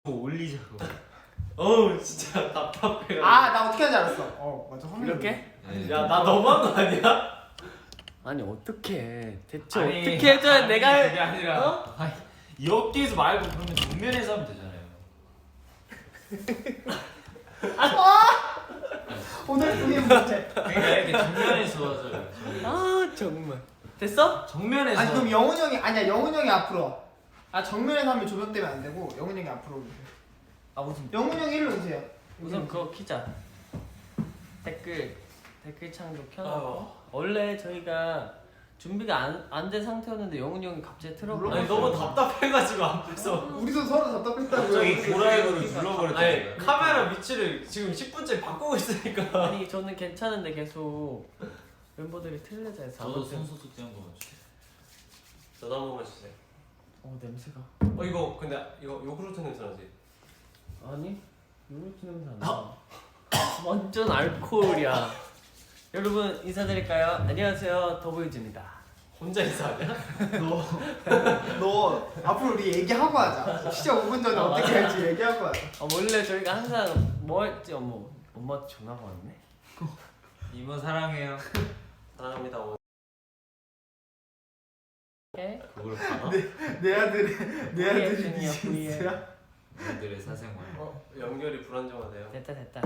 올리자고. 어우 진짜 답답해. 아, 나 어떻게 하는지 알았어. 맞아. 화면 이렇게? 야 나 너무한 거 아니야? 아니 어떻게 대체 아니, 어떻게 해줘야 내가 그게 아니라 아니, 여기에서 말고 그러면 정면에서 하면 되잖아요. 오늘 분위기 문제. 그러니까 이렇게 정면에서 하죠. 아 정말 됐어? 정면에서. 아니 그럼 영훈 형이 아니야. 영훈 형이 앞으로. 아 정면에서 하면 조명 때문에 안 되고 영훈 형이 앞으로 오세요. 아 무슨 영훈 형이 일로 오세요. 우선 그거 키자. 댓글창도 켜놓고. 어. 원래 저희가 준비가 안 된 상태였는데 영훈이 형이 갑자기 틀어버려. 아니 너무 답답해가지고 앞에서. 우리도 서로 답답했다고요. 갑자기 고라이브를 아니 눌러버렸잖아요. 카메라 위치를 지금 10분째 바꾸고 있으니까. 아니 저는 괜찮은데 계속 멤버들이 틀리자 해서. 저도 아무튼. 손소독 한 번만 주세요. 저도 한 번만 주세요. 냄새가. 이거 근데 이거 요구르트 냄새 나지? 아니 요구르트 냄새 안 나. 완전 알코올이야. 여러분 인사드릴까요? 안녕하세요, 더보이즈입니다. 혼자 인사하냐? 너 앞으로 우리 얘기하고 하자. 시작 5분 전에 어떻게 할지 얘기하고 하자. 원래 저희가 항상 뭐 했지? 엄마 전화가 왔네. 이모 사랑해요. 사랑합니다. 오늘. 그걸 봐라. 내 아들이 VFN이야, 비즈니스야? 애들의 사생활. 연결이 불안정하네요. 됐다. 됐다.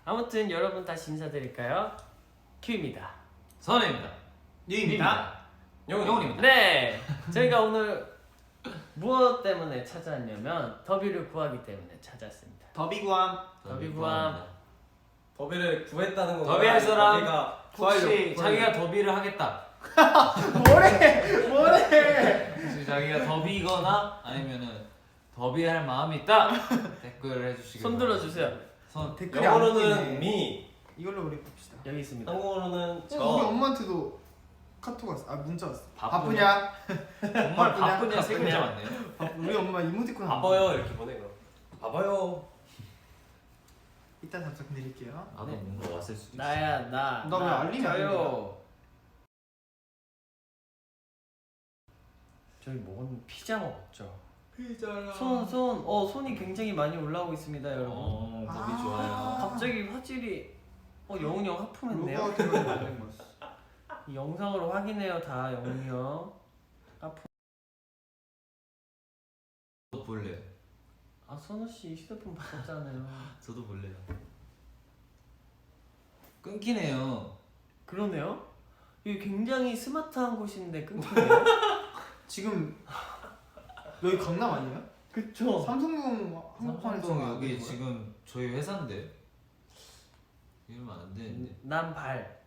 아무튼 여러분 다시 인사드릴까요? 큐입니다. 선혜입니다. 유입니다. 영훈입니다. 네, 저희가 오늘 무엇 때문에 찾아왔냐면 더비를 구하기 때문에 찾았습니다. 더비구함. 더비구함. 더비를 구했다는 거. 더비할 사람 더비가 혹시 자기가 더비를 하겠다. 뭐래? 혹시 자기가 더비거나 아니면은 더비할 마음이 있다. 댓글을 해주시기 손 들어주세요. 손. 댓글이 안 영어로는 보이네. 미, 이걸로 우리 봅시다. 여기 있습니다. 한국어로는 저. 우리 엄마한테도 카톡 왔어. 문자 왔어. 바쁘냐? 바쁘냐? 정말 바쁘냐 세 바쁘냐? 글자 맞네요. 우리 엄마 이모티콘 안 바빠요 이렇게 보내 그럼. 바빠요. 이따 답장 드릴게요. 나도 뭔가 왔을 수도 있어. 나야 나. 나왜 알림이 안 저요. 저희 먹은 피자 먹었죠. 피자랑 손이 굉장히 많이 올라오고 있습니다, 여러분. 더비 좋아요. 갑자기 화질이 영훈이 형 하품했네요. 로고 들어가는 거였어. 이 영상으로 확인해요, 다 영훈이 형. 저도 볼래요. 선우 씨 휴대폰 바꿨잖아요. 저도 볼래요. 끊기네요. 그러네요. 여기 굉장히 스마트한 곳인데 끊기네요. 지금 여기 강남 아니에요? 그쵸. 삼성동 한복판에서 삼성동 여기 지금 저희 회사인데 이러면 안 되는데. 난 발.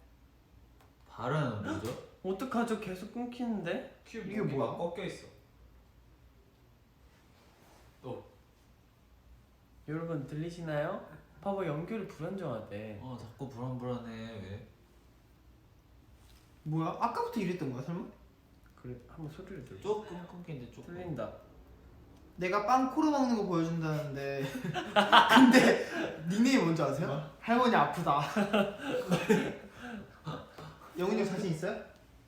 발은 뭐죠? 어떡하죠? 계속 끊기는데? 이게 뭐야? 꺾여 있어. 여러분 들리시나요? 봐봐, 연결이 불안정하대. 자꾸 불안불안해. 왜? 뭐야? 아까부터 이랬던 거야 설마? 그래, 한번 소리를 들려. 조금 끊기는데 조금. 들린다. 내가 빵 코로 먹는 거 보여준다는데 근데 닉네임 뭔지 아세요? 뭐? 할머니 아프다. 영훈이 형 자신 있어요?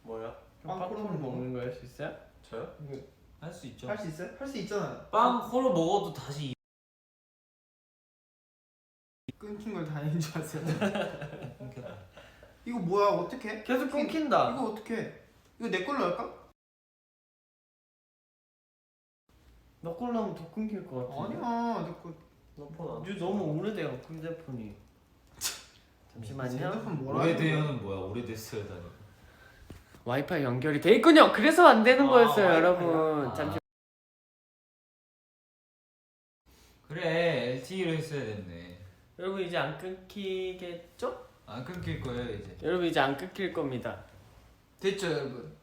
뭐야? 빵 빵 코로 코로 먹는 먹는 거 할 수 있어요? 저요? 할 수 있죠. 할 수 있어요? 할 수 있잖아요. 빵 코로 먹어도 다시 끊긴 걸 다행인 줄 아세요? 끊겼다. 이거 뭐야? 어떻게? 계속 끊긴다. 이거 어떻게? 이거 내 걸로 할까? 너 걸로 하면 더 끊길 것 같은데. 아니야, 내 거. 너폰 이거 너무 오래돼갖고 휴대폰이. 잠시만요. 핸드폰 뭐라? 오래돼요는 뭐야? 오래됐어요 다니. 와이파이 연결이 돼 있군요. 그래서 안 되는 거였어요, 와이파이야? 여러분. 아. 잠시. 그래 LTE로 했어야 됐네. 여러분 이제 안 끊기겠죠? 안 끊길 거예요 이제. 여러분 이제 안 끊길 겁니다. 됐죠, 여러분.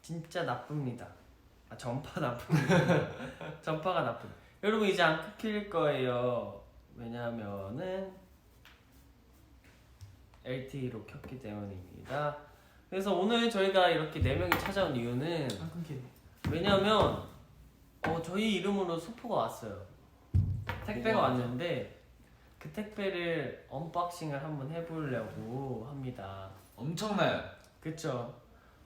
진짜 나쁩니다. 전파 나쁩니다. 전파가 나쁜. 여러분 이제 안 끊길 거예요. 왜냐하면은 LTE로 켰기 때문입니다. 그래서 오늘 저희가 이렇게 4명이 찾아온 이유는 안 끊기네. 왜냐면 저희 이름으로 소포가 왔어요. 택배가 뭐가 왔는데 그 택배를 언박싱을 한번 해보려고 합니다. 엄청나요. 그쵸?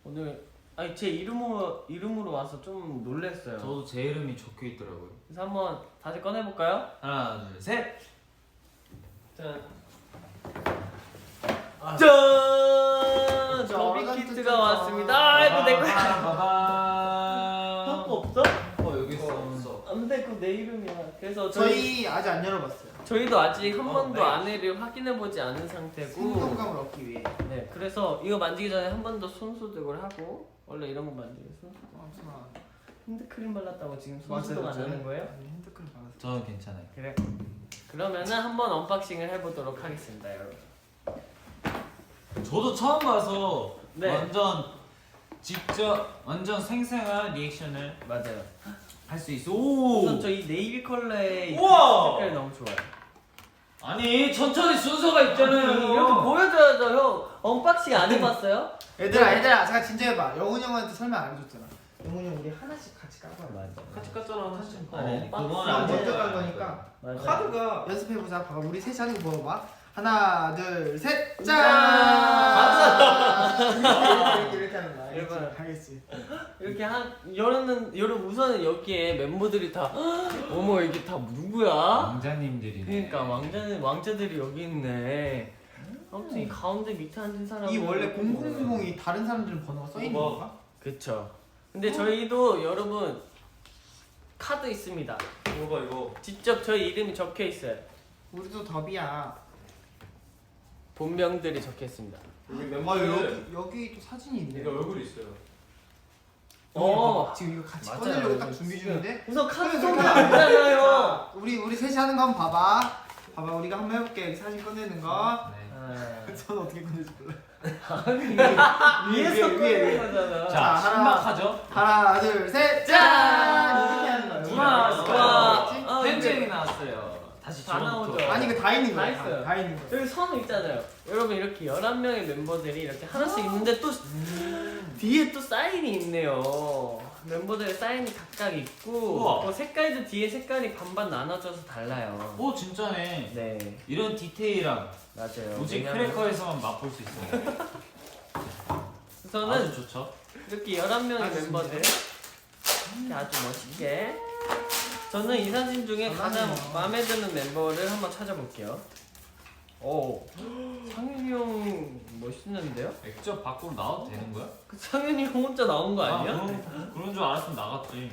오늘 아니 제 이름으로 와서 좀 놀랬어요. 저도 제 이름이 적혀 있더라고요. 그래서 한번 다시 꺼내볼까요? 하나, 둘, 셋. 짠. 짠! 더비 키트가 왔습니다. 아이고 내 거야. 빠밤. 할 거 없어? 여기 있어. 안돼 그거 내 이름이야. 그래서 저희 아직 안 열어봤어요. 저희도 아직 한 번도 네. 안에를 확인해 보지 않은 상태고. 생동감을 얻기 위해. 네, 그래서 이거 만지기 전에 한 번 더 손소독을 하고 원래 이런 거 만지기 손소독. 핸드크림 발랐다고 지금 손소독 안 하는 거예요? 아니 핸드크림 발랐어. 저는 괜찮아요. 그래. 그러면은 한번 언박싱을 해보도록 하겠습니다, 여러분. 저도 처음 봐서 네. 완전 생생한 리액션을 맞아요. 할 수 있어. 우선 오. 저 이 네이비 컬러의 이 우와! 색깔이 너무 좋아요. 아니 천천히 순서가 있잖아요. 이렇게 보여줘야죠, 형. 언박싱 안 해봤어요? 얘들아 잠깐 진정해봐. 영훈이 형한테 설명 안 해줬잖아. 영훈이 형 우리 하나씩 같이 까봐. 맞아. 같이 깠잖아 사실. 아니 박스 그건 형 아직 먼저 깐 거니까 맞아. 카드가 연습해보자. 봐봐 우리 셋이 하는 거 봐봐. 하나 둘 셋. 짠. 이렇게 하는 거야. 여러분. 알겠지. 이렇게 여러분 우선은 여기에 멤버들이 다 어머 이게 다 누구야? 왕자님들이네. 그러니까 왕자들이 여기 있네. 아무튼 이 가운데 밑에 앉은 사람은 이 원래 0010이 다른 사람들은 번호가 써 있는 건가? 그쵸. 근데 저희도 여러분 카드 있습니다. 이거 봐 이거. 직접 저희 이름이 적혀 있어요. 우리도 더비야. 본명들이 적혀 있습니다. 여기 아 멤버들 여기 또 사진이 있네. 이거 얼굴이 있어요. 지금 이거 같이 맞아요. 꺼내려고 딱 준비 중인데. 우선 카드 그래, 소개 그래. 안 되잖아요. 자, 우리 셋이 하는 거 한번 봐봐. 봐봐 우리가 한번 해볼게. 여기 사진 꺼내는 거. 네. 손 어떻게 꺼내지 몰라. 위에서 위에. 꺼내는 거잖아. 자 하나. 신박하죠? 하나 둘 셋. 짠. 이렇게 하는 거야. 누나, 와. 알겠지? 아, 팬쟁이 나왔어요. 다시 다 저부터. 나오죠. 아니 이거 다 있는 다 거야. 있어요. 다 있는 거야. 여기 선 있잖아요. 여러분 이렇게 11명의 멤버들이 이렇게 하나씩 있는데 또 뒤에 또 사인이 있네요. 멤버들의 사인이 각각 있고 우와. 또 색깔도 뒤에 색깔이 반반 나눠져서 달라요. 오 진짜네. 네, 이런 디테일함 맞아요. 오직 왜냐면 크래커에서만 맛볼 수 있어요. 우선은 아주 좋죠. 이렇게 11명의 아주 멤버들 이렇게 아주 멋있게 저는 이 사진 중에 가장 잘하네요. 마음에 드는 멤버를 한번 찾아볼게요. 오, 상윤이 형 멋있는데요? 액젓 밖으로 나와도 되는 거야? 그 상윤이 형 혼자 나온 거 아니야? 그런 줄 알았으면 나갔지.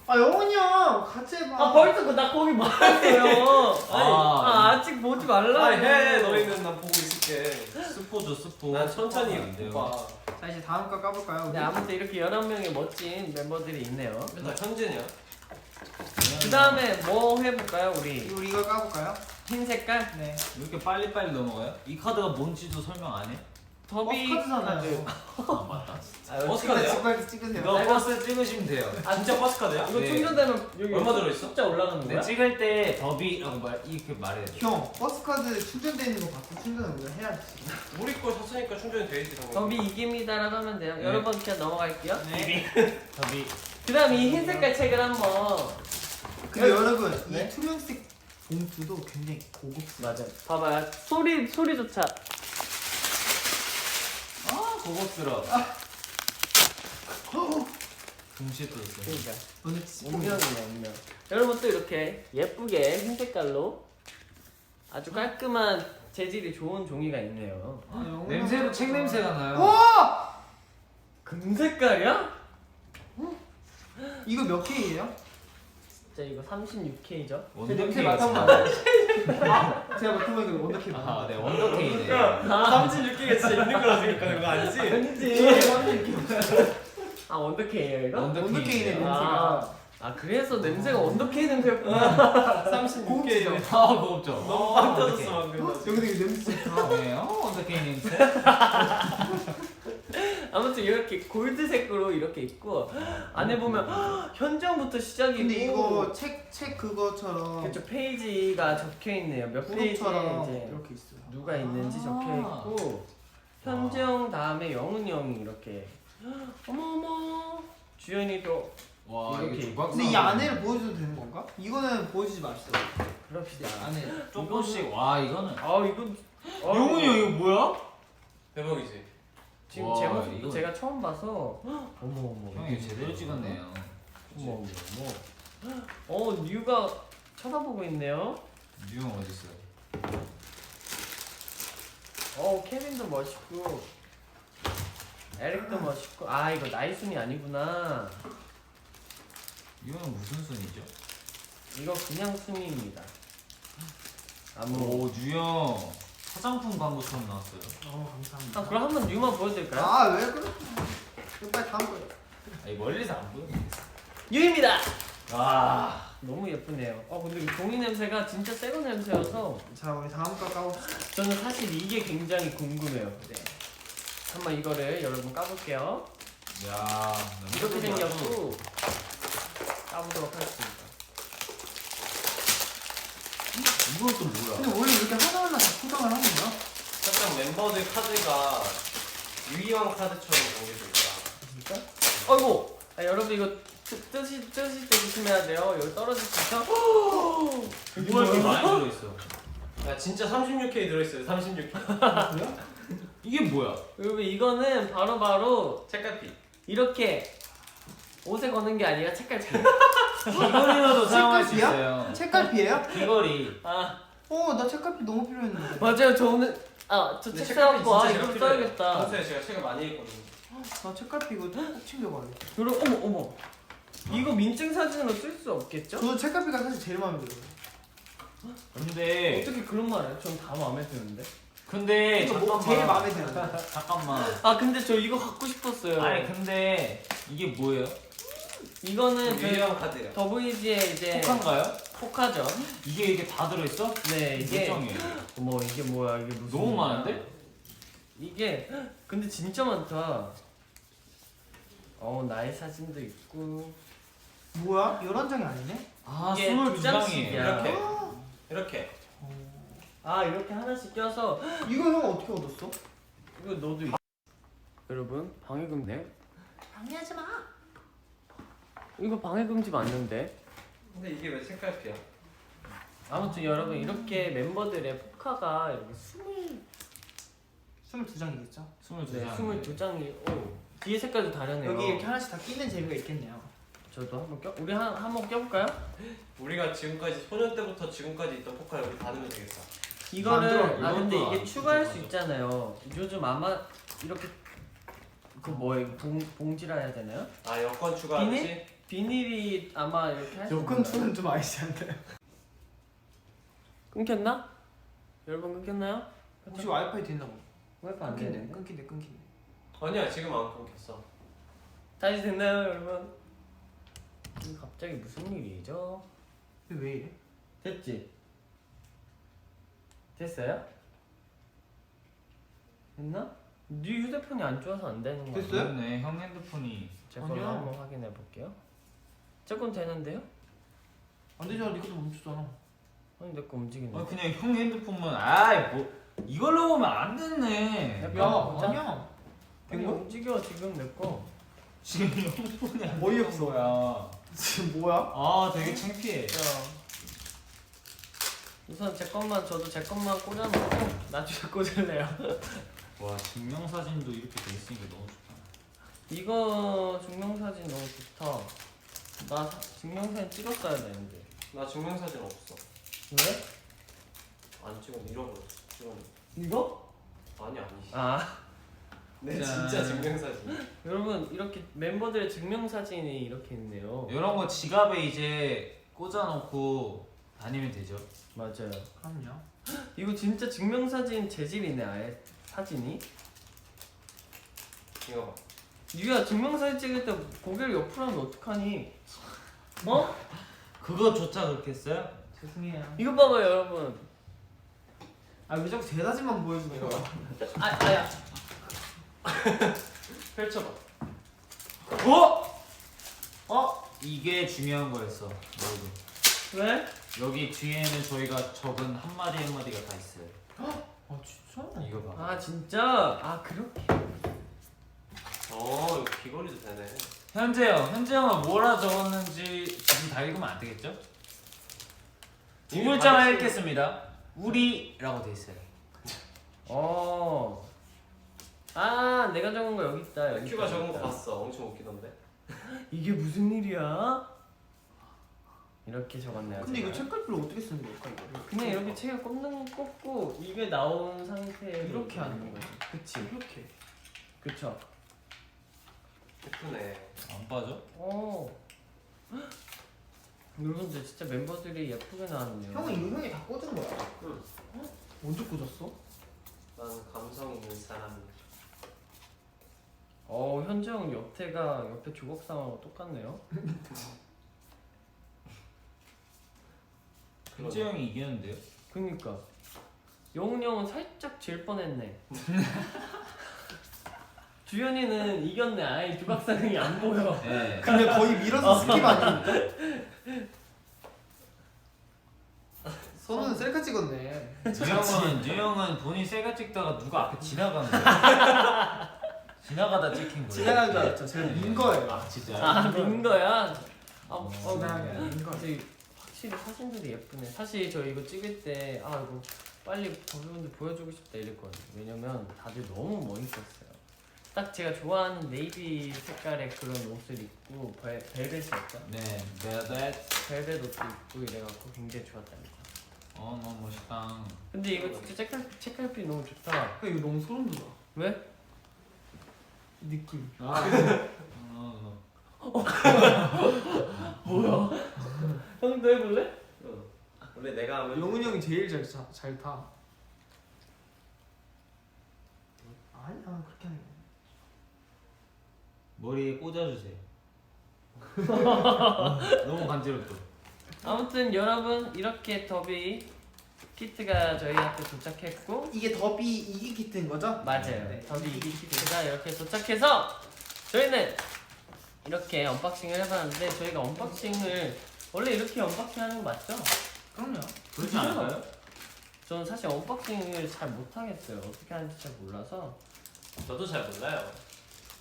아 영훈이 형 같이 해봐. 아 벌써 나 거기 말했어요. 아직 보지 말라고. 아니 해 너희는 난 보고 있을게. 스포죠 스포. 난 천천히 안 돼요. 봐. 자 이제 다음 거 까볼까요? 네, 아무튼 이렇게 11명의 멋진 멤버들이 있네요. 나 현진이야. 그 다음에 뭐 해볼까요 우리? 우리 이거 까볼까요? 흰 색깔? 네. 왜 이렇게 빨리빨리 넘어가요? 이 카드가 뭔지도 설명 안 해? 더비 버스카드잖아요. 아 맞다. 버스 카드야? 찍어야 찍으세요. 이거 버스 찍으시면 돼요. 진짜 버스 카드야? 이거 네. 충전되면 여기 얼마 들어있어? 숫자 올라가는 근데 거야? 찍을 때 더비라고 이렇게 말해야 돼. 형 버스카드 충전돼 있는 거 봤어? 충전을 우리가 해야지. 우리 거 샀으니까 충전이 돼 있지 당연히. 더비 이깁니다라고 하면 돼요. 네. 여러분 그냥 넘어갈게요. 네. 더비. 그 다음 이 흰 색깔 책을 한번 근데 여러분 네? 이 투명색 봉투도 굉장히 고급스러워. 맞아. 봐봐요. 소리조차. 아 고급스러워. 동시에 뜯었어요. 그러니까. 너네 진짜 운명이네 운명. 여러분 또 이렇게 예쁘게 흰 색깔로 아주 깔끔한 재질이 좋은 종이가 있네요. 아, 영훈이 냄새로 형. 책 냄새가 나요. 와! 금 색깔이야? 이거 몇 K예요? 진짜 이거 36K죠? 냄새 맡아보면 안 돼? 제가 맡아보니까 이거 원더 K 아, 네 원더케이네. 36개가 진짜 있는 거라 생각하는 거 아니지? 아니지. 아 원더K예요 이거? 원더 K네 아, 냄새가. 아 그래서 냄새가 원더K 냄새였구나. 36개. 아 고급죠. 너무 빵 터졌어 방금. 여기도 이거 냄새 좋다. 네, 원더케이 냄새. 아무튼 이렇게 골드색으로 이렇게 있고 안에 보면 현장부터 시작이고. 근데 이거 책 그거처럼 그쵸 페이지가 적혀 있네요. 몇 페이지에 구독처럼 이제 이렇게 있어요. 누가 있는지 적혀 있고 현정 다음에 영훈이 형이 이렇게 어머어머 주연이도 와 이렇게. 이게 조각. 근데 이 안에를 보여줘도 되는 건가? 이거는 보여주지 마시죠. 그럽시다. 안에 조금씩. 와 이거는. 아 이건 영훈이 형 이거 뭐야? 대박이지. 지금 와, 제 모습도 이거- 제가 처음 봐서 어머 형이 제대로 찍었네요. 어머. 뉴가 쳐다보고 있네요. 뉴형 어디 있어요? 케빈도 멋있고 에릭도 멋있고. 아 이거 나이 순이 아니구나. 이거는 무슨 순이죠? 이거 그냥 순위입니다. 오, 뉴형 화장품 광고처럼 나왔어요. 감사합니다. 그럼 한번 뉴만 보여드릴까요? 아 왜 그래? 빨리 다음 거요. 아니 멀리서 안 보여주겠어. 뉴입니다. 와, 너무 예쁘네요. 근데 이 종이 냄새가 진짜 새거 냄새여서 자 우리 다음 거 까봅시다. 저는 사실 이게 굉장히 궁금해요. 네. 한번 이거를 여러분 까볼게요. 야, 이렇게 생겼고 까보도록 하겠습니다. 이건 또 뭐야? 근데 원래 이렇게 하나하나 다 포장을 하는 거야? 살짝 멤버들 카드가 유희왕 카드처럼 공개돼 있다. 진짜? 어이구! 여러분 이거 뜨실 때 조심해야 돼요. 여기 떨어질 수 있어. 뭐야 이렇게 많이 들어있어? 야 진짜 36K 들어있어요. 36K. 뭐야? 이게 뭐야? 여러분 이거는 바로 책갈피. 이렇게 옷에 거는 게 아니라 책갈피. 귀걸이로도 사용할 수 책갈피야? 있어요. 책갈피예요? 귀걸이. 나 책갈피 너무 필요했는데. 맞아요. 저 오늘 저 근데 책 책갈피 사갖고 진짜 이거 제가 써야겠다. 평소에 제가 책을 많이 읽거든요. 나 책갈피 이거 꼭 챙겨봐야겠다. 그리고 어머 이거 민증 사진으로 쓸 수 없겠죠? 저도 책갈피가 사실 제일 마음에 들어요. 근데 어떻게 그런 말해요? 전 다 마음에 드는데. 이거 뭐 제일 마음에 드는 거. 잠깐만. 근데 저 이거 갖고 싶었어요. 아니 근데 이게 뭐예요? 이거는 저희 유희왕 카드야. 더보이즈의 이제 포카인가요? 포카죠. 이게 다 들어있어? 네 이게 물정이에요. 어머 이게 뭐야 이게 무슨 너무 많은데? 이게 근데 진짜 많다. 나의 사진도 있고 뭐야? 11장이 아니네? 아, 이게 22장이에요. 이렇게. 이렇게. 이렇게 하나씩 껴서 이거 형 어떻게 얻었어? 이거 너도 여러분 방해금지 방해하지 마. 이거 방해금지 맞는데. 근데 이게 왜 책갈피야? 아무튼 여러분 이렇게 멤버들의 포카가 이렇게 22장이겠죠? 22장. 22장이 뒤에 색깔도 다르네요. 여기 이렇게 하나씩 다 끼는 재미가 있겠네요. 저도 한번 우리 한번 껴볼까요? 우리가 지금까지 소년 때부터 지금까지 있던 포카 여기 다 넣으면 되겠다. 이거를 만들어, 근데 이것도 이게 안 추가할 수 좋아하죠. 있잖아요. 요즘 아마 이렇게 그 뭐예요 봉지라 해야 되나요? 아 여권 추가하듯이? 비닐이 아마 이렇게 할수 여권 투는 좀 아니시한데. 끊겼나? 여러분 끊겼나요? 혹시 와이파이 됐나 봐. 와이파이 안 끊긴대. 되는데? 끊긴대. 아니야 지금 안 끊겼어. 다시 됐나요 여러분? 이게 갑자기 무슨 일이죠? 이게 왜 이래? 됐지? 됐어요? 됐나? 네 휴대폰이 안 좋아서 안 되는 거 됐어요? 그렇네. 형 핸드폰이. 제 걸로 아니야. 한번 확인해 볼게요. 제 건 되는데요? 안 되잖아. 네 것도 멈췄잖아. 아니 내 거 움직이네. 그냥 형 핸드폰만. 아이 뭐 이걸로 보면 안 됐네. 야, 야, 아니야. 아니, 된 거야? 움직여 지금 내 거. 지금 형폰이 안 어이없어. 되는 거야. 지금 뭐야? 아 되게 창피해. 자, 우선 제 것만 저도 제 것만 꽂아놓고 나중에 꽂을래요. 와 증명사진도 이렇게 돼 있으니까 너무 좋다. 이거 증명사진 너무 좋다. 나 증명사진 찍었어야 되는데. 나 증명사진 없어. 왜? 안 찍어 잃어버렸어. 찍었는데. 이거? 아니. 내 짠. 진짜 증명사진. 여러분 이렇게 멤버들의 증명사진이 이렇게 있네요. 이런 거 지갑에 이제 꽂아놓고 다니면 되죠. 맞아요. 그럼요. 이거 진짜 증명사진 재질이네 아예 사진이. 이거 봐. 유야 증명사진 찍을 때 고개를 옆으로 하면 어떡하니? 어? 그거조차 그렇게 했어요? 죄송해요. 이거 봐봐요 여러분. 왜 자꾸 제 사진만 보여주는 거야? 아야. 펼쳐봐. 이게 중요한 거였어. 여러분. 왜? 여기 뒤에는 저희가 적은 한마디 한마디가 다 있어요. 아 진짜? 이거 봐. 아 진짜? 아 그렇게? 이거 귀걸이도 되네. 현재 형은 뭐라 적었는지 지금 다 읽으면 안 되겠죠? 두 이미 글자만 다 읽겠습니다. 우리라고 돼 있어요. 아 내가 적은 거 여기 있다. 여기 큐가 있다, 적은 여기 거 있다. 봤어. 엄청 웃기던데. 이게 무슨 일이야? 이렇게 적었네요. 근데 이거 제가. 책갈피를 어떻게 쓰는 걸까 이거를? 그냥 이렇게 책을 꼽고 이게 나온 상태로 이렇게 하는 거지. 그치. 이렇게. 그쵸. 예쁘네. 안 빠져? 여러분들 진짜 멤버들이 예쁘게 나왔네요. 형은 이거 형이 다 꽂은 거야. 응. 언제 꽂았어? 나는 감성 있는 사람. 현재 형 옆에 조각상하고 똑같네요. 현재 형이 이겼는데요? 그니까 영훈이 형은 살짝 질 뻔했네. 주현이는 이겼네. 아예 조각상이 안 보여. 네. 근데 거의 밀어서 스킵 아닙니까? 선우는 셀카 찍었네. 주영은 본인 셀카 찍다가 누가 앞에 지나간 거야. 지나가다 찍힌 거예요. 지나간 줄 알았죠. 제가 민 거예요. 아 진짜. 아, 민 거야? 지나가게 민 거. 근데 확실히 사진들이 예쁘네. 사실 저 이거 찍을 때 이거 빨리 여러분들 보여주고 싶다 이랬거든요. 왜냐면 다들 너무 멋있었어요. 딱 제가 좋아하는 네이비 색깔의 그런 옷을 입고 벨벳이었죠? 네, 벨벳. 벨벳 옷도 입고 이래갖고 굉장히 좋았다니까. 너무 멋있다. 근데 이거 진짜 책갈피 너무 좋다. 이거 너무 소름 돋아. 왜? 느낌. 뭐야? 형도 해볼래? 응. 원래 내가 하면 영훈이 형이 제일 잘 타. 아니야 그렇게 하는 거. 머리에 꽂아주세요. 너무 간지럽죠. 아무튼 여러분 이렇게 더비 키트가 저희한테 도착했고 이게 더비 이기 키트인 거죠? 맞아요. 네. 더비 이기 키트가 이렇게 도착해서 저희는 이렇게 언박싱을 해봤는데 저희가 언박싱을 원래 이렇게 언박싱하는 거 맞죠? 그럼요. 그렇지 않을까요? 저는 사실 언박싱을 잘 못하겠어요. 어떻게 하는지 잘 몰라서. 저도 잘 몰라요.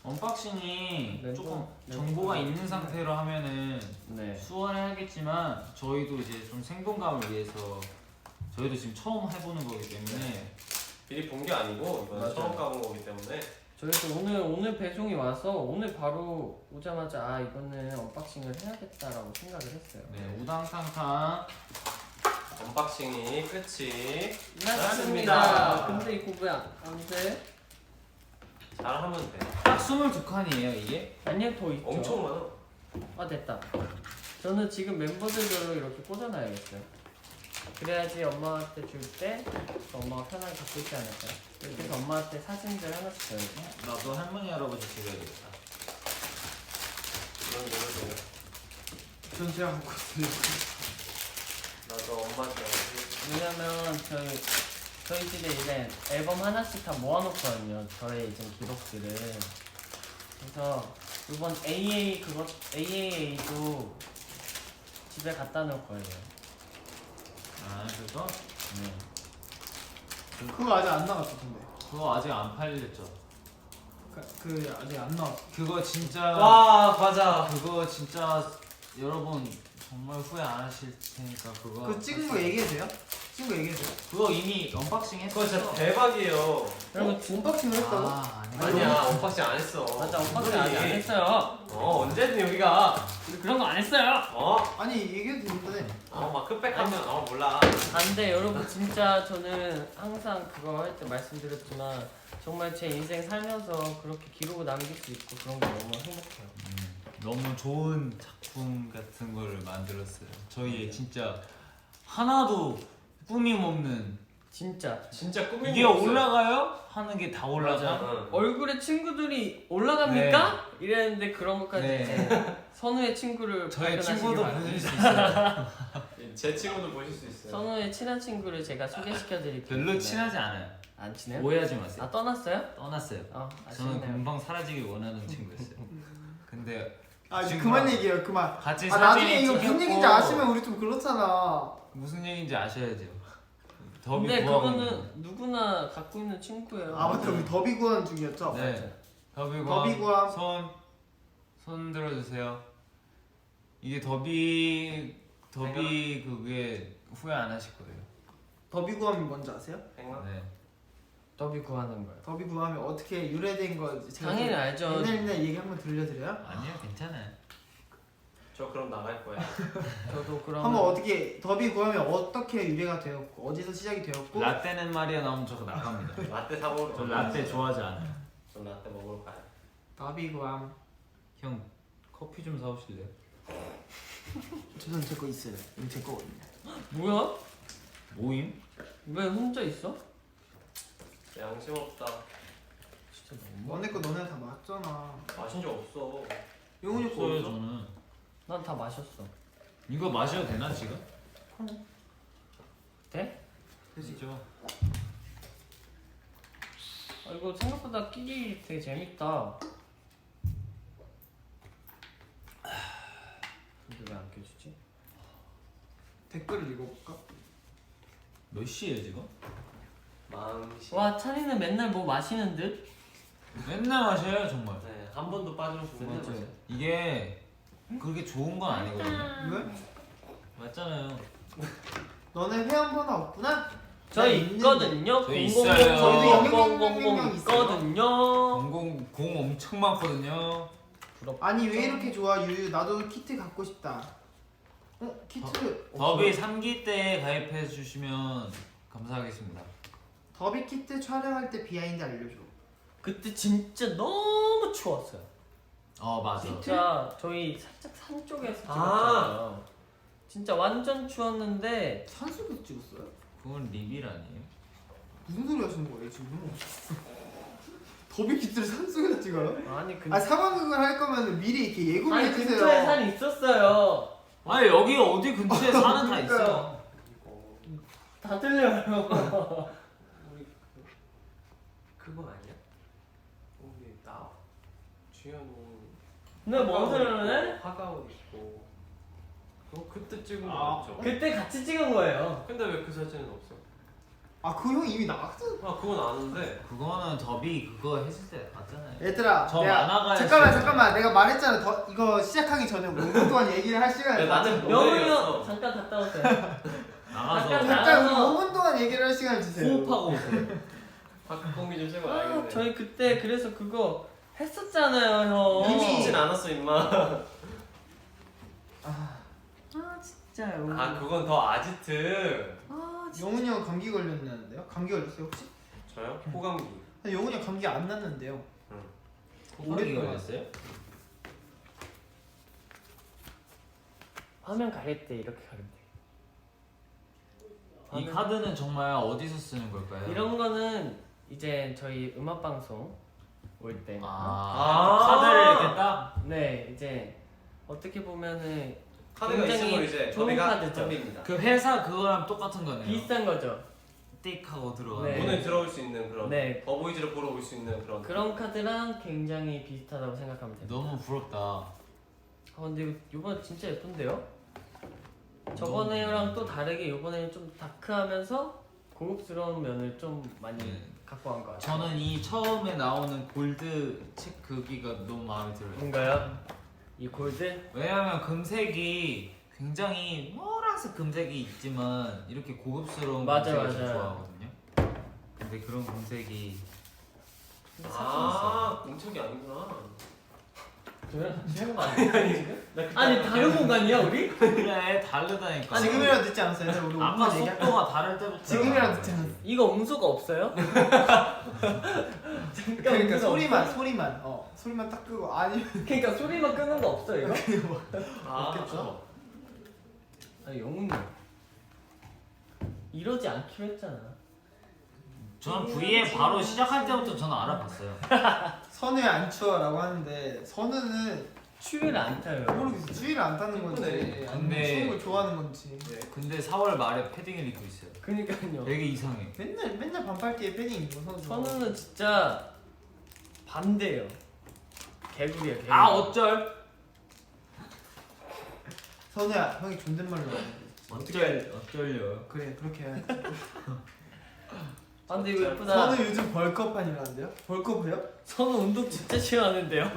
언박싱이 멤버- 조금 멤버- 정보가 있는 상태로 하면은 네. 수월하겠지만 저희도 이제 좀 생동감을 위해서 저희도 지금 처음 해보는 거기 때문에 미리 본 게 아니고 이건 맞아요. 처음 가본 거기 때문에 저희도 오늘 배송이 와서 오늘 바로 오자마자 이거는 언박싱을 해야겠다라고 생각을 했어요. 네, 우당탕탕 언박싱이 끝이 맞습니다. 맞습니다. 근데 이거 왜 안 돼? 잘하면 돼. 딱 22칸이에요 이게? 아니요 더 있죠. 엄청 많아. 됐다. 저는 지금 멤버들별로 이렇게 꽂아놔야겠어요. 그래야지 엄마한테 줄 때 엄마가 편하게 갖고 있지 않을까요? 이렇게 해서 엄마한테 사진들 하나씩 줘야지. 나도 할머니 할아버지 드려야겠다. 이런 거를 전 제가 갖고 있어요. 나도 엄마한테 왜냐면 저희 집에 이제 앨범 하나씩 다 모아놓거든요. 저의 이제 기록들을. 그래서 이번 AAA도 집에 갖다 놓을 거예요. 그래서? 네. 그거 아직 안 나왔어 근데. 그거 아직 안 팔렸죠? 그 아직 안 나왔어. 그거 진짜 와 과자. 그거 진짜 여러분 정말 후회 안 하실 테니까 그거 그 찍은 거 얘기해도 돼요? 찍은 거 얘기해도 돼요? 그거 이미 언박싱 그거 했어. 진짜 대박이에요. 여러분 언박싱을 했다고? 아니야 언박싱 안 했어. 맞아, 언박싱 아직 안 했어요. 언제든 여기가. 우리 그런 거 안 했어요. 아니 얘기해도 되는데. 막 흑백하면 몰라. 안돼 여러분 진짜 저는 항상 그거 할 때 말씀드렸지만 정말 제 인생 살면서 그렇게 기록을 남길 수 있고 그런 게 너무 행복해요. 너무 좋은 작품 같은 거를 만들었어요. 저희 진짜 하나도 꾸밈 없는 진짜 진짜 꿈이 이게 올라가요? 하는 게 다 올라가. 응. 얼굴에 친구들이 올라갑니까? 이랬는데 그런 것까지 네. 선우의 친구를 저의 발견하시길 친구도 바랍니다. 보실 수 있어요. 제 친구도 보실 수 있어요. 선우의 친한 친구를 제가 소개시켜드릴게요. 별로 친하지 않아요. 안 친해요? 오해하지 마세요. 떠났어요? 떠났어요. 저는 아쉽네요. 금방 사라지길 원하는 친구였어요. 근데 이제 친구가 그만 얘기해요 그만. 같이 나중에 사진이 이거 무슨 찍혔고 얘기인지 아시면 우리 좀 그렇잖아. 무슨 얘기인지 아셔야죠. 더비 근데 구하고 그거는 있는 누구나 갖고 있는 친구예요. 맞다 우리 더비 구한 중이었죠? 거. 네. 더비 더비 구함. 구함. 손 들어주세요. 이게 더비 그게 후회 안 하실 거예요. 더비 구함이 뭔지 아세요? 생각? 네. 더비 구하는 거요. 더비 구하면 어떻게 유래된 거 제가 당연히 좀 알죠. 옛날 얘기 한번 들려드려요? 아니요 괜찮아요. 저 그럼 나갈 거야. 저도 그럼 한번 어떻게 더비 구하면 어떻게 유래가 되었고 어디서 시작이 되었고 라떼는 말이야 나오면 저 나갑니다. 라떼 사 먹을 저 거야. 라떼 좋아하지 않아요. 전 라떼 먹으러 가요. 더비 구함. 형 커피 좀 사오실래요? 저는 제 거 있어요. 이거 제 거거든요. 뭐야? 모임? 왜 혼자 있어? 양심 없다. 진짜 너무. 너네 거 너네 다 맞잖아. 마신 적 없어. 용훈이 거 없어요 없어? 저는. 난 다 마셨어. 이거 마셔도 되나 지금? 돼? 되죠. 아, 이거 생각보다 끼기 되게 재밌다. 근데 왜 안 껴주지? 댓글을 읽어볼까? 몇 시에요 지금? 마음씨. 와 찬이는 맨날 뭐 마시는 듯? 맨날 마셔요 정말. 네, 한 번도 빠짐없이 맨날 맞아요. 마셔. 이게 그렇게 좋은 건 아니거든요. 왜? 맞잖아요. 너네 회원번호 없구나? 저희 있는데. 있거든요. 저 있어요. 저희도 0000 있거든요. 000 엄청 많거든요. 아니 왜 이렇게 좋아 유유? 나도 키트 갖고 싶다. 키트 더비 3기 때 가입해 주시면 감사하겠습니다. 더비 키트 촬영할 때 비하인드 알려줘. 그때 진짜 너무 추웠어요. 맞아. 진짜 저희 살짝 산 쪽에서 아. 찍었잖아요. 진짜 완전 추웠는데 산속에서 찍었어요? 그건 리빌 아니에요? 무슨 소리 하시는 거예요 지금? 더비 키트를 산속에서 찍어요? 아니 근데 상황극을 할 거면 미리 이렇게 예고를 아니 해주세요. 근처에 산이 있었어요. 아니 여기 어디 근처에 산은 다 있어요. 이거 다 들려요. 우리 그거 아니야? 우리 나 주현이. 근데 뭔 소리를 해? 화가옷 입고. 그거 그때 찍은 거 아. 맞죠? 그때 같이 찍은 거예요. 근데 왜 그 사진은 없어? 그 형 이미 나갔잖아. 아 그건 아는데. 그거는 더비 그거 했을 때 봤잖아요. 얘들아, 저 만화가에 잠깐만, 내가 말했잖아. 이거 시작하기 전에 5분 동안 얘기를 할 시간을 야, 나는 주세요. 영훈이 모델이었어. 형 잠깐 갔다 오세요. 나가서 잠깐 잠깐 나가서 5분 동안 얘기를 할 시간을 주세요. 호흡하고 오세요. 박공기 좀 세고 아, 알겠네. 저희 그때 그래서 그거 했었잖아요, 형. 이미 찍진 않았어 임마. 아, 진짜요. 아 그건 더 아지트. 영훈이 형 감기 걸렸는데요? 감기 걸렸어요 혹시? 저요? 호감기. 아니, 영훈이 형 감기 안 났는데요. 호흡이 걸렸어요? 화면 가릴 때 이렇게 가릴 때. 이 카드는 정말 어디서 쓰는 걸까요? 이런 거는 이제 저희 음악 방송 올 때. 카드를 이렇게 딱 네, 이제 어떻게 보면은 카드가 굉장히 있으면 이제 좋은 더비가 카드죠. 더비입니다. 그 회사 그거랑 똑같은 거네요. 비슷한 거죠. 띡 하고 들어가는. 네. 오늘 들어올 수 있는 그런 네. 더보이즈를 보러 올 수 있는 그런. 그런 카드랑 굉장히 비슷하다고 생각하면 됩니다. 너무 부럽다. 근데 이번 진짜 예쁜데요? 저번에랑 또 다르게 이번에는 좀 다크하면서 고급스러운 면을 좀 많이 네. 갖고 간 것 같아요. 저는 이 처음에 나오는 골드 책 그기가 너무 마음에 들어요. 뭔가요? 이 골드? 왜냐면 금색이 굉장히 노란색 금색이 있지만 이렇게 고급스러운 맞아, 금색을 좀 맞아. 좋아하거든요. 근데 그런 금색이 아 공책이 아니구나. 지금 아니 다른 공간이야 우리? 그래 다르다니까. 지금이라도 듣지 않았어요? 얘들아, 우리 아까 5분 얘기할 속도가 다를 때부터 지금이라도 듣지 않았어? 이거 음소가 없어요? 그러니까 소리만 소리만 딱 끄고 아니 그러니까 소리만 끄는 거 없어 이거? 없겠죠? 아니 영훈이 이러지 않기로 했잖아. 저는 V에 바로 시작할 때부터 저는 알아봤어요. 선우야 안 추워라고 하는데 선우는 추위를 안 타요. 모르겠어 추위를 안 타는 건지 예쁘네. 아니면 근데- 추운 걸 좋아하는 건지 근데 4월 말에 패딩을 입고 있어요. 그니까요. 되게 이상해. 맨날 반팔티에 패딩 입고 선우는 진짜 반대예요. 개구리야 개구리. 어쩔? 선우야 형이 존댓말로 말해. 어쩔려? 그래 그렇게 해야지. 아 근데 이거 예쁘다. 선우 요즘 벌크업판이라는데요? 벌크업해요? 선우 운동 진짜 싫어하는데요.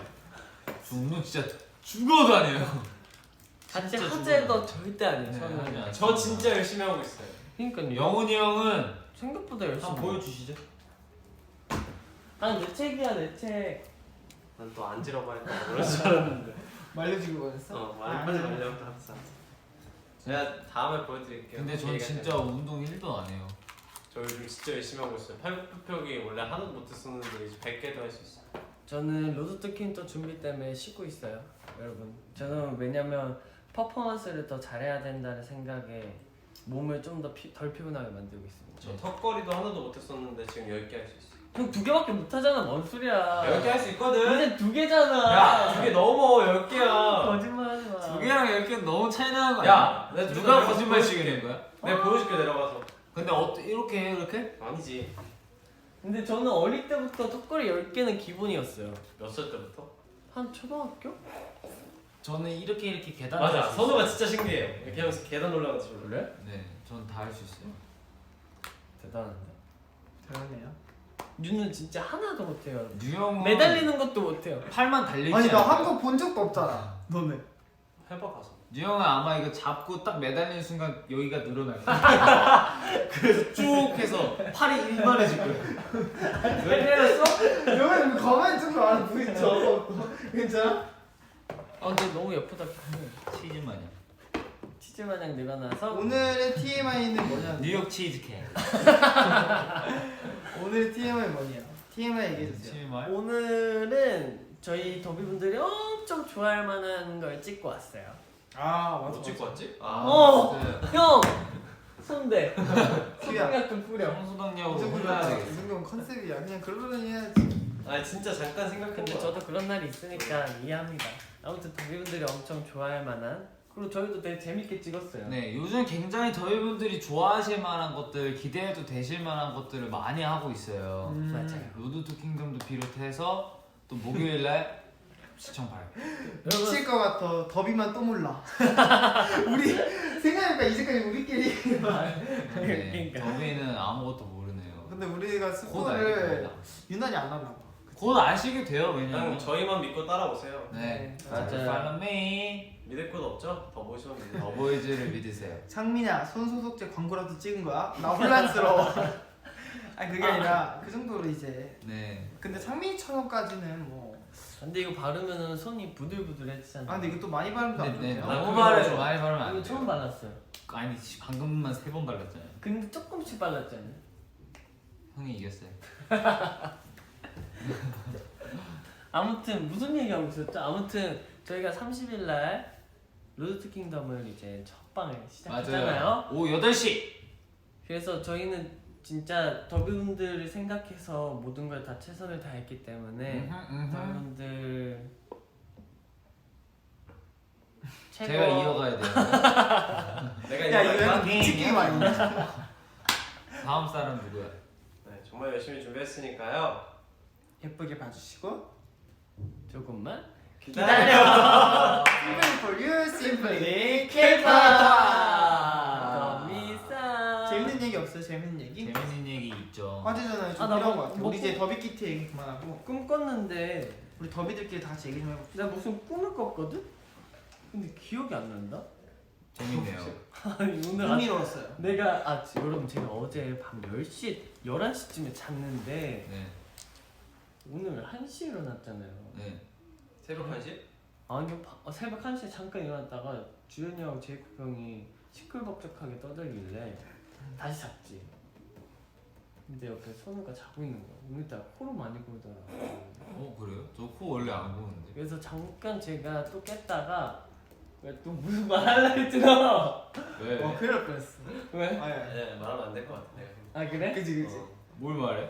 저 운동 진짜 죽어도 안 해요. 같이 진짜 하재도 절대 안 해요. 네, 하지 선우. 않아요. 저 진짜 열심히 하고 있어요. 그러니까요. 영훈이 형은 생각보다 열심히. 한번 보여주시죠. 내 책이야 내 책. 난 또 앉으라고 할까 그럴 줄 알았는데. 말려주고 그랬어? 말까지 말려고 했어. 제가 다음에 보여드릴게요. 근데 전 진짜 운동 1도 안 해요. 저 요즘 진짜 열심히 하고 있어요. 팔굽혀펴기 원래 하나도 못했었는데 이제 100개도 할 수 있어요. 저는 로드 킹터 준비 때문에 쉬고 있어요, 여러분. 저는 왜냐면 퍼포먼스를 더 잘해야 된다는 생각에 몸을 좀 더 덜 피곤하게 만들고 있습니다. 저 턱걸이도 하나도 못했었는데 지금 10개 할 수 있어요. 형 2개밖에 못하잖아, 뭔 소리야. 10개 할 수 있거든. 이제 2개잖아. 야, 2개 넘어 10개야. 거짓말하지 마. 2개랑 10개 너무 차이 나는 거 아니야? 야, 내가 누가 거짓말 치게 거야? 내가 보여줄게 내려가서. 근데 이렇게 해 이렇게? 아니지. 근데 저는 어릴 때부터 턱걸이 10개는 기본이었어요. 몇 살 때부터? 한 초등학교? 저는 이렇게 계단 맞아. 탈수 선우가 있어요. 진짜 신기해요. 이렇게 하면서 계단 올라가지 몰라. 그래? 네, 전 다 할 수 있어요. 대단한데. 대단해요. 윤은 진짜 하나도 못해요, 여러분. 뉴형은 매달리는 것도 못해요. 팔만 달리지 아니 나 않아요? 한 번 본 적도 없잖아. 너네. 해봐 가서. 뉴형은 아마 이거 잡고 딱 매달리는 순간 여기가 늘어날 거야. 그래서 쭉 해서 팔이 일만해질 거야. 왜 때렸어? 여기 가만히 좀 안 보이죠? 괜찮아? 근데 너무 예쁘다. 치즈 마냥. 치즈 마냥 늘어나서 오늘의 TMI는 뭐냐? 뉴욕 치즈케이크. 오늘의 TMI 뭐냐? TMI 얘기해주세요. TMI? 오늘은 저희 더비분들이 엄청 좋아할 만한 걸 찍고 왔어요. 아 뭐 찍고 왔지? 아. 네. 형! 손대. 큐야. 손가락 좀 뿌려. 청소당냐고 이 혼나야 정도면 되겠어. 이 정도면 컨셉이야. 그냥 그러려니 해야지. 아 진짜 잠깐 생각한 근데 거야. 저도 그런 날이 있으니까 이해합니다. 아무튼 더비분들이 엄청 좋아할 만한, 그리고 저희도 되게 재밌게 찍었어요. 네, 요즘 굉장히 저희분들이 좋아하실 만한 것들, 기대해도 되실 만한 것들을 많이 하고 있어요. 맞아요. 로드 투 킹덤도 비롯해서 또 목요일날 시청 발표. 미칠 것 같아. 더비만 또 몰라. 우리 생각해보니까 이제까지 우리끼리. 네, 그러니까. 더비는 아무것도 모르네요. 근데 우리가 곧 알게 스포를 됩니다. 유난히 안 하나 봐. 곧 아시게 돼요, 그냥 왜냐면. 저희만 믿고 따라오세요. 네, 맞아요. Follow me. 믿을 곳 없죠? 더 보시면 돼요. 더보이즈를 믿으세요. 창민아 손소독제 광고라도 찍은 거야? 나 혼란스러워. 아니 그게 아니라 그 정도로 이제. 네. 근데 창민이처럼까지는 뭐. 근데 이거 바르면은 손이 부들부들해지잖아. 아 근데 이거 또 많이 바르면 안 네, 좋대요. 너무 그거 바르죠. 많이 바르면 안 이거 돼요. 처음 발랐어요. 아니, 방금만 3번 발랐잖아요. 근데 조금씩 발랐잖아요. 형이 이겼어요. 아무튼 무슨 얘기하고 있었죠? 아무튼 저희가 30일 날 로드 킹덤을 이제 첫 방을 시작했잖아요. 맞아요. 오후 8시. 그래서 저희는 진짜 더비분들을 생각해서 모든 걸 다 최선을 다했기 때문에 더비분들 최고. 제가 이어가야 돼요. 내가 야 이거 이거 약간 미치 게임 아니냐? 다음 사람 누구야? 네, 정말 열심히 준비했으니까요. 예쁘게 봐주시고. 조금만 기다려. Simple for you, simply K-pop. K-pop. 더비사. 재밌는 얘기 없어요? 재밌는 얘기? 재밌는 얘기 있죠. 화제잖아요. 좀 나 필요한 뭐- 것 같아요. 뭐- 우리 이제 더비 키트 얘기 그만하고 꿈 꿨는데 우리 더비들끼리 다 같이 얘기 좀 해봅시다. 내가 무슨 꿈을 꿨거든? 근데 기억이 안 난다? 재밌네요. 아니 오늘 흥미로웠어요. 내가 여러분 제가 어제 밤 10시 11시쯤에 잤는데 네. 오늘 1시에 일어났잖아요. 네. 새벽 1시? 아니요 새벽 1시에 잠깐 일어났다가 주현이하고 제이콥 형이 시끌벅적하게 떠들길래 다시 잤지. 근데 옆에 선우가 자고 있는 거야. 오늘따라 코로 많이 골더라고. 그래요? 저 코 원래 안 보는데. 그래서 잠깐 제가 또 깼다가 왜 또 무슨 말 하려고 했잖아. 왜? 큰일 날 뻔했어. 왜? 아니 네, 말하면 안 될 것 같아. 아 그래? 그치 그치. 뭘 말해?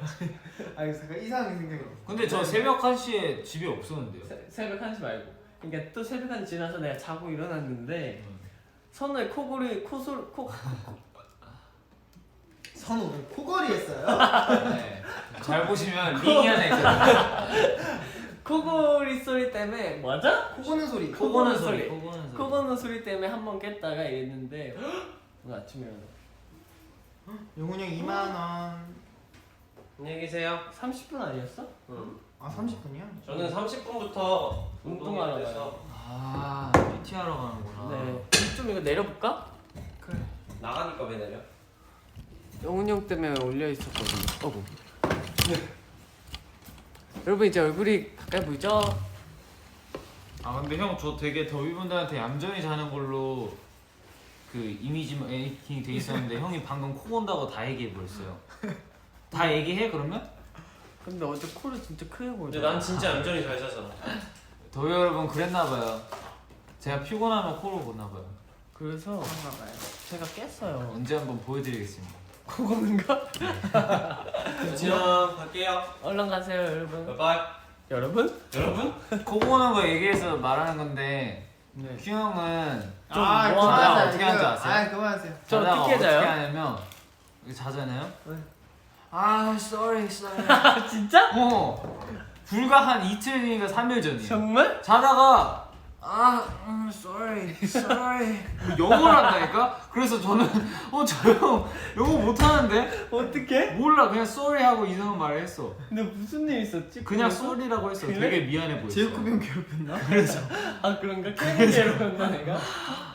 아니 잠깐 이상하게 생각해. 근데 저 새벽 1시에 집에 없었는데요. 새벽 1시 말고. 그러니까 또 새벽 1시 지나서 내가 자고 일어났는데 선우의 코골이 코 선우 오늘 코걸이 했어요? 네. 잘 보시면 링이 하나 있거든요. 코골이 소리 때문에 맞아? 코 고는 소리. 코 고는 소리. 코 고는 소리. 코 고는 소리 때문에 한 번 깼다가 이랬는데 오늘 아침에 일어나. 용훈이 형 2만 원. 안녕히 계세요. 30분 아니었어? 응. 아 30분이야? 저는 30분부터 운동하러 운동해야 돼서 아, PT 하러 가는구나. 네. 좀 이거 내려볼까? 그래. 나가니까 왜 내려? 영훈이 형 때문에 올려 있었거든요. 어구. 여러분 이제 얼굴이 가까이 보이죠? 아 근데 형 저 되게 더비분들한테 얌전히 자는 걸로 그 이미지 메이킹이 돼 있었는데 형이 방금 코 온다고 다 얘기해 버렸어요. 다 얘기해 그러면? 근데 어제 코를 진짜 크게 근데 보이잖아. 난 진짜 얌전히 잘 자잖아. 더비 여러분 그랬나봐요. 제가 피곤하면 코를 보나봐요. 그래서 그런가 봐요. 제가 깼어요. 언제 한번 보여드리겠습니다. 코 고는가? 지금 갈게요. 얼른 가세요 여러분. 바이바이. 여러분? 여러분? 코 고는 거 얘기해서 말하는 건데 네. 큐 형은 좀 아 뭐 그만하세요. 하나 어떻게 하는지 이거. 아세요? 아 그만하세요. 저 자다가 어떻게 자요? 어떻게 하냐면 이렇게 자잖아요. 네. 아 sorry. 아 진짜? 불과 한 이틀 뒤인가 3일 전이에요. 정말? 자다가 sorry 영어를 한다니까? 그래서 저는 저 형 영어 못하는데? 어떻게? 몰라 그냥 sorry 하고 이상한 말을 했어. 근데 무슨 일 있었지? 그냥 그래서? sorry라고 했어. 그래? 되게 미안해 보였어. 제이콥이 형 괴롭혔나? 아 그런가? 괜히 괴롭혔나 내가?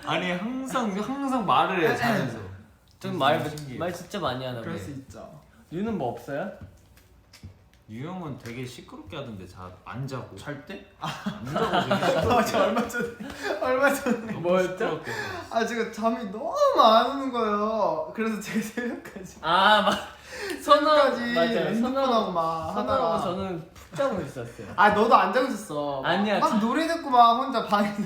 아니 항상 말을 해 자면서. 좀 말 신기해. 진짜 많이 하나 그럴 봐요. 수 있죠. 유는 뭐 없어요? 유 형은 되게 시끄럽게 하던데 안 자고 잘 때? 안 자고 되게 시끄럽게 저 얼마 전에 뭐였죠? 시끄럽게 해서. 아 제가 잠이 너무 안 오는 거예요. 그래서 제가 새벽까지 선우까지 맞아요. 핸드폰하고 막 선우하고 하다가 저는 푹 자고 있었어요. 아 너도 안 자고 있었어. 아니야, 막 노래 듣고 막 혼자 방에서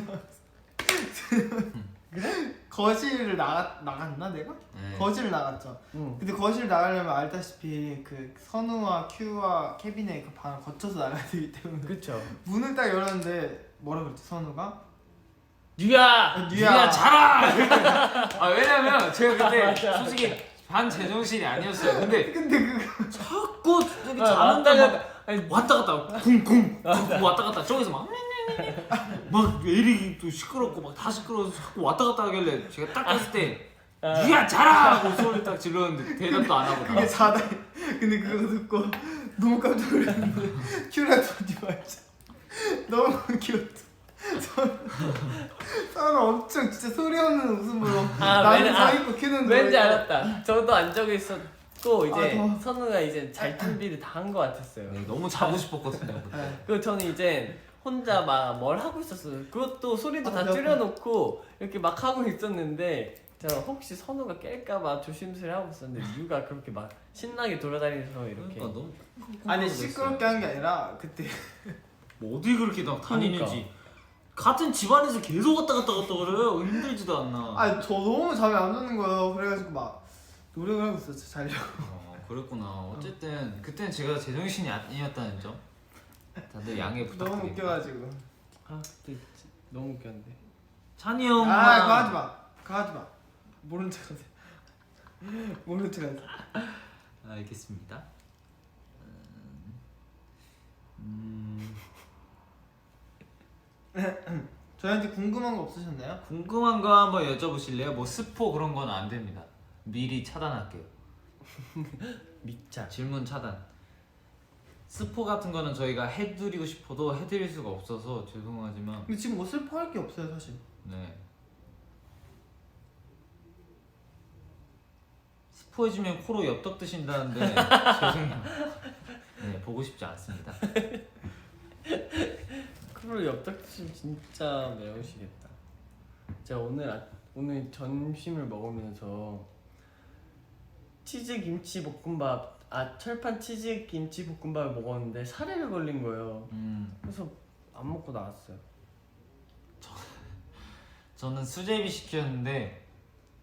그래? 거실을 나갔나 내가? 네. 거실을 나갔죠. 응. 근데 거실 나가려면 알다시피 그 선우와 큐와 케빈의 그 방을 거쳐서 나가야 되기 때문에 그쵸. 문을 딱 열었는데 뭐라 그랬지 선우가? 유야. 유야 자라! 왜냐면 제가 그때 맞아. 솔직히 반 제정신이 아니었어요. 근데 그거 자꾸 저기 왔다 자는데 갔다. 아니, 왔다 갔다 쿵쿵 왔다 갔다 저기서 막 에릭이 또 시끄럽고 막 다 시끄러워서 자꾸 왔다 갔다 하길래 제가 딱 했을 때 유야 자라! 하고 소리 딱 질렀는데 대답도 안 하고 그게 자다. 근데 그거 듣고 너무 깜짝 놀랐는데 큐랑 돈이 말자. 너무 귀엽다. 선우 엄청 진짜 소리 없는 웃음으로 나는 서 있고 큐는 왠지 누워있고. 알았다. 저도 안 적어 있었고 이제 더워. 선우가 이제 잘 준비를 다 한 것 같았어요. 네, 너무 자고 싶었거든요. 네. 그리고 저는 이제 혼자 막 뭘 하고 있었어요. 그것도 소리도 다 줄여놓고 이렇게 막 하고 있었는데 제가 혹시 선우가 깰까봐 조심스레 하고 있었는데 유가 그렇게 막 신나게 돌아다니면서 이렇게 그러니까 너무 아니 시끄럽게 한 게 아니라 그때 뭐 어디 그렇게 막 다니는지 같은 집안에서 계속 왔다 갔다 그래요. 힘들지도 않나. 아니 저 너무 잠이 안 오는 거예요. 그래가지고 막 노력을 하고 있었죠 자려고. 그랬구나. 어쨌든 그때는 제가 제정신이 아니었다는 점 다들 양해 부탁드립니다. 너무 웃겨가지고. 아 그때 너무 웃겼는데. 찬이 형. 아 그거 하지 마. 그거 하지 마. 모른 척하세요. 모른 척하세요. 알겠습니다. 저희한테 궁금한 거 없으셨나요? 궁금한 거 한번 여쭤보실래요? 뭐 스포 그런 건 안 됩니다. 미리 차단할게요. 미자. 질문 차단. 스포 같은 거는 저희가 해드리고 싶어도 해드릴 수가 없어서 죄송하지만 근데 지금 뭐 슬퍼할 게 없어요 사실. 네. 스포해주면 코로 엽떡 드신다는데 죄송해요. 네, 보고 싶지 않습니다. 그걸 엽떡 드시면 진짜 매우시겠다. 제가 오늘 점심을 먹으면서 치즈 김치 볶음밥 철판 치즈 김치 볶음밥을 먹었는데 사례를 걸린 거예요. 그래서 안 먹고 나왔어요. 저는 수제비 시켰는데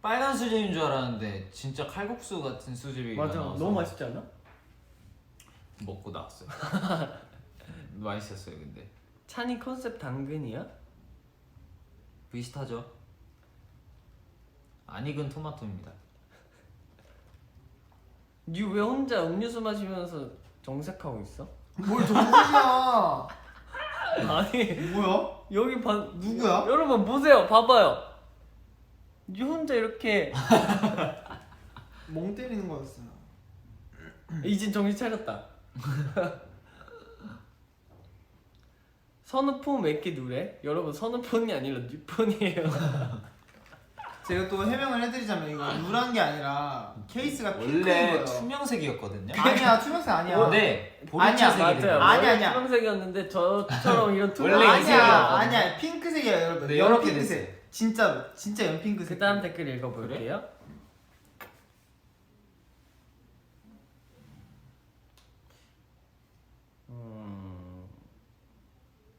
빨간 수제비인 줄 알았는데 진짜 칼국수 같은 수제비가 맞아. 나와서 너무 맛있지 않아? 먹고 나왔어요. 맛있었어요 근데. 찬이 컨셉 당근이야? 비슷하죠? 안 익은 토마토입니다. 니 왜 혼자 음료수 마시면서 정색하고 있어? 뭘 정색이야. 아니 뭐야? 여기 누구야? 여러분 보세요. 봐봐요. 니 혼자 이렇게 멍 때리는 거였어요. 이젠 정신 차렸다. 선우폰 몇 개 누래? 여러분 선우폰이 아니라 뉴폰이에요. 제가 또 해명을 해드리자면 이거 누런 게 아니라 케이스가 핑크인 원래 거예요. 투명색이었거든요. 아니야 투명색 아니야. 네. 아니야, 보리차색이 맞아요. 아니, 원래 아니야. 투명색이었는데 저처럼 이런 투명. 원래 아니야 이색이었거든요. 아니야 핑크색이야 여러분. 네, 연 이렇게 핑크색. 진짜로 진짜 연 핑크색. 그 다음 댓글 읽어볼게요.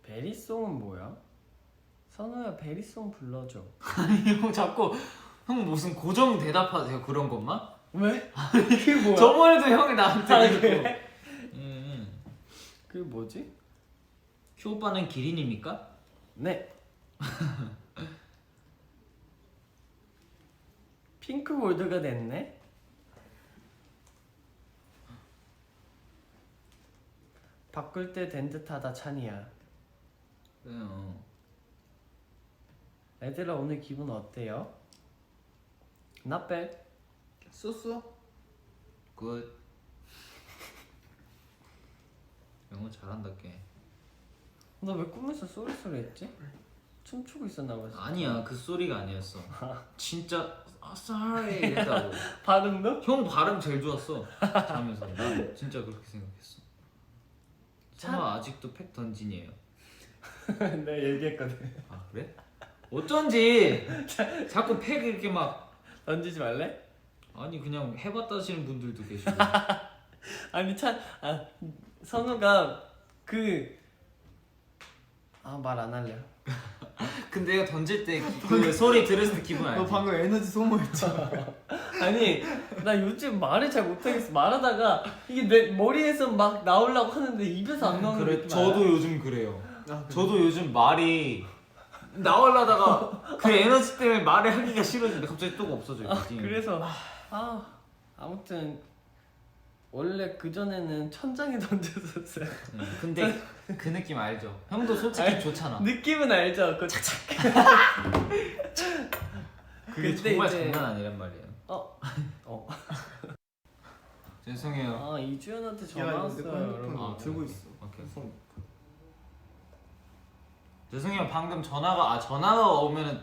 베리송은 뭐야? 선우야 베리송 불러줘. 형 자꾸 형 무슨 고정 대답하세요 그런 것만? 왜? 그게 뭐야? 저번에도 형이 나한테 아, 그랬고. 그래? 그게 뭐지? 큐 오빠는 기린입니까? 네. 핑크 골드가 됐네. 바꿀 때 된 듯하다 찬이야. 애들아 오늘 기분 어때요? Not bad. 쏘쏘. 굿. 영어 잘한다 걔. 너 왜 꿈에서 쏘리쏘리 했지? 춤추고 있었나 봐. 아니야 그 소리가 아니었어. 진짜 sorry 이랬다고. 발음도? 형 발음 제일 좋았어. 자면서 난 진짜 그렇게 생각했어. 설마 아직도 팩 던진이에요. 내가 얘기했거든. 아 그래? 어쩐지 자꾸 팩 이렇게 막 던지지 말래? 아니 그냥 해봤다 하시는 분들도 계시고. 아니 선우가 말 안 할래요. 근데 내가 던질 때 그 소리 들었을 때 기분 너 알지? 방금 에너지 소모했잖아. 아니 나 요즘 말을 잘 못하겠어. 말하다가 이게 내 머리에서 막 나오려고 하는데 입에서 안 나오는 그래 느낌 저도 알아? 요즘 그래요. 아, 그래? 저도 요즘 말이 나오려다가 그 에너지 때문에 말을 하기가 싫어지는데 갑자기 또 없어져요. 그래서 아무튼 원래 그 전에는 천장에 던졌었어요. 근데 그 느낌 알죠? 형도 솔직히 아니, 좋잖아. 느낌은 알죠. 그 그게 근데 정말 이제- 장난 아니란 말이에요. 죄송해요. 이주연한테 야, 전화 이거 내 왔어요, 거 핸드폰 여러분. 들고 있어. 오케이. 죄송해요. 방금 전화가 오면은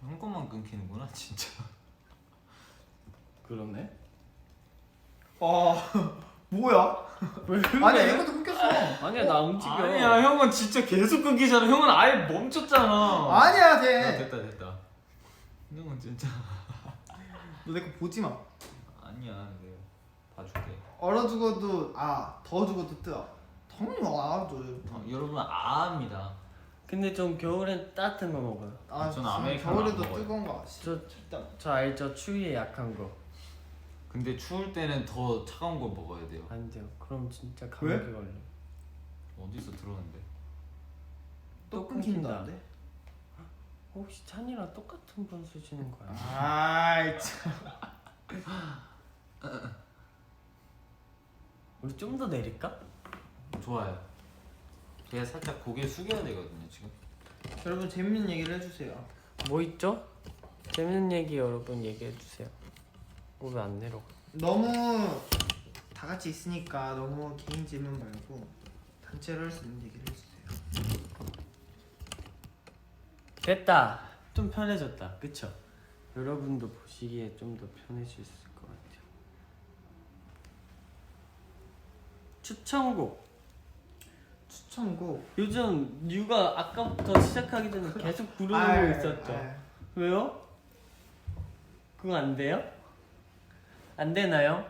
형 것만 끊기는구나 진짜. 그러네. 뭐야? 왜 그래? 아니야 이것도 끊겼어. 아니야 나 움직여. 아니야 형은 진짜 계속 끊기잖아. 형은 아예 멈췄잖아. 아니야 아, 돼. 됐다. 형은 진짜 너 내 거 보지 마. 아니야. 내가 봐줄게. 얼어 죽어도 더 죽어도 뜨어. 당연히 알아줘. 여러분 아합니다. 근데 좀 겨울엔 따뜻한 거 먹어요. 아 저는 진짜 아메리카노 겨울에도 안 먹어요. 뜨거운 거 저 알죠? 추위에 약한 거. 근데 추울 때는 더 차가운 거 먹어야 돼요. 안 돼요. 그럼 진짜 감기 왜? 걸려. 어디서 들었는데? 또 끊긴다는데? 혹시 찬이랑 똑같은 분 쓰시는 거야? 아이 참. 우리 좀 더 내릴까? 좋아요. 제가 살짝 고개 숙여야 되거든요 지금. 여러분 재밌는 얘기를 해주세요. 뭐 있죠? 재밌는 얘기 여러분 얘기해 주세요. 왜 안 내려가? 너무 다 같이 있으니까 너무 개인 질문 말고 단체로 할 수 있는 얘기를 해주세요. 됐다. 좀 편해졌다. 그쵸? 여러분도 보시기에 좀 더 편해질 수 있을 것 같아요. 추천곡. 요즘 뉴가 아까부터 시작하기 전에 계속 부르고 있었죠. 왜요? 그거 안 돼요? 안 되나요?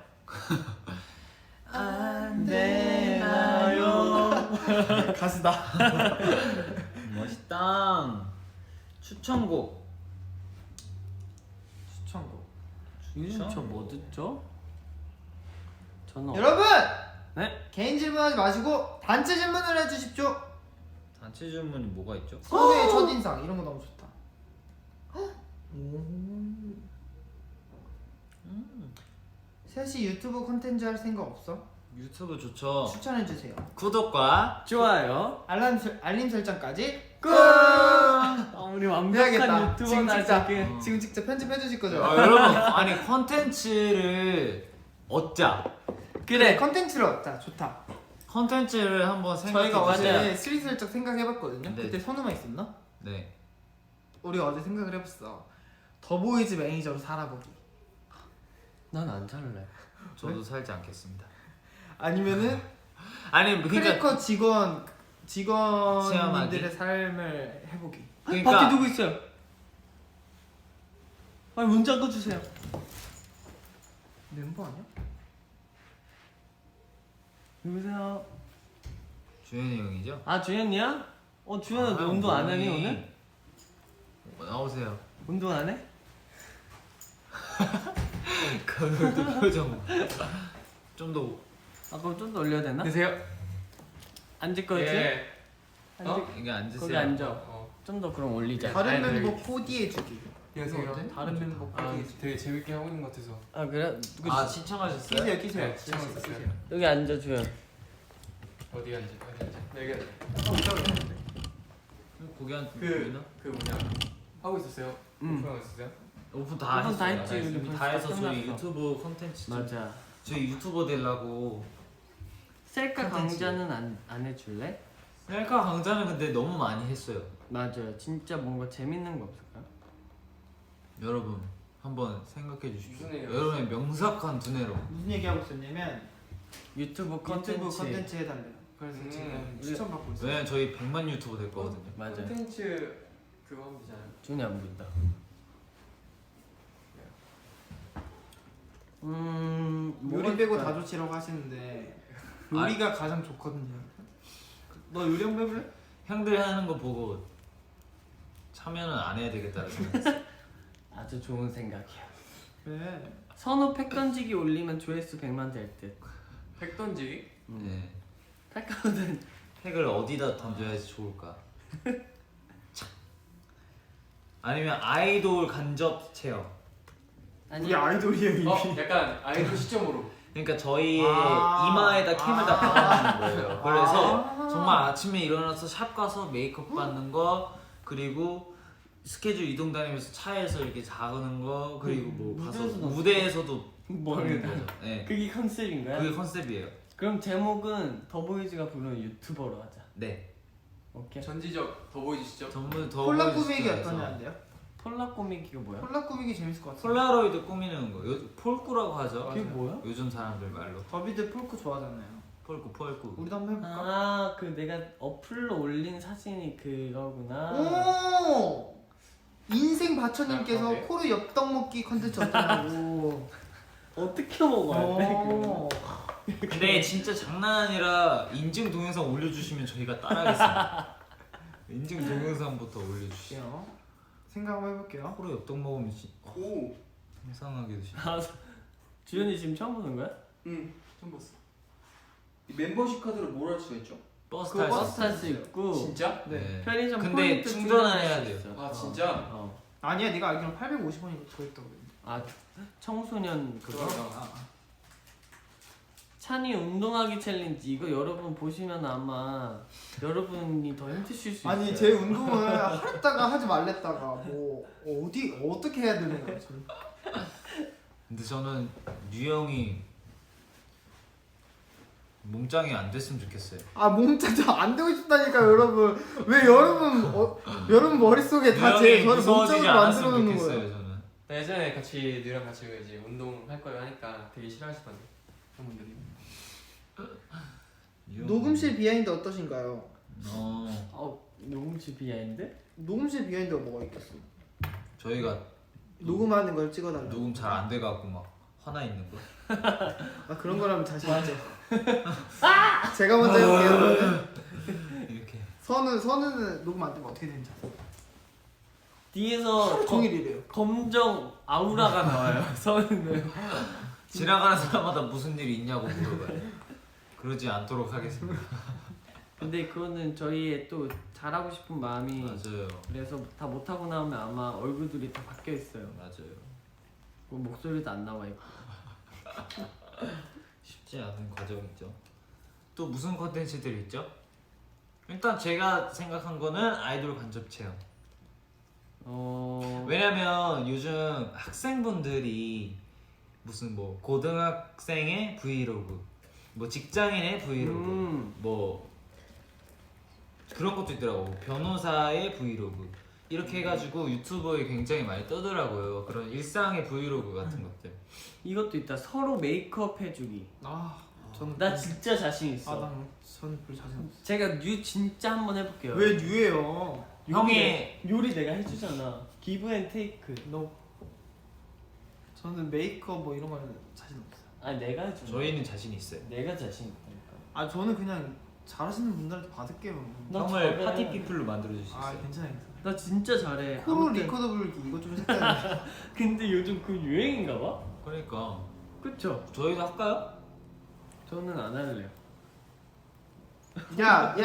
안 되나요? 가수다. 멋있다. 추천곡. 추천곡. 요즘 저 뭐 듣죠? 저는 여러분 네? 개인 질문하지 마시고 단체 질문을 해주십시오. 단체 질문이 뭐가 있죠? 선우의 첫인상 이런 거 너무 좋다. 셋이 유튜브 콘텐츠 할 생각 없어? 유튜브 좋죠. 추천해 주세요. 구독과 좋아요. 알림 설정까지 꾹! 우리 완벽한 해야겠다. 지금 유튜버다 찍자. 지금. 지금 직접 편집해 주실 거죠? 여러분 아니 컨텐츠를 얻자. 그래. 컨텐츠로 얻자. 좋다. 컨텐츠를 한번 생각해 저희가 보세요. 어제 슬슬쩍 생각해봤거든요. 네. 그때 선우만 있었나? 네. 우리가 어제 생각을 해봤어. 더보이즈 매니저로 살아보기. 난 안 살래. 저도 살지 않겠습니다. 아니면은 아니 그러니까 크래커 직원님들의 체험하기? 삶을 해보기. 그러니까 밖에 누구 있어요? 아니 문 잠궈 주세요. 멤버 아니야? 누구세요? 주현이 형이죠? 아 주현이야? 주현아 너 운동 안 하니 오늘? 나오세요. 운동 안 해? 그걸도 표정. 좀 더. 아 그럼 좀 더 올려야 되나? 드세요. 앉을 거지? 예. 이게 앉으세요. 거기 앉아. 어. 좀 더 그럼 올리자. 다른 아니, 멤버 코디해주기. 안녕하세요. 어때? 다른 멤버 아, 되게 재밌게 하고 있는 것 같아서. 아 그래? 아 신청하셨어요? 끼세요 끼세요. 네, 신청했었어요. 여기 앉아 주현. 어디 앉지? 여기 앉지. 고기 한 그 뭐냐 하고 있었어요. 오픈하고 있었어요. 오픈 다 오픈 다 했어요. 했지. 이미 우리 다 해서 벌써 저희 끝났어. 유튜브 콘텐츠 좀- 맞아. 저희 유튜버 되려고. 셀카 컨텐츠. 강좌는 안 해줄래? 셀카 강좌는 근데 너무 많이 했어요. 맞아요. 진짜 뭔가 재밌는 거 없을까? 여러분 한번 생각해 주십시오. 무슨 얘기예요? 여러분의 명석한 두뇌로. 무슨 얘기하고 있었냐면 유튜브 유튜브 컨텐츠. 컨텐츠 해달래요. 그래서 지금 추천받고 있어요. 왜냐면 저희 100만 유튜버 될 거거든요. 맞아요. 콘텐츠 그거 하면 되잖아요. 준이 안 보인다. 요리 빼고 다 좋지라고 하시는데 요리가 가장 좋거든요. 너 요리 한번 해볼래? 형들 하는 거 보고 참여는 안 해야 되겠다는 생각. 아주 좋은 생각이야. 그래. 선우 팩 던지기 올리면 조회수 100만 될 듯. 팩 던지기? 네. 팩 던지. 팩을 어디다 던져야지 좋을까? 참. 아니면 아이돌 간접 체험. 아니 우리 아이돌이에요 이미. 약간 아이돌 시점으로. 그러니까 저희의 아. 이마에다 캠을 다 박아놓는 거예요. 그래서 아. 정말 아침에 일어나서 샵 가서 메이크업 받는 거, 그리고 스케줄 이동 다니면서 차에서 이렇게 자는 거, 그리고 뭐 가서 무대에서도 무대에서도 뭘? 하는 거죠. 네. 그게 컨셉인 거야? 그게 컨셉이에요. 그럼 제목은 더보이즈가 부르는 유튜버로 하자. 네. 오케이. 전지적 더보이즈 시점. 전부 더 콜라 보이스 꾸미기 시절에서 어떠냐인데요? 폴라 꼬미기가 뭐야? 콜라 꾸미기 재밌을 것 같아요. 폴라로이드 꾸미는 거. 폴꾸라고 하죠. 그게 뭐야? 요즘 사람들 말로. 더비드 폴크 좋아하잖아요. 폴꾸. 우리도 한번 해볼까? 아, 그 내가 어플로 올린 사진이 그거구나. 오! 인생 바처님께서 아, 네. 코르 엽떡 먹기 컨텐츠 어떠냐고. 어떻게 먹어야 돼? 그거? 오. 근데 진짜 장난 아니라 인증 동영상 올려주시면 저희가 따라하겠습니다. 인증 동영상부터 올려주시죠. 볼게요. 생각 한번 해볼게요. 코로 엽떡 먹으면 오. 이상하게 드시. 아, 주현이 지금 처음 보는 거야? 응. 처음 봤어. 이 멤버십 카드로 뭘 할 수가 있죠? 버스 그거 탈 버스 수 탈 있어요. 수 있고 진짜? 네. 편의점 근데 포인트 충전을 해야 충전할 돼요. 수 있어. 아 진짜? 어. 아니야, 네가 알기로는 850원이 들어있다고 그랬는데. 아 청소년 그거? 아, 찬이 운동하기 챌린지 이거 여러분 보시면 아마 여러분이 더 힘드실 수 있어요. 아니 제 운동을 하랬다가 하지 말랬다가 뭐 어떻게 해야 되는 거야 지금? 근데 저는 류형이 몸짱이 안 됐으면 좋겠어요. 아 몸짱 안 되고 싶다니까 여러분. 왜 여러분 머릿속에 다 제 류형이 저를 무서워지지 몸짱으로 않았으면 만들어 놓는 좋겠어요. 거예요. 저는. 나 예전에 같이 너랑 같이 이제 운동할 거예요 하니까 되게 싫어하시던데 형분들이. 류형- 녹음실 비하인드 어떠신가요? 녹음실 비하인드? 녹음실 비하인드가 뭐가 있겠어? 저희가 녹음하는 걸 찍어달라. 녹음 잘 안 돼갖고 막 화나 있는 거. 아 그런 거라면 자신 있죠. 제가 먼저 해볼게요. 그러면. 이렇게. 선우는 녹음 안 되면 어떻게 되는지 아세요? 뒤에서 하루 종일 이래요. 검정 아우라가 나와요. 서은은 지나가는 사람마다 무슨 일이 있냐고 물어봐요. 그러지 않도록 하겠습니다. 근데 그거는 저희의 또 잘하고 싶은 마음이 맞아요. 그래서 다 못하고 나오면 아마 얼굴들이 다 바뀌어 있어요. 맞아요. 그 목소리도 안 나와 있고. 쉽지 않은 과정이죠. 또 무슨 컨텐츠들이 있죠? 일단 제가 생각한 거는 아이돌 간접 체험. 왜냐면 요즘 학생분들이 무슨 뭐 고등학생의 브이로그, 뭐 직장인의 브이로그, 뭐 그런 것도 있더라고. 변호사의 브이로그. 이렇게 해가지고 유튜브에 굉장히 많이 뜨더라고요. 그런 일상의 브이로그 같은 것들. 이것도 있다. 서로 메이크업 해주기. 저는 나 진짜 자신 있어. 저는 별로 자신 없어. 제가 뉴 진짜 한번 해볼게요. 왜 뉴예요? 형이 요리 내가 해주잖아. 기브 앤 테이크. 너 저는 메이크업 뭐 이런 거는 자신 없어요. 아니 내가 해줘. 저희는 자신 있어요. 내가 자신 있다니까. 아 저는 그냥 잘하시는 분들한테 받을게요. 나 형을 잘해. 파티 피플로 만들어줄 수 있어요. 괜찮아요. 나 진짜 잘해. 코로 아무튼 리코더 불기 이거 좀 색다르네. 근데 요즘 그 유행인가 봐. 그러니까 그쵸? 저희도 할까요? 저는 안 할래요. 야,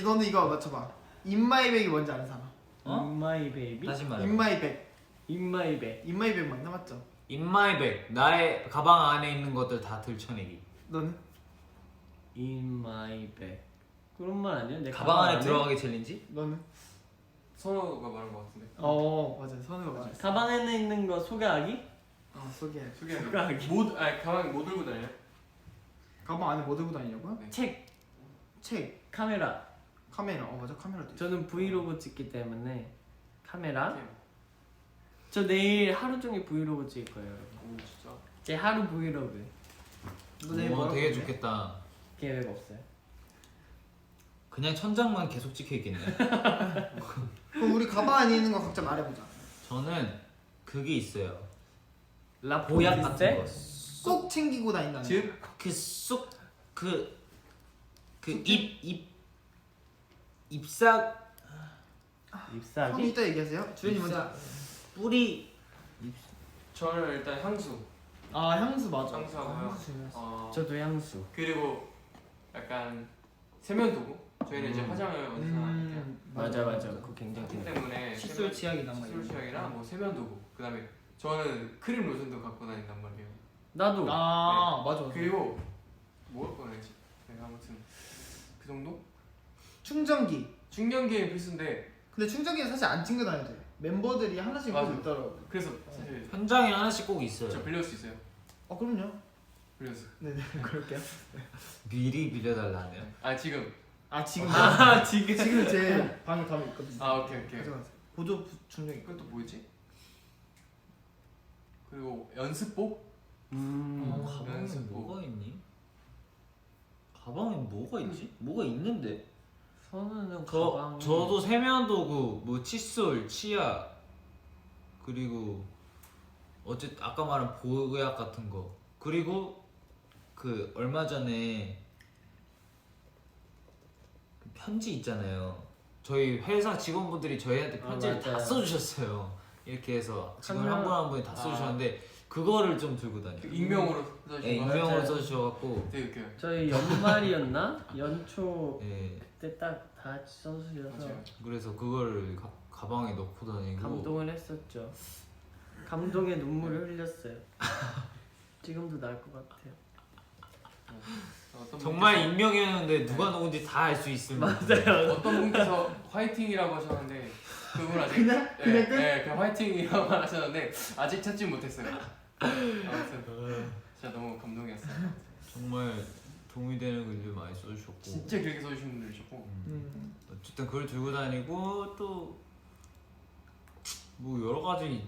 너는 이거 맞춰봐. 인마이백이 뭔지 아는 사람? 어? 인마이 베이비. 다시 말해. 인마이백. 인마이 베. 인마이백 맞나 맞죠? 인마이백 나의 가방 안에 있는 것들 다 들춰내기. 너는? 인마이 베. 그런 말 아니야? 내 가방 안에 들어가기 챌린지? 너는? 선호가 말한 것 같은데. 맞아. 선우가 맞았어. 가방에 있는 거 소개하기? 소개해. 소개하기. 가방 못 들고 다녀요? 가방 안에 뭐 들고 다니냐고요? 책, 책, 카메라. 카메라. 맞아 카메라도 있어. 저는 브이로그 찍기 때문에 카메라. 캠. 저 내일 하루 종일 브이로그 찍을 거예요, 여러분. 오 진짜. 제 하루 브이로그. 너 내일 오, 뭐라고 되게 그래? 좋겠다. 계획 없어요. 그냥 천장만 계속 찍혀 있겠네. 그럼 우리 가방 안에 있는 거 각자 말해보자. 저는 그게 있어요. 라 보약 같은 거. 꼭 챙기고 다닌다는 즉 잎삭 형 잎사귀. 이따 얘기하세요. 주연이 먼저. 뿌리 저는 일단 향수. 향수 맞아. 향수하고요. 향수 중요했어. 저도 향수. 그리고 약간 세면 도구. 저희는 이제 화장을 어디서 하니까. 맞아. 그거 굉장히 하기 중요해. 때문에 칫솔 치약이나 막 칫솔 이런 거. 치약이랑 뭐 세면 도구. 그다음에 저는 크림 로션도 갖고 다닌단 말이에요. 나도. 맞아. 그리고 뭘 꺼내지? 네, 아무튼 그 정도? 충전기. 충전기는 필수인데 근데 충전기는 사실 안 챙겨 다녀도 돼. 멤버들이 하나씩 맞아. 꼭 있더라고. 그래서 사실 현장에 하나씩 꼭 있어요. 저 빌려줄 수 있어요. 그럼요. 빌려주세요. 네네 그럴게요. 미리 빌려달라네요. 아 지금. 지금 지금. 지금 제 방에 가면 있거든요. 오케이. 가져가세요. 보조 충전기. 이건 또 뭐였지? 그리고 연습복? 가방에 연습복. 뭐가 있니? 가방에 뭐가 있지? 뭐가 있는데? 선우는 가방. 저도 세면 도구, 뭐 칫솔, 치약, 그리고 어쨌든 아까 말한 보약 같은 거, 그리고 그 얼마 전에 그 편지 있잖아요. 저희 회사 직원분들이 저희한테 편지를 다 맞아요. 써주셨어요. 이렇게 해서 직원 한 한 분 한 분이 다 써주셨는데 그거를 좀 들고 다녀요. 그 익명으로 써주신 네, 거. 익명으로 맞아요. 써주셔갖고 되게 웃겨요. 저희 연말이었나? 연초 네, 때 딱 다 같이 써주셔서 맞아요. 그래서 그거를 가방에 넣고 다니고 감동을 했었죠. 감동의 눈물을 흘렸어요. 지금도 날 것 같아요. 어떤 정말 익명이었는데 누가 누군지 다 알 수 있을 만한. 맞아요. 어떤 분께서 화이팅이라고 하셨는데 그분 아직 그냥 끝? 그냥 화이팅이라고 하셨는데 아직 찾지 못했어요. 아무튼 진짜 너무 감동이었어요. 정말 도움이 되는 글들 많이 써주셨고 진짜 길게 써주신 분들이셨고 어쨌든 그걸 들고 다니고 또 뭐 여러 가지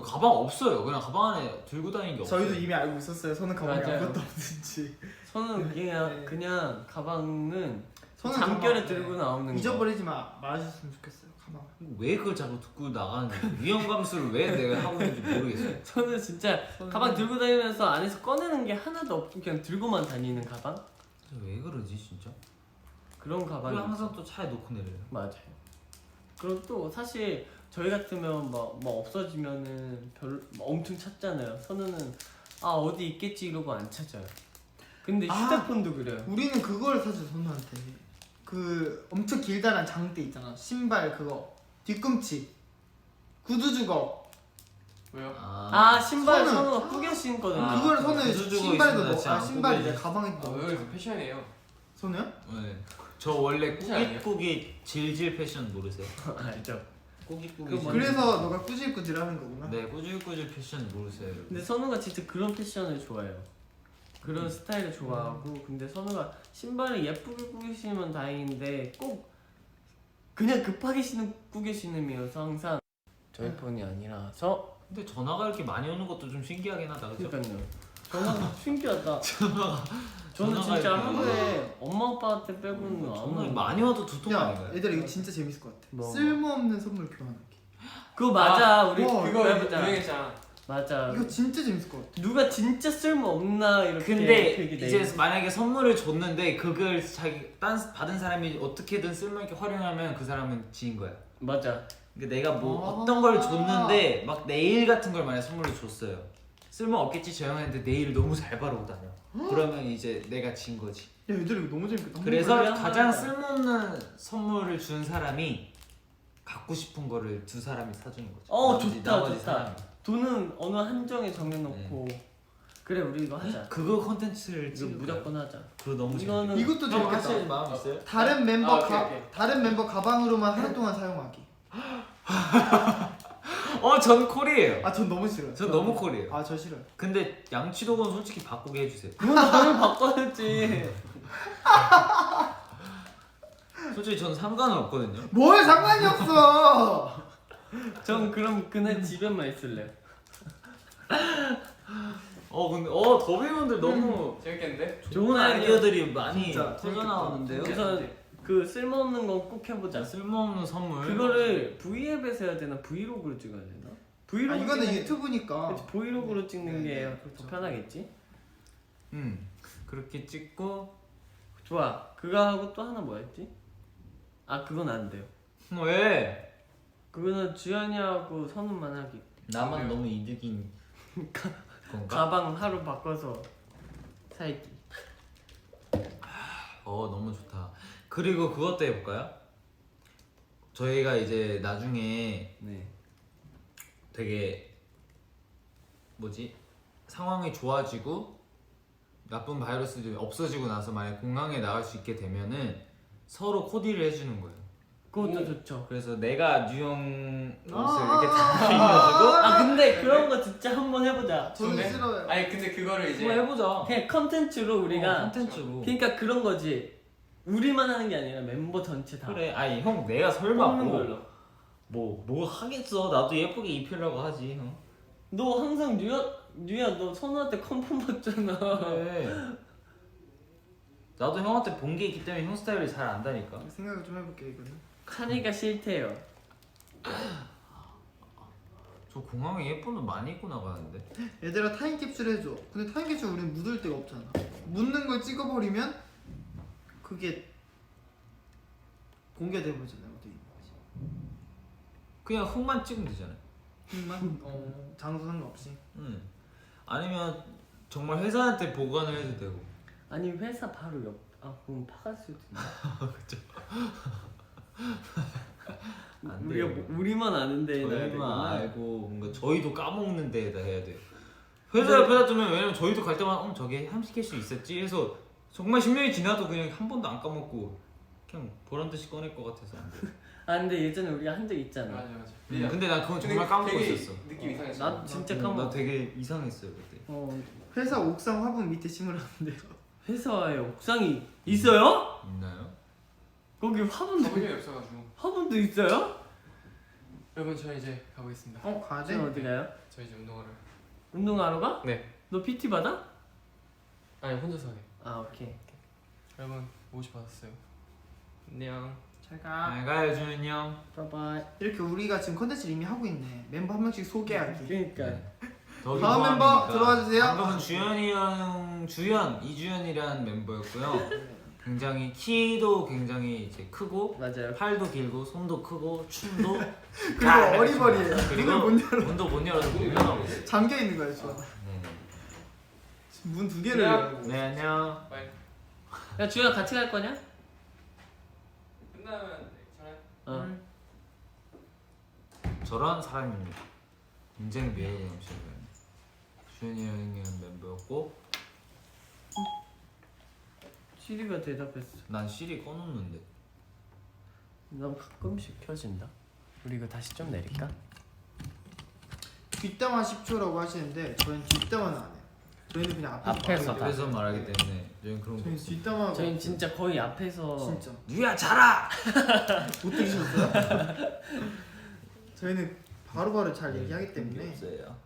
가방 없어요. 그냥 가방 안에 들고 다니는 게 없어요. 저희도 이미 알고 있었어요. 손은 가방에 맞아요. 아무것도 없는지. 선우는 그냥 가방은 손은 잠결에 가방, 들고 나오는 거. 잊어버리지 말아주셨으면 좋겠어요. 가방. 왜 그걸 자꾸 듣고 나가는지 위험 감수를 왜 내가 하고 있는지 모르겠어요. 저는 진짜 가방 들고 다니면서 안에서 꺼내는 게 하나도 없고 그냥 들고만 다니는 가방? 왜 그러지 진짜? 그런 가방이 그걸 항상 또 차에 놓고 내려요. 맞아요. 그리고 또 사실 저희 같으면 막 없어지면은 엄청 찾잖아요. 선우는 어디 있겠지 이러고 안 찾아요. 근데 휴대폰도 그래요. 우리는 그걸 사실 선우한테 그 엄청 길다란 장대 있잖아. 신발 그거 뒤꿈치 구두 주걱 왜요? 신발 선우. 선우가 꾸겨 신거든요. 그걸 선우 구두 주걱 신발도 있으면 넣어. 진짜 안 신발이 꾸겨지지. 내 가방에 넣어. 여기서 패션이에요. 선우야? 네. 저 원래 패션 아니에요? 꾸깃꾸깃 질질 패션 모르세요? 알죠. 꾸깃꾸깃. 그거 그래서 너가 꾸질꾸질하는 거구나. 네 꾸질꾸질 패션 모르세요. 여러분? 근데 선우가 진짜 그런 패션을 좋아해요. 그런 스타일을 좋아하고 근데 선우가 신발을 예쁘게 꾸기시면 다행인데 꼭 그냥 급하게 신는 듣고 계시는 이어서 항상 저희 폰이 아니라서 근데 전화가 이렇게 많이 오는 것도 좀 신기하긴 하다, 그죠? 그러니까요. 전화 신기하다. 저는 전화가 진짜 이렇게 하루에 엄마 아빠한테 빼고는 안 전화 오는 많이 와도 두통 야 아닌가요? 얘들아 이거 진짜 재밌을 것 같아. 뭐? 쓸모없는 선물 교환하기. 그거 맞아. 우리 와, 그거 해보자. 유행했잖아. 맞아. 이거 진짜 재밌을 것 같아. 누가 진짜 쓸모 없나 이렇게. 근데 되게 이제 내고. 만약에 선물을 줬는데 그걸 자기 받은 사람이 어떻게든 쓸모있게 활용하면 그 사람은 지인 거야. 맞아. 그러니까 내가 뭐 아. 어떤 걸 줬는데 막 네일 같은 걸 만약 선물로 줬어요. 쓸모 없겠지 저 형한테 네일을 너무 잘 바르고 다녀. 그러면 이제 내가 진 거지. 야 얘들아 이거 너무 재밌겠다. 한번 그래서 그래, 가장 한번 쓸모없는 선물을 준 사람이 갖고 싶은 거를 두 사람이 사주는 거지. 좋다 좋다. 사람이. 돈은 어느 한정에 정해놓고. 그래 우리 이거 하자. 그거 컨텐츠를 이거 찍을까요? 무조건 하자. 그거 너무 이거는 이것도 형 재밌겠다. 하실 마음 있어요? 다른 멤버 오케이, 오케이. 다른 멤버 가방으로만 하루 동안 사용하기. 전 콜이에요. 아 전 너무 싫어요. 전 너무 콜이에요. 아저 싫어요. 근데 양치독은 솔직히 바꾸게 해주세요. 그건 당연히 바꿔야지. 솔직히 전 상관은 없거든요. 뭘 상관이 없어. 전 그럼 그날 집에만 있을래요. 근데 더비분들 너무 재밌겠는데? 좋은 아이디어들이 많이 진짜 터져 나오는데요. 그래서 그 쓸모없는 건 꼭 해보자. 쓸모없는 선물. 그거를 V앱에서 해야 되나 브이로그로 찍어야 되나? 브이로그 아 이거는 찍는- 유튜브니까. 그치, 브이로그로 찍는 네, 게 네, 더 그렇죠. 편하겠지? 그렇게 찍고 좋아. 그거 하고 또 하나 뭐였지? 아 그건 안 돼요. 왜? 그거는 주연이하고 선우만 하기. 나만 너무 이득인 건가? 가방 하루 바꿔서 살기. 너무 좋다. 그리고 그것도 해볼까요? 저희가 이제 나중에 네. 되게 상황이 좋아지고 나쁜 바이러스들이 없어지고 나서 만약 공항에 나갈 수 있게 되면은 서로 코디를 해주는 거예요. 그것도 좋죠. 그래서 내가 뉴형 옷을 이렇게 다 입어주고 아 근데 그런 거 진짜 한번 해보자. 저는 좋네? 싫어요. 아니 근데 그거를 이제 한번 해보자. 그냥 컨텐츠로 우리가 컨텐츠로. 그러니까 그런 거지. 우리만 하는 게 아니라 멤버 전체 다. 그래. 아니 형 내가 설마 뽑는 걸로. 뭐 하겠어. 나도 예쁘게 입히려고 하지 형. 너 항상 뉴야 너 선우한테 컨펌 받잖아. 그래. 나도 형한테 본 게 있기 때문에 형 스타일을 잘 안다니까. 생각을 좀 해볼게 이거는. 찬이가 싫대요. 저 공항에 예쁜 옷 많이 입고 나가는데. 얘들아 타임캡슐 해줘. 근데 타임캡슐 우린 묻을 데가 없잖아. 묻는 걸 찍어버리면 그게 공개돼 버리잖아요. 어떻게 그냥 흙만 찍으면 되잖아요. 만 장소 상관없이. 아니면 정말 회사한테 보관을 해도 되고. 아니 회사 바로 옆. 아 그럼 파갈 수도 있네. 안 돼요. 우리만 아는 데에 놔야 저희만 되구나. 알고 뭔가 저희도 까먹는 데에다 해야 돼. 회사 옆에다 두면 왜냐면 저희도 갈 때마다 저게 함식캐시 있었지 해서 정말 10년이 지나도 그냥 한 번도 안 까먹고 그냥 보란 듯이 꺼낼 것 같아서 안 돼. 아 근데 예전에 우리가 한 적 있잖아. 맞아 맞아. 근데 난 그건 정말 까먹고 되게 있었어. 느낌 이상했어. 나 진짜 나 까먹. 되게 이상했어요 그때. 회사 옥상 화분 밑에 심으라는데요. 회사에 옥상이 있어요? 있나요? 거기 화분도 적응이 없어가지고. 화분도 있어요? 여러분 저 이제 가보겠습니다. 가야 돼? 지금 어디 가요? 저 이제 운동하러. 운동하러 가? 네. 너 PT 받아? 아니 혼자서 하게. 아 오케이. 여러분 50 받았어요. 안녕. 잘 가. 잘 가요 준이 형. 바이바이. 이렇게 우리가 지금 컨텐츠를 이미 하고 있네. 멤버 한 명씩 소개하기. 그러니까. 다음 멤버 들어와 주세요. 방금은 주현이 형 이주현이라는 멤버였고요. 굉장히 키도 굉장히 이제 크고 맞아요. 팔도 길고 손도 크고 춤도 그리고 어리버리예요. 그리고 문을 못 열어. 문도 못 열어서 공연하고 있어요. 잠겨 있는 거예요, 저. 네. 문 두 개를 열고. 네 안녕. 바이. 야 주현아 같이 갈 거냐? 끝나면 전화. 어. 저런 사람입니다. 굉장히 매력이 넘치는 주현이 형이라는 멤버였고 시리가 대답했어. 난 시리 꺼놓는데. 난 가끔씩 켜진다. 우리 이거 다시 좀 내릴까? 뒷담화 10초라고 하시는데 저희는 뒷담화는 안 해요. 저희는 그냥 앞에서 말하기 앞에서 말하기 때문에 저희는 그런 거 저희 없어요. 뒷담화 저희는 진짜 거의 앞에서 진짜 누야 자라. 못 들으셨어요? 저희는 바로바로 잘 얘기하기 그런 게 때문에 없어요.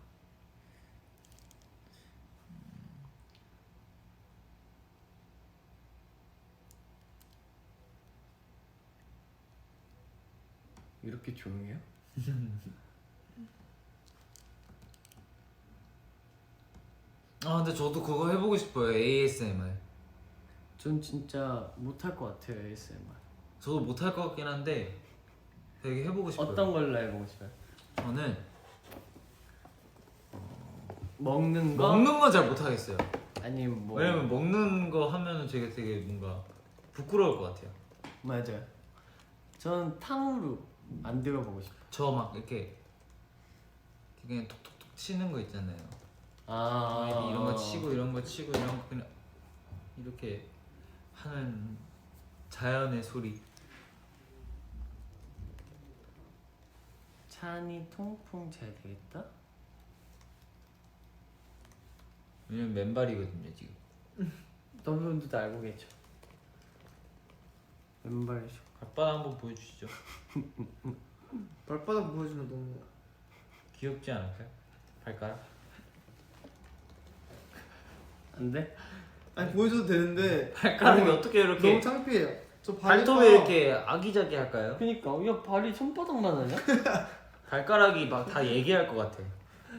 이렇게 조용해요? 아 근데 저도 그거 해보고 싶어요. ASMR. 전 진짜 못할 것 같아요 ASMR. 저도 못할 것 같긴 한데 되게 해보고 싶어요. 어떤 걸로 해보고 싶어요? 저는 먹는 거? 먹는 건 잘 못하겠어요. 아니면 뭐 왜냐면 먹는 거 하면은 제가 되게 뭔가 부끄러울 것 같아요. 맞아요. 전 탕후루 만들어보고 싶어요. 저 막 이렇게 그냥 톡톡톡 치는 거 있잖아요. 이런 거 치고 이런 거 치고 이런 거 그냥 이렇게 하는 자연의 소리. 찬이 통풍 잘 되겠다? 왜냐면 맨발이거든요 지금. 너분들도 알고 계죠? 왼발이죠. 발바닥 한번 보여주시죠. 발바닥 보여주면 너무 귀엽지 않을까요? 발가락? 안 돼? 아니 보여줘도 되는데 발가락이 너무- 어떻게 이렇게 너무 창피해요. 저 발이 발톱에 이렇게 아기자기 할까요? 그니까 야 발이 손바닥만 하냐? 발가락이 막 다 얘기할 것 같아.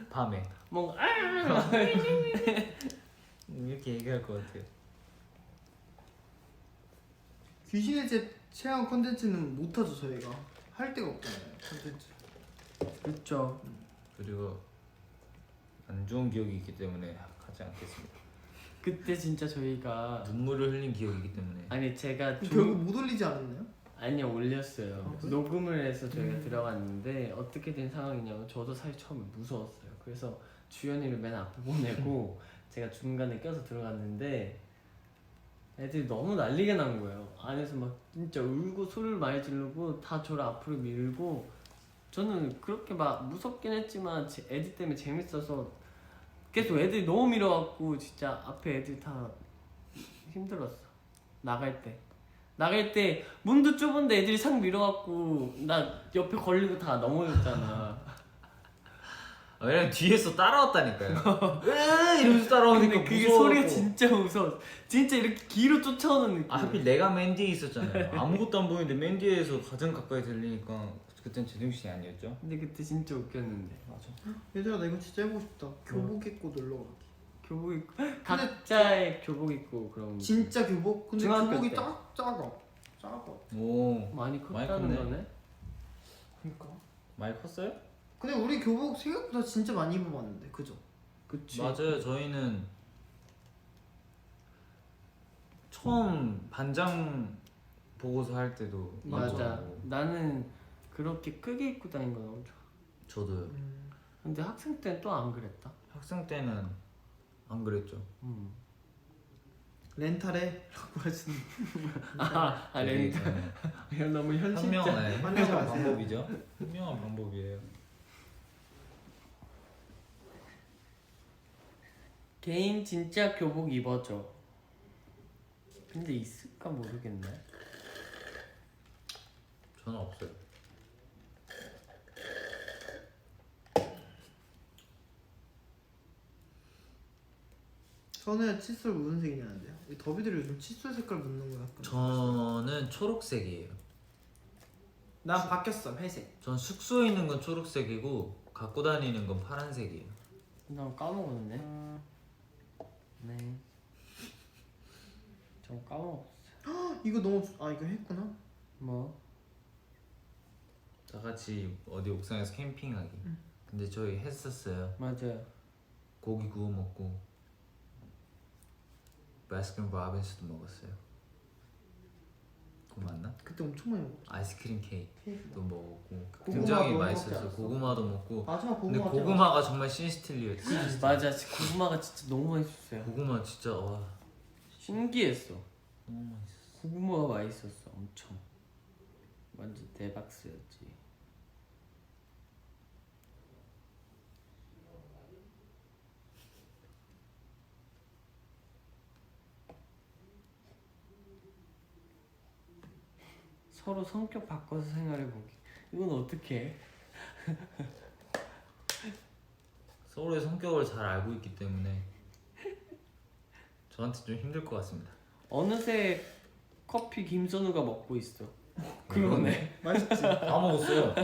밤에 뭔가 이렇게 얘기할 것 같아요. 귀신의 집 체험 컨텐츠는 못하죠 저희가 할 데가 없잖아요 컨텐츠. 그쵸. 그리고 안 좋은 기억이 있기 때문에 하지 않겠습니다. 그때 진짜 저희가 눈물을 흘린 기억이기 때문에. 아니 제가 결국 못 올리지 않았나요? 아니요 올렸어요. 아, 그래? 녹음을 해서 저희가 들어갔는데 어떻게 된 상황이냐면 저도 사실 처음에 무서웠어요. 그래서 주연이를 맨 앞에 보내고 제가 중간에 껴서 들어갔는데 애들이 너무 난리가 난 거예요. 안에서 막 진짜 울고 소리를 많이 지르고 다 저를 앞으로 밀고 저는 그렇게 막 무섭긴 했지만 애들 때문에 재밌어서 계속 애들이 너무 밀어갖고 진짜 앞에 애들 다 힘들었어. 나갈 때 문도 좁은데 애들이 상 밀어갖고 나 옆에 걸리고 다 넘어졌잖아. 왜냐면 뒤에서 따라왔다니까요. 으 이러면서 따라오니까 근데 그게 무서워갖고. 소리가 진짜 무서워. 진짜 이렇게 뒤로 쫓아오는 느낌. 아, 하필 내가 맨 뒤에 있었잖아요. 아무것도 안 보이는데 맨 뒤에서 가장 가까이 들리니까 그땐 제정신이 아니었죠. 근데 그때 진짜 웃겼는데. 맞아. 얘들아 나 이거 진짜 해보고 싶다. 교복 입고 놀러 가기. 교복 입고 각자의 교복 입고 그럼 진짜 교복? 근데 중학교 교복이 때. 작아. 오 많이 많이 컸다는 컸네. 거네. 그러니까. 많이 컸어요? 근데 우리 교복 생각보다 진짜 많이 입어봤는데 그죠? 그치. 맞아요. 저희는 처음 반장 보고서 할 때도 맞아. 입었고. 나는 그렇게 크게 입고 다닌 건 너무 좋아. 저도요. 근데 학생 때는 또 안 그랬다. 학생 때는 안 그랬죠. 렌탈해라고 하시는. 렌트. 네. 이건 너무 현실적. 현명한 만나지 마세요. 방법이죠. 현명한 방법이에요. 개인 진짜 교복 입어줘. 근데 있을까 모르겠네. 저는 없어요. 저는 칫솔 무슨 색이냐는데요. 이 더비들이 요즘 칫솔 색깔 묻는 거 약간. 저는 초록색이에요. 난 바뀌었어 회색. 전 숙소에 있는 건 초록색이고 갖고 다니는 건 파란색이에요. 난 까먹었네. 네. 좀 까먹었어. 이거 너무 이거 했구나. 뭐? 다 같이 어디 옥상에서 캠핑하기. 근데 저희 했었어요. 맞아요. 고기 구워 먹고 바스킨 라빈스도 먹었어요. 그거 맞나? 그때 엄청 많이 먹었어. 아이스크림 케이크도 케이크. 먹었고 고구마 굉장히 너무 맛있었어요. 먹지 않았어? 고구마도 먹고. 마지막 근데 고구마. 고구마가 정말 신스틸리였어요. 맞아. 고구마가 진짜 너무 맛있었어요. 고구마 진짜 와 신기했어. 너무 맛있어. 고구마가 맛있었어. 엄청. 완전 대박스였지. 서로 성격 바꿔서 생활해보기. 이건 어떻게 해? 서로의 성격을 잘 알고 있기 때문에 저한테 좀 힘들 것 같습니다. 어느새 커피 김선우가 먹고 있어. 그러네. 맛있지. 다 먹었어요.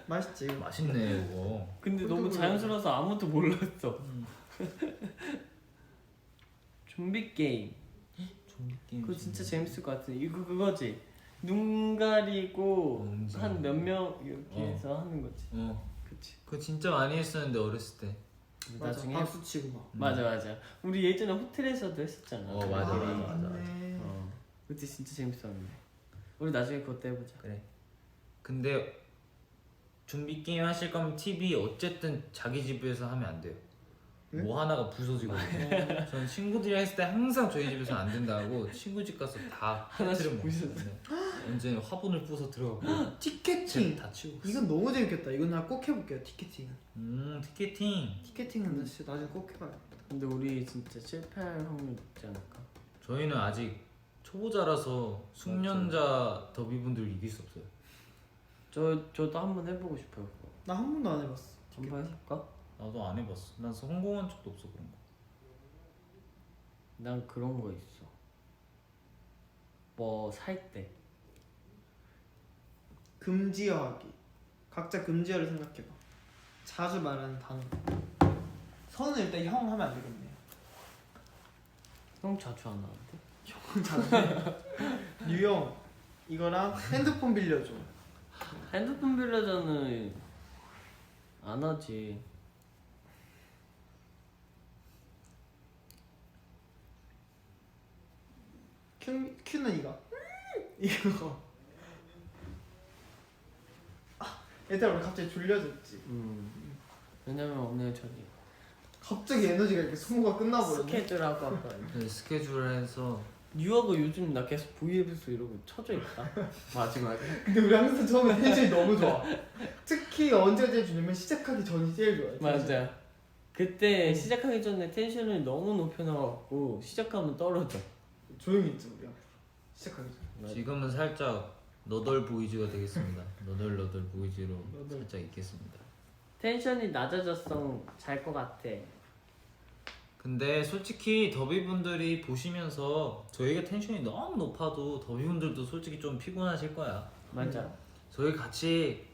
맛있지. 맛있네 이거. 근데 그것도 너무 몰라. 자연스러워서 아무것도 몰랐어. 좀비 게임. 좀비 게임. 그거 진짜 재밌을 것 같아. 이거 그거지. 눈 가리고 움직이는 한 몇 명 여기에서 하는 거지. 그치. 그거 진짜 많이 했었는데 어렸을 때. 맞아. 나중에 박수 치고 막. 맞아 맞아. 우리 예전에 호텔에서도 했었잖아. 맞아, 아, 맞아, 맞아. 맞네. 그때 진짜 재밌었는데. 우리 나중에 그것도 해보자. 그래. 근데 좀비 게임 하실 거면 TV 어쨌든 자기 집에서 하면 안 돼요. 왜? 뭐 하나가 부서지거든요. 저는 친구들이랑 했을 때 항상 저희 집에서 안 된다고 친구 집 가서 다 하나씩 하나씩 부수는데 언제 화분을 부숴 들어가고 티켓팅. 다 치우고 있어. 이건 너무 재밌겠다. 이건 나 꼭 해볼게요. 티켓팅. 티켓팅. 티켓팅은 나 진짜 나중에 꼭 해봐야겠다. 근데 우리 진짜 실패할 확률 높지 않을까? 저희는 아직 초보자라서 숙련자 더비분들 이길 수 없어요. 저도 한번 해보고 싶어요. 그거. 나 한 번도 안 해봤어. 한번 해볼까? 나도 안 해봤어. 난 성공한 적도 없어 그런 거. 난 그런 거 있어. 뭐 살 때. 금지어하기. 각자 금지어를 생각해봐. 자주 말하는 단어. 선은 일단 형 하면 안 되겠네. 형 자주 안 하는데? 형은 잘해. 유형 이거랑 핸드폰 빌려줘. 핸드폰 빌려줘는 안 하지. 큐는 이거. 이거. 얘들아 우리 갑자기 졸려졌지. 왜냐면 오늘 저기 갑자기 에너지가 이렇게 소모가 끝나버렸네. 스케줄하고 아까 네, 스케줄을 해서 유하고 요즘 나 계속 V앱에서 이러고 쳐져 있다. 마지막에. 근데 우리 항상 처음에 텐션이 너무 좋아. 특히 언제가 제일 중요하면 시작하기 전이 제일 좋아요. 맞아. 그때 시작하기 전에 텐션을 너무 높여놔갖고 시작하면 떨어져. 조용히 있죠 우리 앞으로. 시작하기 전에. 지금은 살짝 너덜 보이즈가 되겠습니다. 너덜 보이즈로 너덜. 살짝 있겠습니다. 텐션이 낮아졌어. 잘 것 같아. 근데 솔직히 더비분들이 보시면서 저희가 텐션이 너무 높아도 더비분들도 솔직히 좀 피곤하실 거야. 맞아. 저희 같이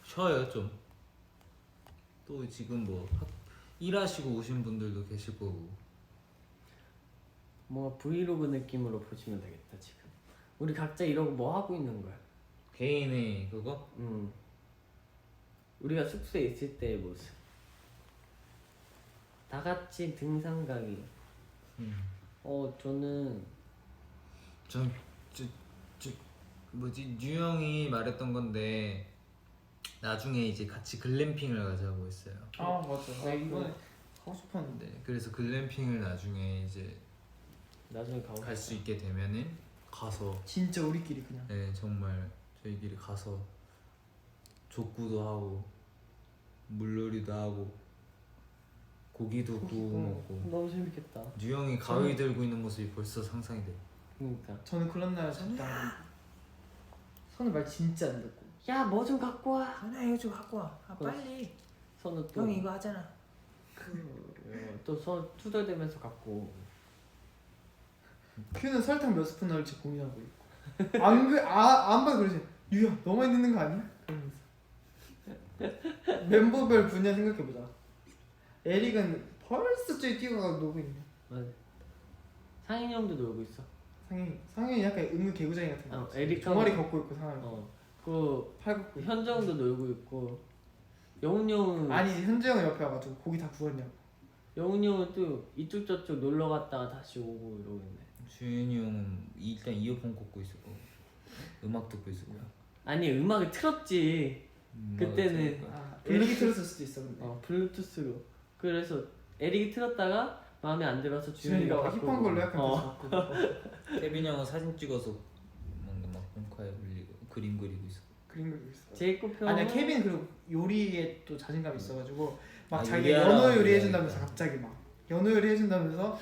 쉬어요 좀. 또 지금 뭐 일하시고 오신 분들도 계실 거고. 뭔가 브이로그 느낌으로 보시면 되겠다 지금. 우리 각자 이러고 뭐 하고 있는 거야? 개인의 그거? 우리가 숙소에 있을 때의 모습. 다 같이 등산 가기. 저는 저 뭐지 뉴형이 말했던 건데 나중에 이제 같이 글램핑을 가자고 했어요. 아 맞아. 나 이번에 하고 싶었는데. 네, 그래서 글램핑을 나중에 이제 나중에 가고 갈 수 싶다. 있게 되면은 가서 진짜 우리끼리 그냥. 네 정말 저희끼리 가서 족구도 하고 물놀이도 하고 고기도 구워 먹고. 너무 재밌겠다. 뉴형이 가위 들고 있는 모습이 벌써 상상이 돼요. 그러니까. 저는 그런 날 잡다. 선우 말 진짜 안 듣고. 야 뭐 좀 갖고 와. 하나 이거 좀 갖고 와. 빨리. 선우 또 하잖아. 또 투덜대면서 갖고. 큐는 설탕 몇 스푼 넣을지 고민하고 있고. 안 봐 그러지. 유야 너무 많이 넣는 거 아니야? 그러면서. 멤버별 분야 생각해보자. 에릭은 벌써 저기 뛰어가고 놀고 있네. 맞아. 상인이 형도 놀고 있어. 상현이 약간 은근 개구쟁이 같은 거. 에릭 종아리 걷고 있고 상현이. 그 팔 걷고 있고. 현정도 놀고 있고. 영훈이 형은 아니 현재 형 옆에 와가지고 고기 다 구웠냐고. 영훈이 형은 또 이쪽 저쪽 놀러 갔다가 다시 오고 이러고 있네. 주현이 형은 일단 이어폰 꽂고 있을 거고 음악 듣고 있을 거야. 아니 음악을 틀었지. 그때는 블랙이 틀었을 수도 있어 근데. 블루투스로. 그래서 에릭이 틀었다가 마음에 안 들어서 주현이가 주현이가 힙한 바꾸고. 걸로 약간 바꾸고. 케빈 형은 사진 찍어서 뭔가 막 홈카에 올리고 그림 그리고 있어. 그림 그리고 있어. 제이콥 형은 아니야 케빈 그리고 요리에 또 자신감 있어가지고 막 아, 자기가 요리하라 연어 요리 그래. 해준다면서 갑자기 막 연어 요리 해준다면서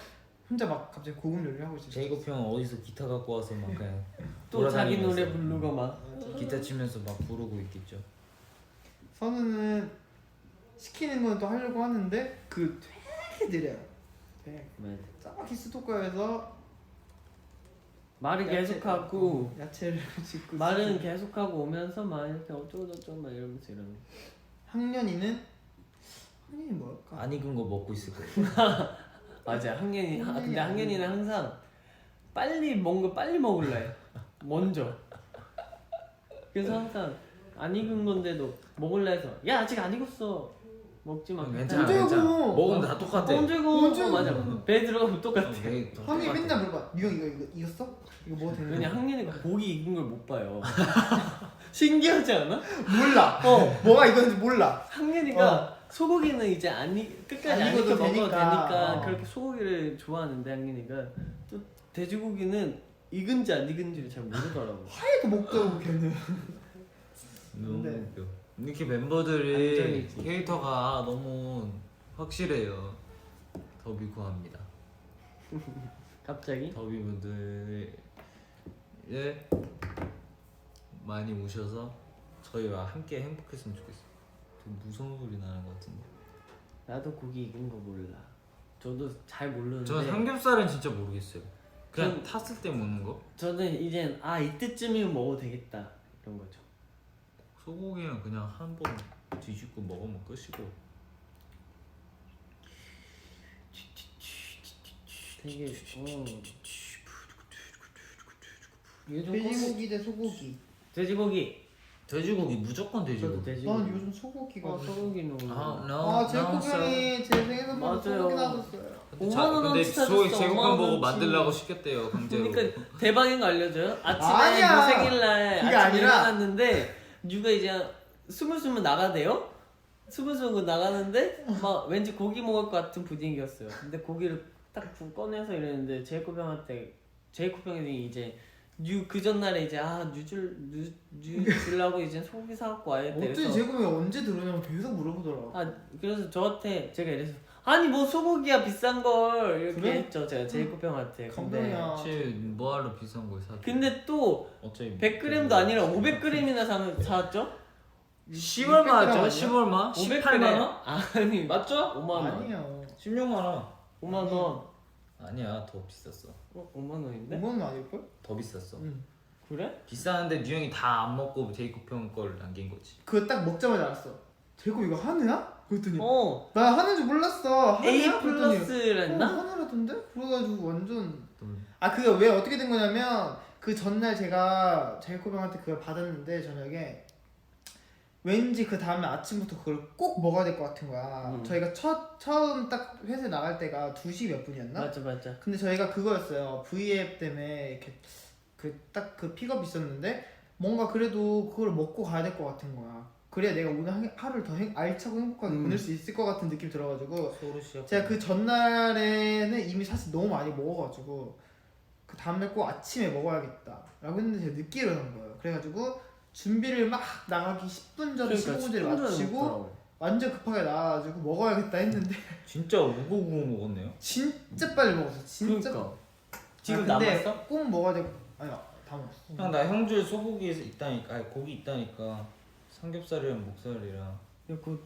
혼자 막 갑자기 고급 요리를 하고 있어요. 제이콥 형 어디서 기타 갖고 와서 막 그냥 또 자기 돌아다니면서 노래 부르고 막. 기타 치면서 막 부르고 있겠죠. 선우는 시키는 건 또 하려고 하는데 그 되게 느려요. 되게 맞아. 짜파기 스토커에서 말을 계속하고 야채를 짓고 말은 계속하고 오면서 막 이렇게 어쩌고저쩌고 막 이러면서 이러는. 학년이는 뭘까? 안 익은 거 먹고 있을 거예요. 맞아. 학년이 근데 학년이 학년이는 항상 빨리 뭔가 빨리 먹을래 해. 먼저. 그래서 항상 안 익은 건데도 먹을래 해서 야 아직 안 익었어. 먹지 마. 괜찮아 언제고? 괜찮아. 먹으면 다 똑같아. 언제고? 언제고? 맞아. 배 들어가면 똑같아. 형이 맨날 물어봐. 니 형 이거 익었어? 이거 뭐 되는 왜냐 거야? 학년이가 고기 익은 걸 못 봐요. 신기하지 않아? 몰라. 뭐가 익었는지 몰라. 학년이가 소고기는 이제 끝까지 안 안 익혀 익어도 먹어도 되니까. 되니까 그렇게 소고기를 좋아하는데 학년이가 또 돼지고기는 익은지 안 익은지를 잘 모르더라고. 하얘도 먹더라고 걔는. 너무 근데- 웃겨. 이렇게 멤버들이 안정이지. 캐릭터가 너무 확실해요. 더비 구합니다. 갑자기? 더비분들 많이 오셔서 저희와 함께 행복했으면 좋겠어요. 되게 무서운 소리 나는 것 같은데. 나도 고기 익은 거 몰라. 저도 잘 모르는데. 저 삼겹살은 진짜 모르겠어요. 그냥 탔을 때 먹는 거? 저는 이젠 이때쯤이면 먹어도 되겠다 이런 거죠. 소고기는 그냥 한 번 뒤집고 먹으면 끝이고. 되게 요즘 돼지고기 대 소고기. 돼지고기. 돼지고기 무조건 저도 돼지고기. 돼지고기. 난 요즘 소고기가. 소고기는 제이콥 형이 제 생일 선물로 맞아요. 소고기 나왔어요. 5만 원어치 사줬어. 제국만 5만 보고 원어치. 만들라고 시켰대요 강제로. 그러니까 대박인 거 알려줘요? 아침에 아니야. 그 생일날 그게 아침에 아니라- 일어났는데 뉴가 이제 스물스물 나가대요? 스물스물 나가는데 막 왠지 고기 먹을 것 같은 분위기였어요. 근데 고기를 딱 꺼내서 이랬는데 제이콥 형한테 제이콥 형이 이제 뉴 그 전날에 이제 뉴 주려고 이제 소고기 사갖고 와야 돼. 어쩐지 제이콥 형이 언제 들어오냐고 계속 물어보더라고. 그래서 저한테 제가 이래서 아니 뭐 소고기야 비싼 걸 이렇게 그래? 했죠 제가 제이콥 형한테. 감동이야. 혹시 뭐하러 비싼 걸 사? 근데 또 어차피 100g도 아니라 500g이나 사왔죠? 10월 맞죠? 아니야? 10월 마? 500g? 18만 원? 아니 맞죠? 5만 원. 아니에요. 16만 원. 5만 원. 아니야 더 비쌌어. 5만 원인데? 이건 아닐걸? 더 비쌌어. 응. 그래? 비쌌는데 뉴형이 다 안 먹고 제이콥 형 걸 남긴 거지. 그거 딱 먹자마자 알았어. 제이콥 이거 한우야? 그랬더니 나 나 한우인 줄 몰랐어. A 한우야? 그랬더니 플러스랬나? 한우라던데? 그래가지고 완전 음. 그게 왜 어떻게 된 거냐면 그 전날 제가 제이콥 형한테 그걸 받았는데 저녁에 왠지 그 다음에 아침부터 그걸 꼭 먹어야 될 것 같은 거야. 저희가 처음 딱 회사에 나갈 때가 2시 몇 분이었나? 맞아. 근데 저희가 그거였어요. V앱 때문에 이렇게 딱 그 픽업이 있었는데 뭔가 그래도 그걸 먹고 가야 될 것 같은 거야. 그래야 내가 오늘 하루를 더 알차고 행복하게 보낼 수 있을 것 같은 느낌이 들어가지고 서로 시작. 제가 그 전날에는 이미 사실 너무 많이 먹어가지고 그 다음날 꼭 아침에 먹어야겠다 라고 했는데 제가 늦게 일어난 거예요. 그래가지고 준비를 막 나가기 10분 전에 15분 전에 마치고 완전 급하게 나와가지고 먹어야겠다 했는데 진짜 우고우고 먹었네요. 진짜 빨리 먹었어. 진짜. 그러니까. 지금 근데 남았어? 꼭 먹어야 돼. 아니야 다 먹었어. 형 나 형줄 소고기 있다니까. 아니 고기 있다니까. 삼겹살이랑 목살이랑. 야 그거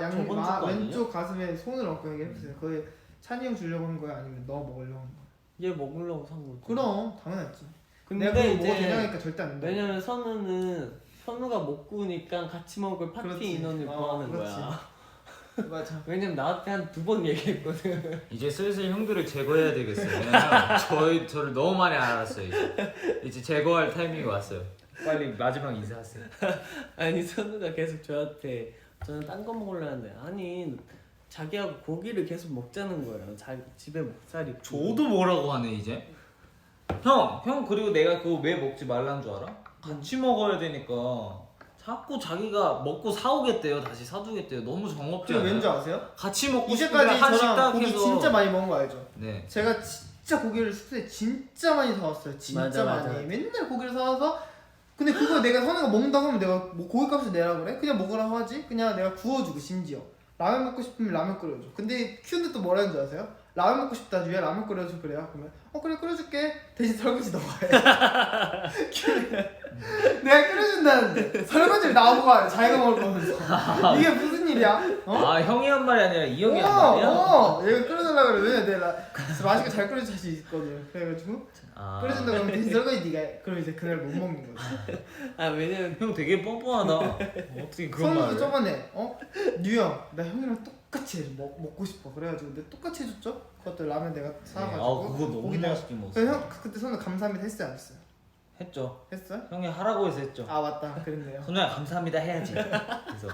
양 거 아니냐? 왼쪽 가슴에 손을 얹고 얘기해보세요. 거기 찬이 형 주려고 한 거야 아니면 너 먹으려고 한 거야? 얘 먹으려고 산 거지. 그럼 당연했지. 근데 내가 그거 이제 먹어도 되냐니까 절대 안 돼. 왜냐면 선우가 먹고니까 같이 먹을 파티 그렇지. 인원을 구하는 그렇지. 거야. 맞아. 왜냐면 나한테 한 2번 얘기했거든. 이제 슬슬 형들을 제거해야 되겠어요. 왜냐면 저를 너무 많이 알았어요. 이제 제거할 타이밍이 왔어요. 빨리 마지막 인사하세요. 아니 선우가 계속 저한테 저는 딴 거 먹으려는데 아니 자기하고 고기를 계속 먹자는 거예요. 자기 집에 목살이 있고. 저도 뭐라고 하네 이제. 형 그리고 내가 그거 왜 먹지 말란 줄 알아? 같이 먹어야 되니까 자꾸 자기가 먹고 사오겠대요. 다시 사두겠대요. 너무 정없지 그게 않아요? 왠지 아세요? 같이 먹고 이제까지 싶은데 한 저랑 고기 식당에서 진짜 많이 먹은 거 알죠? 네. 제가 진짜 고기를 숙소에 진짜 많이 사왔어요. 진짜 맞아, 많이. 맞아. 맨날 고기를 사와서 근데 그거 내가 선우가 먹는다고 하면 내가 뭐 고기값을 내라 그래? 그냥 먹으라고 하지? 그냥 내가 구워주고 심지어 라면 먹고 싶으면 라면 끓여줘. 근데 큐는 또 뭐라는 줄 아세요? 라면 먹고 싶다 유야 라면 끓여줘 그래요. 그러면 그래 끓여줄게. 대신 설거지 너가 해. 내가 끓여준다는데 설거지를 나보고 해. 자기가 먹을 거면서 이게 무슨 일이야? 아 형이 한 말이 아니라 이 형이 한 말이야? 얘가 끓여달라 그래. 왜냐면 내가 맛있게 잘 끓여줄 자신 있거든. 그래가지고 끓여준다 그러면 대신 설거지 네가 해. 그럼 이제 그날 못 먹는 거지. 아 왜냐면 형 되게 뻔뻔하다. 어떻게 그런 선우도 말을? 저번에 뉴형 나 형이랑 똑같이 해줘 먹고 싶어. 그래가지고 내가 똑같이 해줬죠. 그것도 라면 내가 사와가지고 아 그거 너무 거기다가- 맛있게 먹었어. 그래서 형 그때 선우 감사합니다 했어요 안 했어요? 했죠. 했어요? 형이 하라고 해서 했죠. 아 맞다 그랬네요. 선우야 감사합니다 해야지. 그래서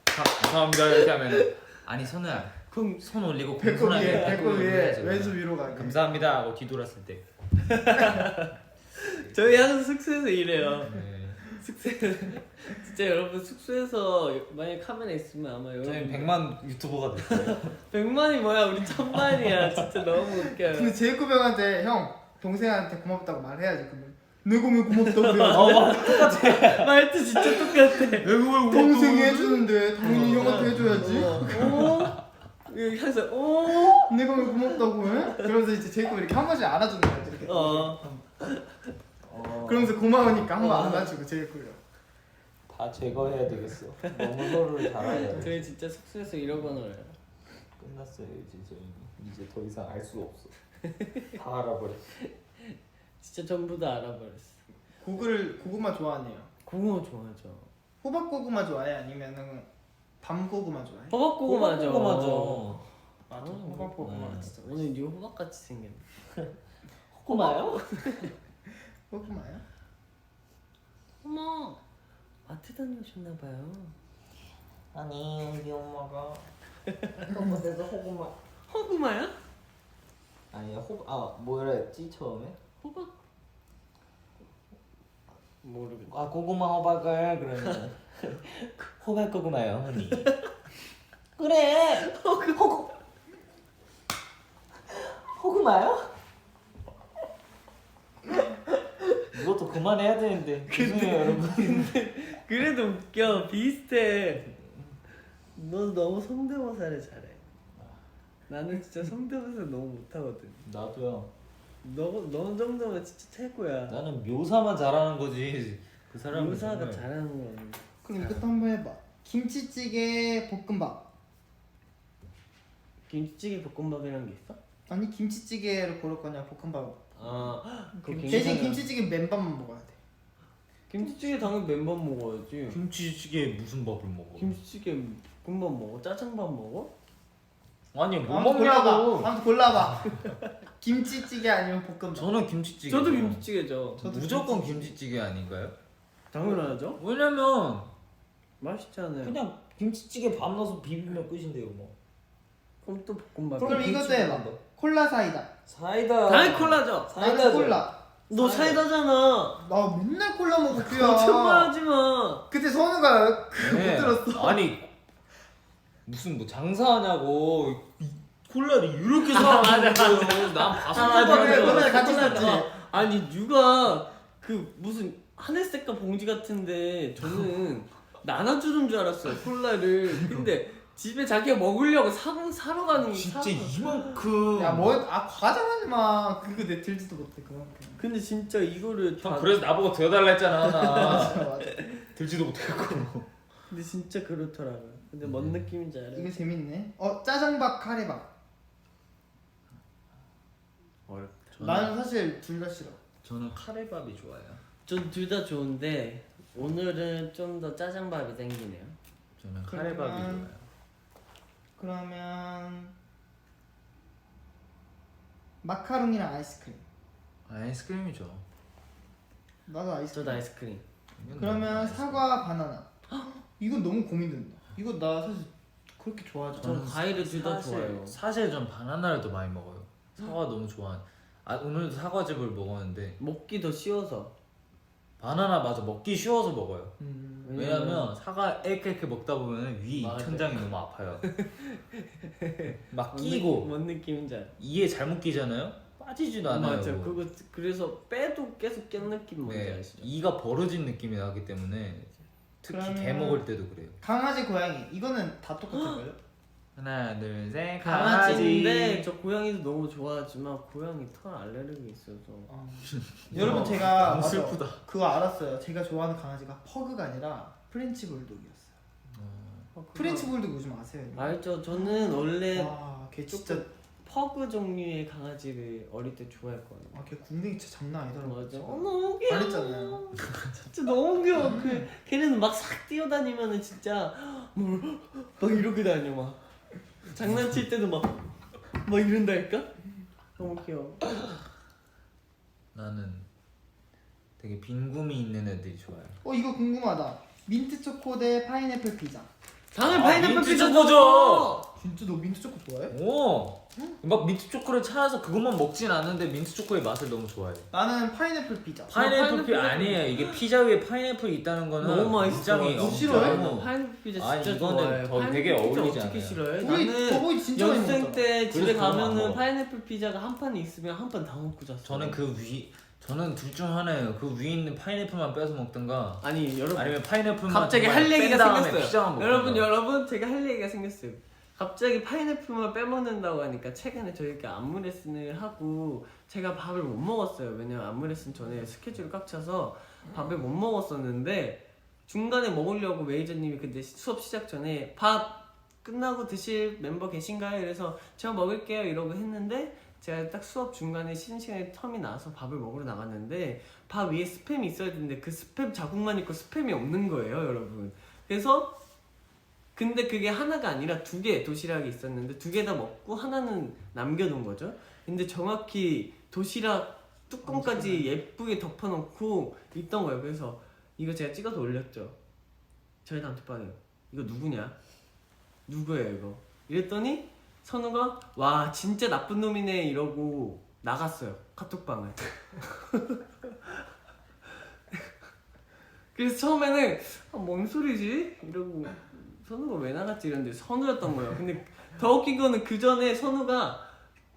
감사합니다 이렇게 하면 아니 선우야 그럼 손 올리고 배꼽 위에 공손하게 배꼽 위에 해야지. 왼손 위로 가게. 감사합니다 하고 뒤돌았을 때. 저희 항상 숙소에서 이래요. 네. 숙소에서 진짜 여러분 숙소에서 만약 카메라 있으면 아마 여러분 저희 100만 유튜버가 됐어요. 100만이 뭐야 우리 1000만이야. 진짜 너무 웃겨요. 근데 제이콥 형한테 형 동생한테 고맙다고 말해야지. 그러면 내가 왜 고맙다고 그래? 말투 진짜 똑같아. 동생이 해주는데 당연히 형한테 해줘야지. 여기 항상 오. 내가 왜 고맙다고 해? 그러면서 이제 제이콥 이렇게 한 번씩 안아주는 거야 이렇게. 그러면서 고마우니까 한 번 안아주고 제이콥이. 다 제거해야 되겠어. 너무 서로를 잘 알아요. 저희 진짜 숙소에서 이러고 놀아요. 끝났어요 이제 저희. 이제 더 이상 알 수가 없어. 다 알아버렸어. 진짜 전부 다 알아버렸어. 고구마 좋아하네요. 고구마 좋아하죠. 호박 고구마 좋아해 아니면은 밤 고구마 좋아해? 호박 고구마죠. 고구마죠. 맞아. 호박 고구마 네. 진짜. 오늘 니 호박 같이 생겼네. 고구마요? 고구마야? 어머 마트 다녀오셨나봐요. 아니 우리 엄마가 엄마에서 호구마. 호구마야? 아니 뭐라 했지 처음에? 호박? 모르겠네. 아 고구마 호박을 그러면 호박 고구마요 언니. 그래 호구마요? 이것도 그만해야 되는데 죄송해요 여러분. 그래도 웃겨. 비슷해. 넌 너무 성대모사를 잘해. 나는 진짜 성대모사 너무 못하거든. 나도요. 너 정도면 진짜 최고야. 나는 묘사만 잘하는 거지 그 사람은 묘사가 정말- 잘하는 거야. 그럼 이것도 한번 해봐. 김치찌개 볶음밥. 김치찌개 볶음밥이라는 게 있어? 아니 김치찌개를 고를 거냐 볶음밥. 그 대신 김치찌개 맨밥만 먹어야 돼. 김치찌개 당연히 맨밥 먹어야지. 김치찌개에 무슨 밥을 먹어? 김치찌개 볶음밥 먹어? 짜장밥 먹어? 아니 뭐 아무튼 먹냐고. 골라봐. 아무튼 골라봐. 김치찌개 아니면 볶음밥. 저는 김치찌개. 저도 김치찌개죠. 저도 무조건 김치찌개 아닌가요? 당연하죠. 왜냐면 맛있잖아요. 그냥 김치찌개 밥 넣어서 비비면 끝인데요 뭐. 그럼 또 볶음밥. 그럼 이것도 해봐. 콜라 사이다. 사이다. 당연히 콜라죠. 나는 콜라. 너 사이다잖아. 나 맨날 콜라 먹고 그야. 거짓말하지 마. 그때 선우가 그거 못 들었어. 아니 무슨 뭐 장사하냐고 콜라를 이렇게 사는 거예요. 난 봤어. 그래, 그날 같이 콜라다. 샀지. 아니 누가 그 무슨 하늘색깔 봉지 같은데 저는 나눠주는 줄 알았어요 콜라를. 근데 집에 자기가 먹으려고 사러 가는 진짜 사- 이만큼. 과장하지 마. 그거 내 들지도 못해 그만큼. 근데 진짜 이거를 다. 형 그래서 나보고 되어달라 했잖아. 나 맞아 맞아. 들지도 못해갖고. 근데 진짜 그렇더라고요. 근데 뭔 느낌인지 알아요? 이거 재밌네. 짜장밥 카레밥. 어렵다. 나는 사실 둘 다 싫어. 저는 카레밥이 좋아요. 전 둘 다 좋은데 오늘은 좀 더 짜장밥이 땡기네요. 저는 그러면- 카레밥이 좋아요. 그러면 마카롱이랑 아이스크림. 아이스크림이죠. 나도 아이스크림. 저도 아이스크림. 그러면 사과 바나나. 이건 너무 고민된다. 이거 나 사실 그렇게 좋아하지 전 않아. 과일을 둘 다 좋아해요. 사실 전 바나나를 더 많이 먹어요. 사과 너무 좋아. 오늘도 사과즙을 먹었는데 먹기 더 쉬워서. 바나나 맞아 먹기 쉬워서 먹어요. 왜냐면 사과 이렇게 먹다 보면 위 맞아. 천장이 너무 아파요. 막 끼고 뭔 느낌인지 알아? 이에 잘못 끼잖아요. 빠지지도 않아요. 맞아. 그거 그래서 빼도 계속 깬 느낌 뭔지 네, 아시죠? 이가 벌어진 느낌이 나기 때문에 특히 그러면- 개 먹을 때도 그래요. 강아지 고양이. 이거는 다 똑같을걸요? 하나 둘셋 강아지인데 저 고양이도 너무 좋아하지만 고양이 털 알레르기 있어서. 여러분 제가 너무 맞아, 슬프다. 그거 알았어요. 제가 좋아하는 강아지가 퍼그가 아니라 프렌치 불독이었어요. 프렌치 불독 요즘 아세요? 알죠. 저는 원래 와걔 진짜 퍼그 종류의 강아지를 어릴 때 좋아했거든요. 걔 궁뎅이 진짜 장난 아니더라고요. 맞아. 너무 귀여워. 말했잖아요. 진짜 너무 귀여워. 걔네는 막 싹 뛰어다니면은 진짜 막 이러고 다녀 막. 장난칠 때도 막 이런다니까? 너무 귀여워. 나는 되게 빈구미 있는 애들이 좋아요. 이거 궁금하다. 민트 초코 대 파인애플 피자. 당연히 파인애플 민트 피자 초코죠. 진짜 너 민트 초코 좋아해? 막 민트 초코를 찾아서 그것만 먹진 않는데 민트 초코의 맛을 너무 좋아해. 나는 파인애플 피자. 파인애플 피 아니에요. 이게 피자 위에 파인애플이 있다는 거는 너무 맛있어. 굉장히 너 싫어해? 너무- 파인애플 피자 아니, 진짜 이거는 좋아해. 더 파인애플 되게 피자 어울리지 어떻게 않아요? 싫어해? 우리 나는 저번에 진짜 많이 연습생 먹었다. 때 집에 그래서 그거 안 가면은 먹어. 파인애플 피자가 한 판 있으면 한 판 다 먹고 잤어. 저는 둘 중 하나예요. 그 위에 있는 파인애플만 빼서 먹든가 아니 여러분 아니면 파인애플만 갑자기 정말 할 얘기가 뺀 다음에 생겼어요. 피자만 먹든가. 여러분 제가 할 얘기가 생겼어요. 갑자기 파인애플만 빼먹는다고 하니까 최근에 저희가 안무 레슨을 하고 제가 밥을 못 먹었어요. 왜냐면 안무 레슨 전에 스케줄이 꽉 차서 밥을 못 먹었었는데 중간에 먹으려고 매니저님이 근데 수업 시작 전에 밥 끝나고 드실 멤버 계신가요? 이래서 제가 먹을게요 이러고 했는데 제가 딱 수업 중간에 쉬는 시간에 텀이 나와서 밥을 먹으러 나갔는데 밥 위에 스팸이 있어야 되는데 그 스팸 자국만 있고 스팸이 없는 거예요 여러분. 그래서 근데 그게 하나가 아니라 2개 도시락이 있었는데 2개 다 먹고 하나는 남겨놓은 거죠. 근데 정확히 도시락 뚜껑까지 예쁘게 덮어놓고 있던 거예요. 그래서 이거 제가 찍어서 올렸죠. 저희 단톡방에 이거 누구냐? 누구예요 이거? 이랬더니 선우가 와 진짜 나쁜 놈이네 이러고 나갔어요 카톡방을. 그래서 처음에는 뭔 소리지? 이러고 선우가 왜 나갔지 이랬는데 선우였던 거예요. 근데 더 웃긴 거는 그 전에 선우가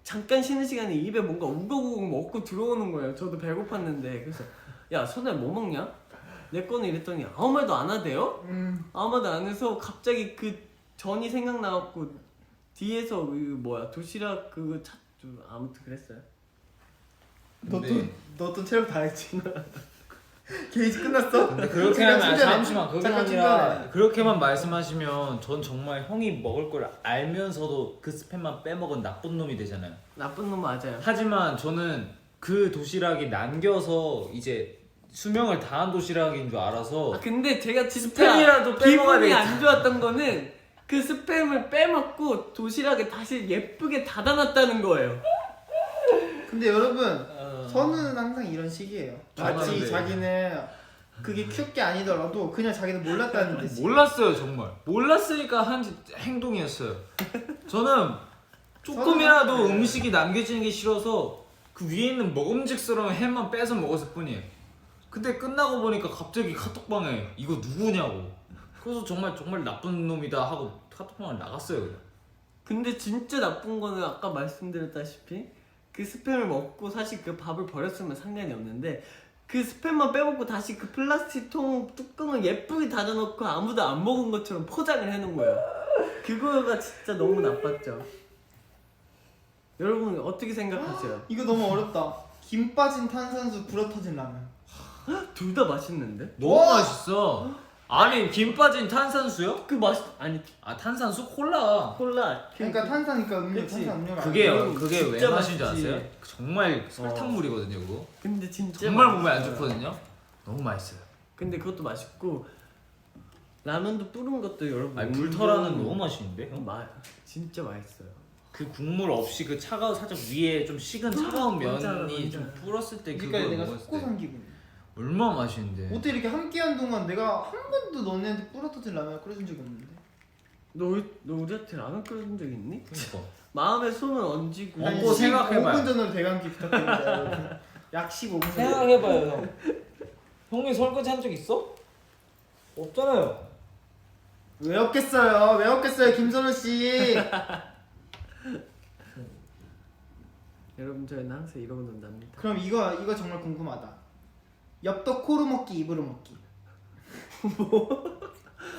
잠깐 쉬는 시간에 입에 뭔가 우걱우걱 먹고 들어오는 거예요. 저도 배고팠는데 그래서 야 선우야 뭐 먹냐? 내 거는 이랬더니 아무 말도 안 하대요? 아무 말도 안 해서 갑자기 그 전이 생각나갖고 뒤에서 그 도시락 그거 찾죠. 아무튼 그랬어요. 너또 체력 다 했지. 게이지 끝났어? 근데 그렇게 하면 잠시만 그게 잠깐 아니라 중간에. 그렇게만 말씀하시면 전 정말 형이 먹을 걸 알면서도 그 스팸만 빼먹은 나쁜 놈이 되잖아요. 나쁜 놈 맞아요. 하지만 저는 그 도시락이 남겨서 이제 수명을 다한 도시락인 줄 알아서 근데 제가 진짜 스팸이라도 빼먹어야 기분이 되겠다. 안 좋았던 거는 그 스팸을 빼먹고 도시락에 다시 예쁘게 닫아놨다는 거예요. 근데 여러분 선우는 항상 이런 식이에요. 마치 맞는데. 자기는 그게 큐게 아니더라도 그냥 자기는 몰랐다는 듯이. 몰랐어요 정말. 몰랐으니까 한 행동이었어요. 저는 조금이라도 저는- 음식이 남겨지는 게 싫어서 그 위에 있는 먹음직스러운 햄만 빼서 먹었을 뿐이에요. 근데 끝나고 보니까 갑자기 카톡방에 이거 누구냐고. 그래서 정말 나쁜 놈이다 하고 카톡방을 나갔어요 그냥. 근데 진짜 나쁜 거는 아까 말씀드렸다시피 그 스팸을 먹고 사실 그 밥을 버렸으면 상관이 없는데 그 스팸만 빼먹고 다시 그 플라스틱 통 뚜껑을 예쁘게 닫아놓고 아무도 안 먹은 것처럼 포장을 해놓은 거예요. 그거가 진짜 너무 나빴죠. 여러분 어떻게 생각하세요? 이거 너무 어렵다. 김 빠진 탄산수 불어 터진 라면. 둘 다 맛있는데? 너무 맛있어. 아니 김 빠진 탄산수요? 그 맛 아니 아 탄산수 콜라. 콜라 그러니까 탄산이니까 음료, 그치. 탄산 음료. 그게요. 그게 왜 진짜 맛인 줄 맛있지. 아세요? 정말 설탕물이거든요 그거. 근데 진짜 정말 몸에 안 맛있어요. 좋거든요. 너무 맛있어요. 근데 그것도 맛있고 라면도 뿌른 것도 여러분 아니 불터라는 너무 맛있는데? 진짜 맛있어요. 그 국물 없이 그 차가운 살짝 위에 좀 식은 차가운 맞아, 면이 맞아. 좀 불었을 때 그러니까 그거 내가 먹었을 속고 때 산 기분이야. 얼마나 맛있는데. 어떻게 이렇게 함께한 동안 내가 한 번도 너네한테 불어 터진 라면 끓여준 적이 없는데. 너 우리한테 라면 끓여준 적 있니? 그러니까. 마음에 손을 얹고 먹고 생각해봐요. 5분 전으로 대감기 부탁드립니다. 여러분. 약 15분 전. 생각해봐요 형. 형이 설거지 한 적 있어? 없잖아요. 왜 없겠어요? 왜 없겠어요, 김선우 씨. 여러분 저희는 항상 이러고 논답니다. 그럼 이거 정말 궁금하다. 엽떡 코로 먹기, 입으로 먹기.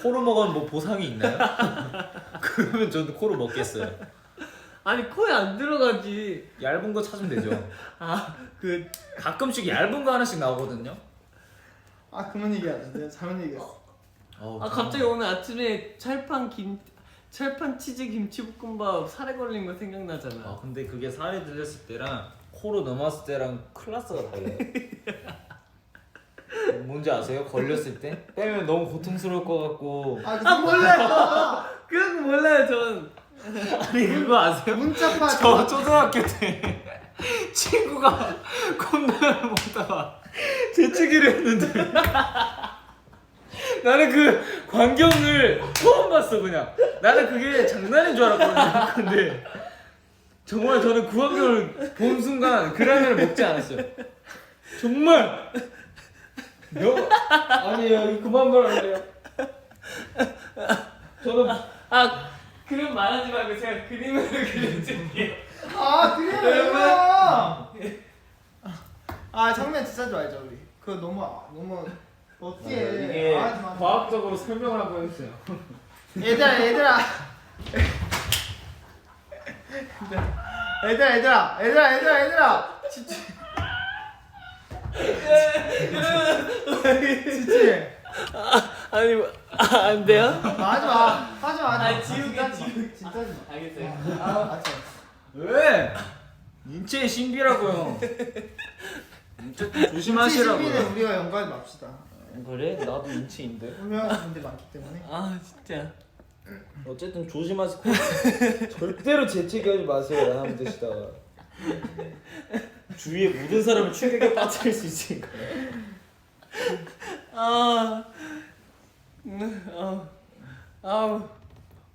코로 먹으면 뭐 보상이 있나요? 그러면 저도 코로 먹겠어요. 아니 코에 안 들어가지. 얇은 거 찾으면 되죠. 그 가끔씩 얇은 거 하나씩 나오거든요. 아 그만 얘기하자. 내가 잘못 얘기했어. 갑자기 오늘 아침에 찰판 치즈 김치볶음밥 살에 걸린 거 생각나잖아. 근데 그게 살이 들렸을 때랑 코로 넘어왔을 때랑 클래스가 달라요. 뭔지 아세요? 걸렸을 때 빼면 너무 고통스러울 것 같고. 몰라요. 그건 몰라요 전. 아니 그거 아세요? 문자파 저 초등학교 때 친구가 컵라면 먹다가 재채기를 했는데 나는 그 광경을 처음 봤어. 그냥 나는 그게 장난인 줄 알았거든요. 근데 정말 저는 그 광경을 본 순간 그 라면을 먹지 않았어요. 정말 아니에요. 그만 말할래요. 저는 그럼 말하지 말고 제가 그림을 그려줄게요. 그래요. 장면 진짜 좋아하죠 우리. 그거 너무 어떻게 이게 하지 마. 과학적으로 설명을 한번 해주세요. 얘들아 진짜 아니 안 돼요? 하지마 지우개. 진짜 하지마. 알겠어요. 왜? 인체의 신비라고요. 어쨌든 조심하시라고요. 신비는 우리가 연구하지 맙시다. 그래? 나도 인체인데. 분명한 분들 많기 때문에. 진짜. 어쨌든 조심하세요. 절대로 재채기하지 마세요. 라면 드시다가 주위에 모든 사람을 충격에 빠뜨릴 수 있으니까.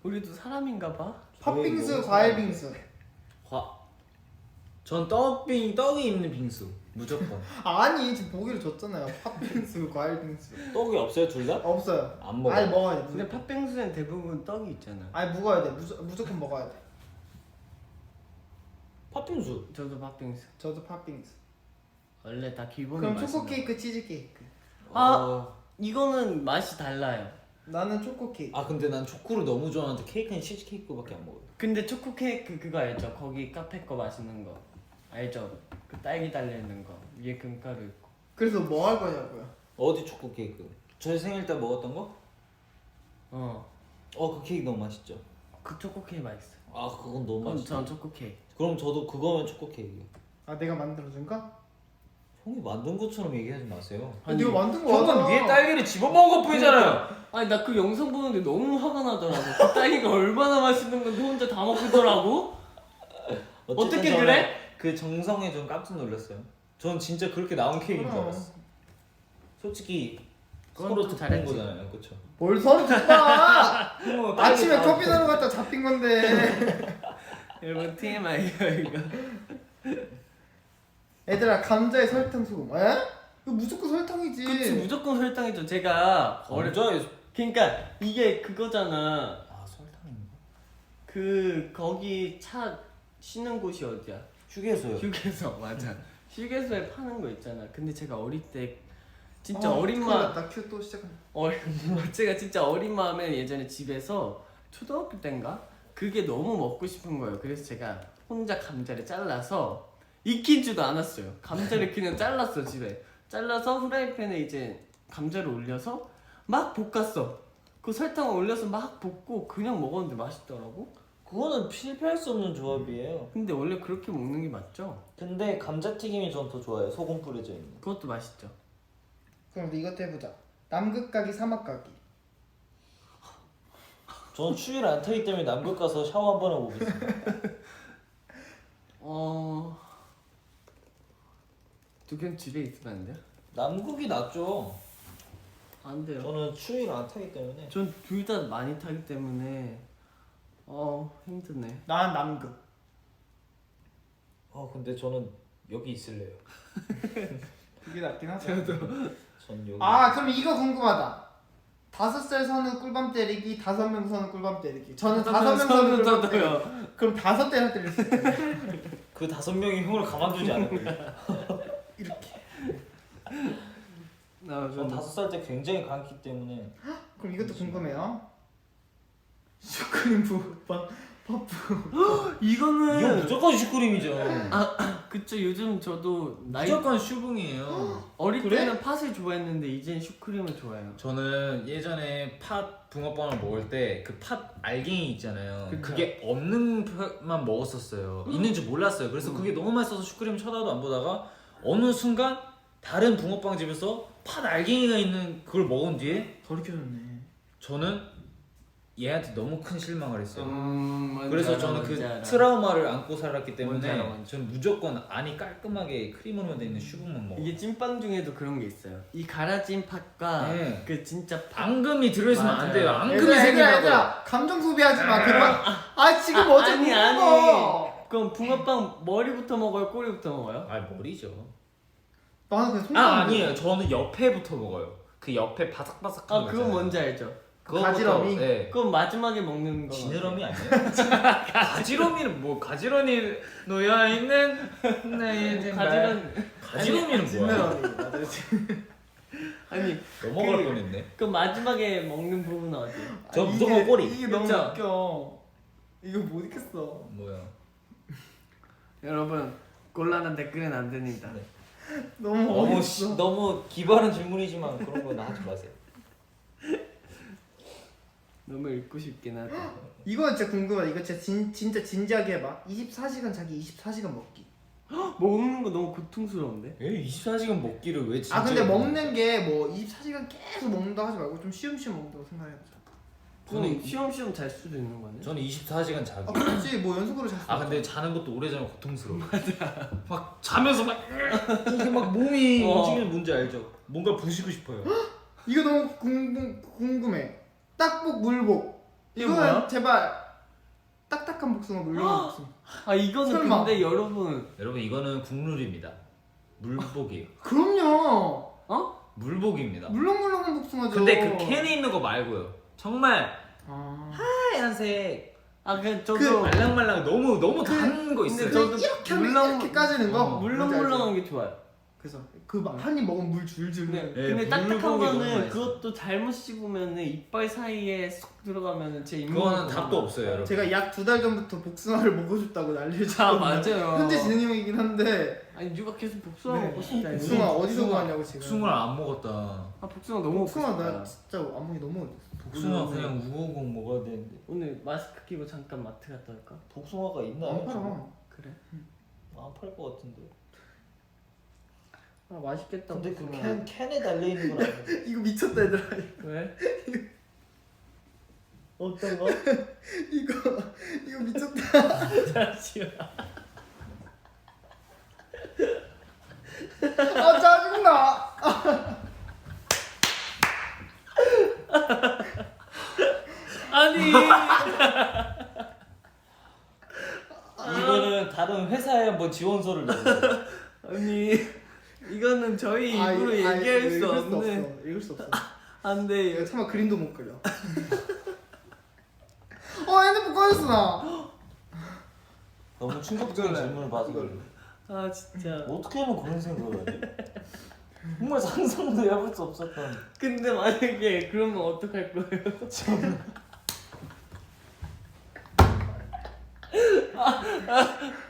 우리도 사람인가 봐. 팥빙수, 과일 빙수. 전 떡이 있는 빙수 무조건. 아니 지금 보기를 줬잖아요. 팥빙수, 과일 빙수. 떡이 없어요 둘 다? 없어요. 안 먹어. 아니 먹어야 돼. 근데 팥빙수는 대부분 떡이 있잖아. 아니 먹어야 돼. 무조건 먹어야 돼. 팥빙수. 저도 팥빙수. 저도 팥빙수. 원래 다 기본이 그럼 맛있는 초코 케이크, 치즈 케이크. 이거는 맛이 달라요. 나는 초코 케이크. 근데 난 초코를 너무 좋아하는데 케이크는 치즈 케이크밖에 안 먹어요. 근데 초코 케이크 그거 알죠? 거기 카페 거 맛있는 거 알죠? 그 딸기 달려있는 거 위에 금가루 있고. 그래서 뭐 할 거냐고요? 어디 초코 케이크? 저희 생일 때 먹었던 거? 그 케이크 너무 맛있죠. 그 초코 케이크 맛있어. 그건 너무 그럼 맛있어. 전 초코 케이크. 그럼 저도 그거면 초코 케이크. 내가 만들어준가? 형이 만든 것처럼 얘기하지 마세요. 네가 만든 거 형은 위에 딸기를 집어먹은 것 뿐이잖아요. 아니 나 그 영상 보는데 너무 화가 나더라고. 그 딸기가 얼마나 맛있는 건데 혼자 다 먹더라고. 어떻게 저는 그래? 그 정성에 좀 깜짝 놀랐어요. 전 진짜 그렇게 나온 케이크인 줄 그럼. 알았어. 솔직히 그건 서로 또 듣는 잘했지. 거잖아요, 그렇죠? 뭘 서로 듣봐. 아침에 커피 사러 갔다 잡힌 건데. 여러분 TMI야 이거. 얘들아 감자에 설탕 소금. 에? 이거 무조건 설탕이지. 그치 무조건 설탕이죠. 제가 어려져요. 그러니까 이게 그거잖아. 설탕인가? 그 거기 차 쉬는 곳이 어디야? 휴게소요. 휴게소 맞아. 휴게소에 파는 거 있잖아. 근데 제가 어릴 때 진짜 어린 어린 마음 나 큐 또 시작한다. 제가 진짜 어린 마음에 예전에 집에서 초등학교 때인가 그게 너무 먹고 싶은 거예요. 그래서 제가 혼자 감자를 잘라서 익히지도 않았어요. 감자를 그냥 잘랐어 집에. 잘라서 후라이팬에 이제 감자를 올려서 막 볶았어. 그 설탕을 올려서 막 볶고 그냥 먹었는데 맛있더라고. 그거는 실패할 수 없는 조합이에요. 근데 원래 그렇게 먹는 게 맞죠? 근데 감자튀김이 전 더 좋아요. 소금 뿌려져 있는. 그것도 맛있죠. 그럼 우리 이것도 해보자. 남극 가기, 사막 가기. 저는 추위를 안 타기 때문에 남극 가서 샤워 한번 하고 오겠습니다. 두 개는 집에 있으면 안 돼요? 남극이 낫죠. 안 돼요. 저는 추위를 안 타기 때문에. 전 둘 다 많이 타기 때문에 힘드네. 난 남극. 근데 저는 여기 있을래요. 그게 낫긴 하죠. 전 여기. 그럼 이거 궁금하다. 5살 선우 꿀밤 때리기, 5명 선우 꿀밤 때리기. 저는 5명 선우 꿀밤 때리기. 그럼 5대나 때릴 수 있어요. 그 5명이 형을 가만두지 않을 거예요. 이렇게. 전 5살 때 굉장히 강했기 때문에. 그럼 이것도 궁금해요. 슈크림 붕어빵 퍼프. 이건 이거는 무조건 슈크림이죠. 그쵸. 요즘 저도 나이 무조건 슈붕이에요. 어릴 그래? 때는 팥을 좋아했는데 이젠 슈크림을 좋아해요. 저는 예전에 팥 붕어빵을 먹을 때 그 팥 알갱이 있잖아요. 그쵸. 그게 없는 만 먹었었어요. 있는 줄 몰랐어요. 그래서 그게 너무 맛있어서 슈크림 쳐다도 안 보다가 어느 순간 다른 붕어빵 집에서 팥 알갱이가 있는 그걸 먹은 뒤에 덜 익혀졌네. 저는 얘한테 너무 큰 실망을 했어요. 뭔지 그래서 알아, 저는 그 뭔지 알아. 트라우마를 안고 살았기 뭔지 때문에 알아, 뭔지. 저는 무조건 안이 깔끔하게 크림으로 돼 있는 슈붕만 먹어요. 이게 찐빵 중에도 그런 게 있어요. 이 갈아진 팥과 네. 그 진짜 팥. 앙금이 들어있으면 안 맞아요. 돼요. 앙금이 얘들아 생긴다고. 얘들아 감정 소비하지 마. 그만. 아 지금 어제 아니, 먹어. 그럼 붕어빵 머리부터 먹어요? 꼬리부터 먹어요? 아 머리죠. 나는 그냥 손가락. 아니에요. 저는 옆에부터 먹어요. 그 옆에 바삭바삭한 거 그건 있잖아요. 뭔지 알죠? 그거부터, 가지런히? 네. 그건 마지막에 먹는 거. 지느러미 아니에요? 가지런미는 뭐 가지런히 놓여 있는 나의 가지런미는 뭐야? 지느러미. 맞아. 아니 넘어갈 그- 뻔했네. 그 마지막에 먹는 부분은 어디예요? 저 무조건 꼬리. 이게 너무 그쵸? 웃겨. 이거 못 읽겠어. 뭐야? 여러분 곤란한 댓글은 안 됩니다. 네. 너무 어이없어. 너무 기발한 질문이지만 그런 거 하지 마세요. 너무 읽고 싶긴 하다. 이건 진짜 궁금하다. 이거 진짜 진지하게 해봐. 24시간 자기 24시간 먹기. 먹는 거 너무 고통스러운데? 왜 24시간 먹기를 왜 진짜? 아 근데 먹는 게 뭐 24시간 계속 먹는다 하지 말고 좀 쉬엄쉬엄 먹는다고 생각해보자. 저는 쉬엄쉬엄 잘 수도 있는 거네. 저는 24시간 자기. 아 그렇지 뭐 연속으로 잤어. 아 근데 자는 것도 오래 자면 고통스러워. 막 자면서 막 이게 막 몸이 움직이는 뭔지 알죠? 뭔가 부시고 싶어요. 이거 너무 궁금해. 딱복 물복. 이게 이거는 뭐야? 제발 딱딱한 복숭아 물렁한 복숭아. 아 이거는 설마. 근데 여러분 여러분 이거는 국룰입니다. 물복이에요. 그럼요. 어? 물복입니다. 물렁물렁한 복숭아죠. 근데 그 캔에 있는 거 말고요. 정말 아. 하얀색 아 그냥 저도 그 말랑말랑 너무 단 거 있어요. 근데 저도 이렇게 하면 물렁- 이렇게 까지는 거. 물렁물렁한 게 좋아요. 그래서 그 한 입 먹으면 물 줄줄. 네. 네, 근데 딱딱한 물고기 너무 거는 맛있어요. 그것도 잘못 씹으면 이빨 사이에 쏙 들어가면 제 잇몸. 그거는 답도 없어요, 여러분. 제가 약 2달 전부터 복숭아를 먹어줬다고 난리를 아 쳤거든요. 맞아요. 현재 진행형이긴 한데 아니 누가 계속 복숭아 네. 먹고 싶다 했어. 복숭아 어디서 구하냐고 지금. 복숭아를 안 먹었다. 아 복숭아 너무 먹고 복숭아 싶다. 나 진짜 안 먹기 너무 어려워. 복숭아 그냥 우거우거 먹어야 되는데. 오늘 마스크 끼고 잠깐 마트 갔다 올까? 복숭아가 있나요? 안 팔아. 그래. 안팔 것 같은데. 아 맛있겠다. 근데 그 복숭아. 캔에 달려 있는 건 아니야. 이거 미쳤다 얘들아. 왜? 어떤 거? 이거 미쳤다. 잠시만. 아 짜증나. 아니. 이거는 다른 회사에 한번 지원서를 넣어요. 아니 이거는 저희 입으로 얘기할 수 없는. 읽을 수 없어. 안 돼. 이거 차마 그림도 못 그려. 핸드폰 꺼졌어 나. 너무 충격적인 질문을 받은 걸로. 아 진짜. 어떻게 하면 그런 생각을 하지? 정말 상상도 해볼 수 없었던. 근데 만약에 그러면 어떡할 거예요?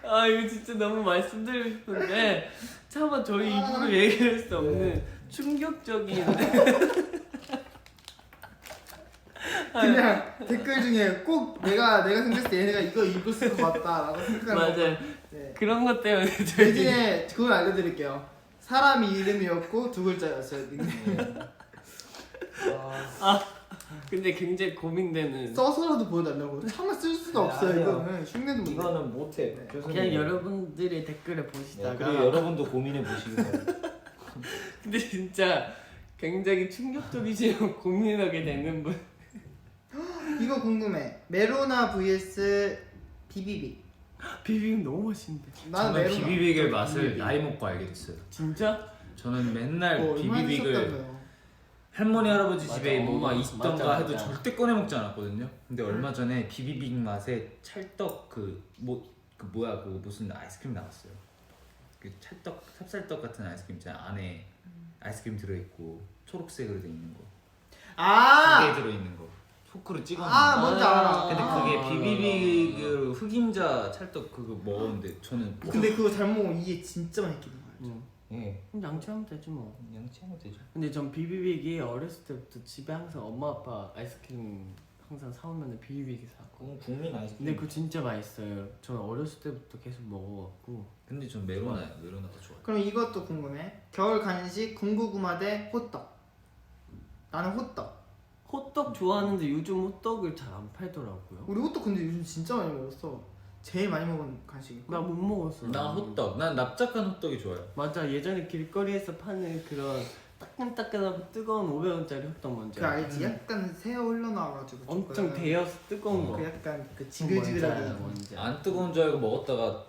아 이거 진짜 너무 말씀드리고 싶은데 차마 저희 입으로 얘기할 수 없는 충격적인. 그냥 댓글 중에 꼭 내가 생각했을 때 얘네가 이거 읽었을 것 같다라고 생각하는 맞아요. 네. 그런 것 때문에 저희 대신에 그걸 알려드릴게요. 사람 이름이었고 두 글자였어요. 닉네임. 근데 굉장히 고민되는. 써서라도 보여달라고. 차마 쓸 수도 없어요. 아니에요. 이거는 흉내도 못. 내. 이거는 못해. 네. 그냥 여러분들의 댓글을 네, 보시다가. 그리고 여러분도 고민해 보시기 바랍니다. 근데 진짜 굉장히 충격적이지만 고민하게 되는 분. 이거 궁금해. 메로나 vs 비비빅. 비빔 너무 맛있는데. 나는 저는 메로나. 비비빅의 맛을 비비빅. 나이 먹고 알게 됐어요. 진짜? 저는 맨날 얼마나 비비빅을 드셨다고요? 할머니 할아버지 맞아, 집에 뭐가 맞아, 있던가 맞아, 해도 맞아. 절대 꺼내 먹지 않았거든요. 근데 얼마 전에 비비빅 맛에 찰떡 그 무슨 아이스크림 나왔어요. 그 찰떡 찹쌀떡 같은 아이스크림 있잖아요. 안에 아이스크림 들어있고 초록색으로 돼 있는 거. 아, 그게 들어있는 거. 포크로 찍어 먹는 아 거. 뭔지 알아. 근데 아, 그게 맞아. 비비빅 흑임자 찰떡 그거 먹었는데 저는 근데 그거 잘 먹으면 이게 진짜 맛있게 먹어요. 응. 예 그럼 양치하면 되지 뭐. 양치하면 되죠. 근데 전 비비빅이 어렸을 때부터 집에 항상 엄마 아빠 아이스크림 항상 사오면 비비빅이 사고. 그건 국민 아이스크림. 근데 그거 진짜 맛있어요. 전 어렸을 때부터 계속 먹어갖고. 근데 전 메로나요. 메로나가 좋아요. 그럼 이것도 궁금해. 겨울 간식 군고구마 대 호떡. 나는 호떡. 호떡 좋아하는데 요즘 호떡을 잘 안 팔더라고요. 우리 호떡 근데 요즘 진짜 많이 먹었어. 제일 많이 먹은 간식이. 나 못 먹었어. 난 호떡. 난 납작한 호떡이 좋아요. 맞아, 예전에 길거리에서 파는 그런 따끈따끈하고 뜨거운 500원짜리 호떡 뭔지 그 알아? 알지? 약간 새우 흘러나와가지고 엄청 조금 데여서 뜨거운 거. 그 약간 그 뭔지 지글지글하게. 알아, 뭔지 알아. 안 뜨거운 줄 알고 먹었다가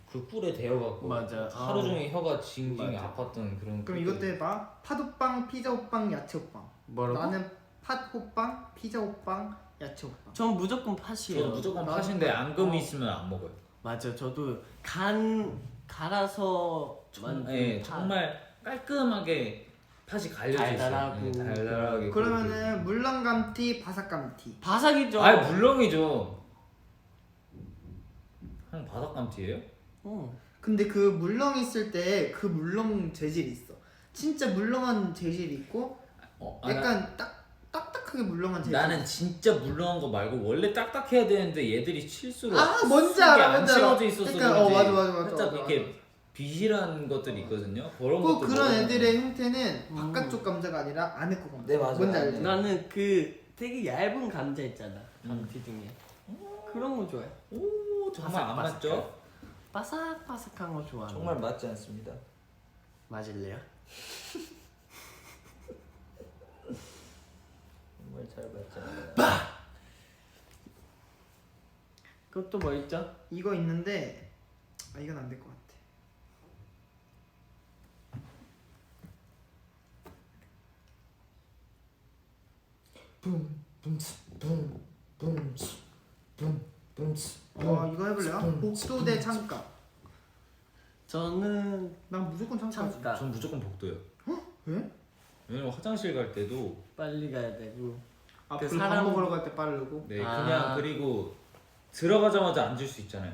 그 꿀에 데워갖고 맞아. 하루 아. 종일 혀가 징징 맞아. 아팠던 그런. 그럼 이것도 해봐. 팥호빵, 피자호빵, 야채호빵. 뭐라고? 나는 팥호빵, 피자호빵, 야채호빵. 전 무조건 팥이에요. 저는 무조건 나도 팥인데 앙금이 어. 있으면 안 먹어요. 맞아, 저도 갈아서 만든 예, 팥. 정말 깔끔하게 팥이 갈려져 달달하고. 있어요. 예, 달달하게. 그러면은 물렁감티, 바삭감티. 바삭이죠. 아, 물렁이죠. 형 바닥감튀예요? 어. 근데 그 물렁 있을 때 그 물렁 재질이 있어. 진짜 물렁한 재질이 있고 약간 딱딱하게 물렁한 재질. 나는 진짜 물렁한 거 말고 원래 딱딱해야 되는데 얘들이 실수로 아 뭔지 속이 알아, 안 뭔지 알아. 채워져 있어서 그러니까 그런지 맞아. 살짝 맞아, 이렇게 맞아. 비실한 것들이 있거든요. 그런 꼭 것도 그런 먹으면- 애들의 형태는 바깥쪽 감자가 아니라 안에 거 감자. 네, 맞아요. 뭔지 알지? 나는 그 되게 얇은 감자 있잖아. 감튀 중에. 그런 거 좋아해. 오 정말 안 바삭바삭한. 맞죠? 바삭바삭한 거 좋아하는 정말 거. 맞지 않습니다. 맞을래요? 정말 잘 맞지 않아요. 그것도 뭐 있죠? 이거 있는데 이건 안 될 것 같아. 이거 해볼래요? 복도 대 창가. 저는 난 무조건 창가지. 창가. 전 무조건 복도요. 왜? 왜냐면 화장실 갈 때도 빨리 가야 되고. 그 그 사람 사람- 먹으러 갈 때 빠르고. 네 아. 그냥 그리고 들어가자마자 앉을 수 있잖아요.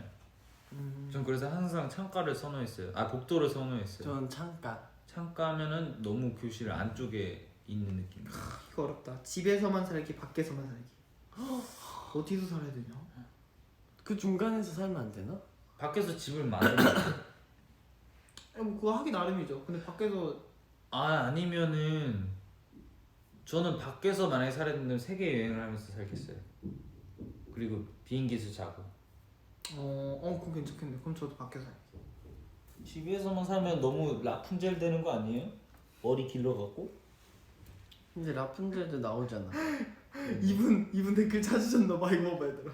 전 그래서 항상 창가를 선호했어요. 아 복도를 선호했어요. 전 창가. 창가면은 너무 교실 안쪽에 있는 느낌. 이거 어렵다. 집에서만 살기, 밖에서만 살기. 어디서 살아야 되냐? 그 중간에서 살면 안 되나? 밖에서 집을 만들면 뭐 그거 하기 나름이죠. 근데 밖에서 아니면은 저는 밖에서 만약에 살았는데 세계 여행을 하면서 살겠어요. 그리고 비행기에서 자고. 그건 괜찮겠네. 그럼 저도 밖에서 살기. 집에서만 살면 너무 라푼젤 되는 거 아니에요? 머리 길러갖고? 근데 라푼젤도 나오잖아. 이분 댓글 찾으셨나봐. 이거 봐봐 얘들아.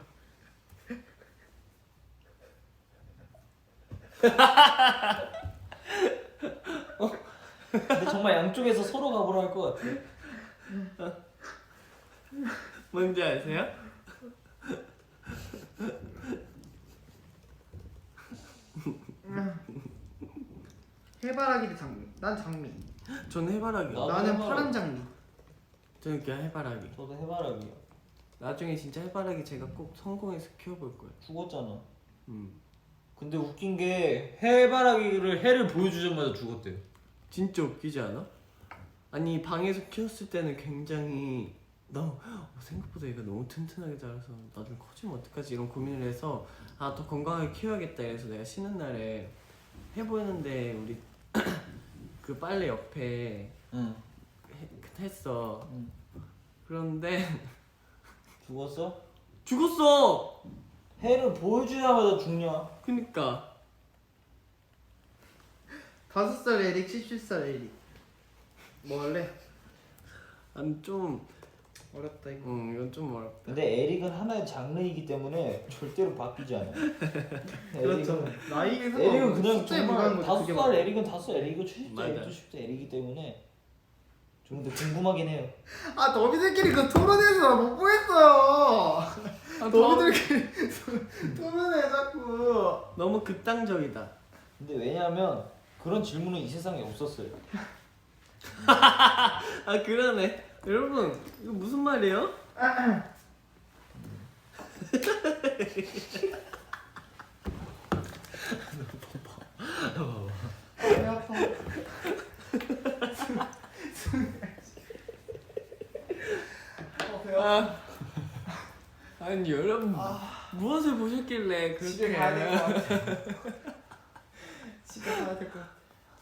근데 정말 양쪽에서 서로 가보라 할 것 같아. 뭔지 아세요? 해바라기 대 장미. 난 장미. 저는 해바라기요. 나도 나는 해바라기. 파란 장미. 저는 그냥 해바라기. 저도 해바라기요. 나중에 진짜 해바라기 제가 꼭 성공해서 키워볼 거예요. 죽었잖아. 음. 근데 웃긴 게 해바라기를 해를 보여주자마자 죽었대요. 진짜 웃기지 않아? 아니 방에서 키웠을 때는 굉장히 생각보다 얘가 너무 튼튼하게 자라서 나중에 커지면 어떡하지 이런 고민을 해서 더 건강하게 키워야겠다 그래서 내가 쉬는 날에 해보는데 우리 그 빨래 옆에 응. 했어. 응. 그런데 죽었어? 죽었어. 해를 보여주자마자 죽냐? 그니까 5살 에릭, 17살 에릭. 뭐 할래? 좀 어렵다 이거. 이건 좀 어렵다. 근데 에릭은 하나의 장르이기 때문에 절대로 바뀌지 않아. 그렇죠. 나이에 에릭은 그냥 숫자에 정말 불과한 거지. 그게 5살 맞아. 에릭은 5살 에릭이고 70대 맞아. 에릭도 10대 에릭이기 때문에 좀 더 궁금하긴 해요. 너희들끼리 그 토론해서 못 보겠어요. 너희들끼리 토론해 자꾸. 너무 극단적이다. 근데 왜냐하면 그런 질문은 이 세상에 없었어요. 그러네. 여러분 이거 무슨 말이에요? 배 아파. 배 아파. 아니 여러분 무엇을 보셨길래 집에 그렇게 가야 될 것 같아. 집에 가야 될 것 같아.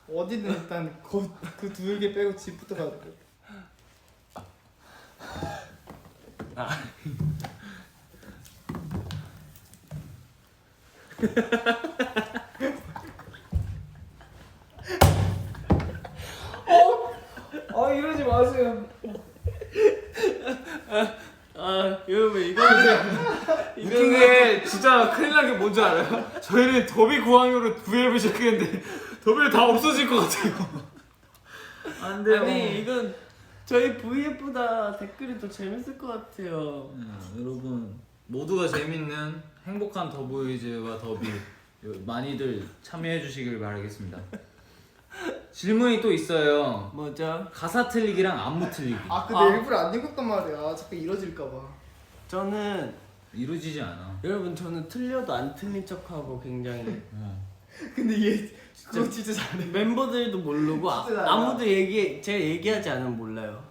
어디든 일단 그 두 개 빼고 집부터 가야 돼. 이러지 마세요. 여러분 이거 웃긴 게 진짜 큰일 난 게 뭔지 알아요? 저희는 더비 구황으로 V앱을 시작했는데 더비를 다 없어질 것 같아요. 안 돼요. 아니 이건 저희 V앱보다 댓글이 더 재밌을 것 같아요. 여러분 모두가 재밌는 행복한 더보이즈와 더비 많이들 참여해 주시길 바라겠습니다. 질문이 또 있어요. 뭐죠? 가사 틀리기랑 안무 틀리기. 근데 일부러 안 읽었단 말이야. 자꾸 이러질까봐. 저는 이루어지지 않아. 여러분 저는 틀려도 안 틀린 척하고 굉장히 근데 얘 그거 진짜 잘해. 멤버들도 모르고 진짜 잘한다. 아무도 제가 얘기하지 않으면 몰라요.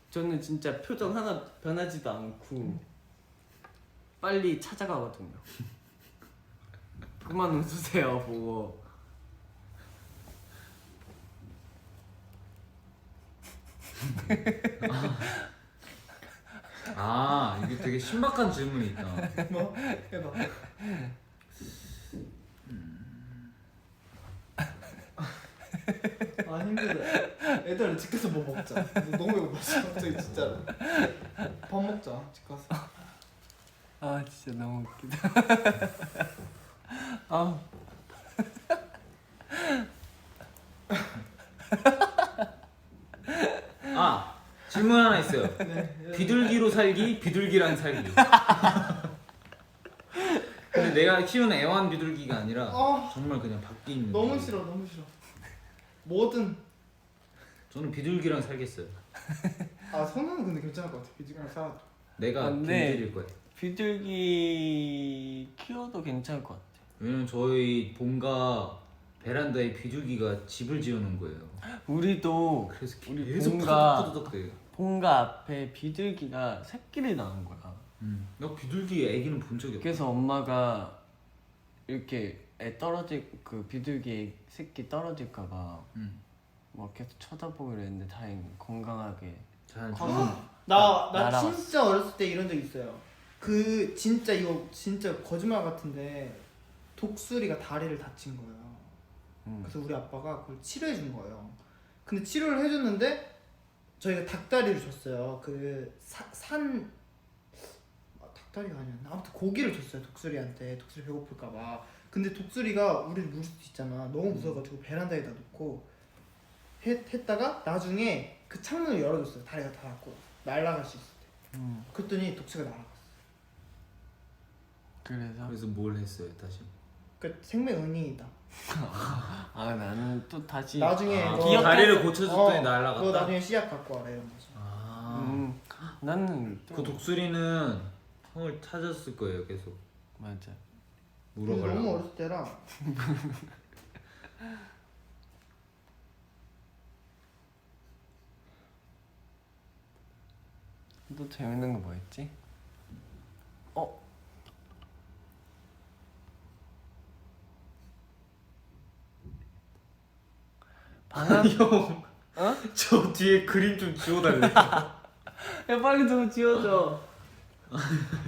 저는 진짜 표정 하나 변하지도 않고 빨리 찾아가거든요. 그만 웃으세요 보고. 이게 되게 신박한 질문이 있다. 뭐? 해봐. 힘들다. 애들 집 가서 뭐 먹자. 너무 배고팠어. 갑자기 진짜로. 밥 먹자. 집 가서. 진짜 너무 웃기다. 질문 하나 있어요. 네. 비둘기로 살기, 비둘기랑 살기. 근데 내가 키우는 애완 비둘기가 아니라 정말 그냥 밖에 있는. 너무 싫어. 너무 싫어. 뭐든. 저는 비둘기랑 살겠어요. 선우는 근데 괜찮을 것 같아. 비둘기랑 사. 내가 근데- 길들일 거야. 비둘기 키워도 괜찮을 것 같아. 왜냐면 저희 본가 베란다에 비둘기가 집을 지어놓은 거예요. 우리도 그래서 우리 계속 본가- 푸드득푸드득대요. 본가 앞에 비둘기가 새끼를 낳은 거야. 나 비둘기 애기는 본 적이 없어. 그래서 엄마가 이렇게 그 비둘기 새끼 떨어질까봐 막 계속 쳐다보고 이랬는데 다행히 건강하게. 잘 나 날아왔어. 진짜 어렸을 때 이런 적 있어요. 그 진짜 이거 진짜 거짓말 같은데 독수리가 다리를 다친 거예요. 그래서 우리 아빠가 그걸 치료해 준 거예요. 근데 치료를 해줬는데 저희가 닭다리를 줬어요. 닭다리가 아니었나? 아무튼 고기를 줬어요. 독수리한테. 독수리 배고플까봐. 근데 독수리가 우리를 물을 수도 있잖아. 너무 무서워가지고 베란다에다 놓고 했다가 나중에 그 창문을 열어줬어요. 다리가 닿았고 날아갈 수 있을 때. 그랬더니 독수리가 날아갔어. 그래서 뭘 했어요 다시? 그 생명은인이다. 나는 또 다시 나중에 다리를 고쳐줬더니 날아갔다. 그거 나중에 씨앗 갖고 와라 이런 거죠. 나는 또 그 독수리는 형을 찾았을 거예요 계속. 맞아. 근데 너무 물어가려고. 어렸을 때라. 또 재밌는 거 뭐 있지? 바나 형, 어? 저 뒤에 그림 좀 지워달래. 야 빨리 좀 지워줘.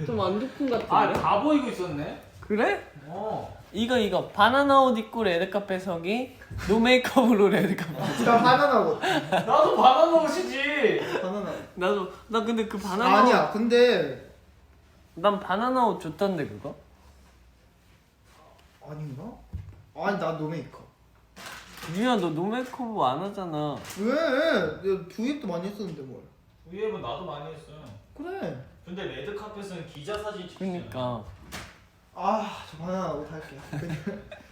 좀 안 좋은 것 같은데? 다 보이고 있었네. 그래? 어. 이거 바나나 옷 입고 레드카페 서기, 노 메이크업으로 레드카페. 나 바나나고. 나도 바나나 옷이지. 바나나. 나 근데 그 바나나 아니야. 근데 난 바나나 옷 줬던데 그거? 아닌가? 아니 나 노메이크업. 유야 너 노 메이크업 안 하잖아. 왜? 내가 V앱도 많이 했었는데 뭘. V앱은 나도 많이 했어요. 그래. 근데 레드카펫은 기자 사진 찍지. 그니까 저 바나나 옷 할게요.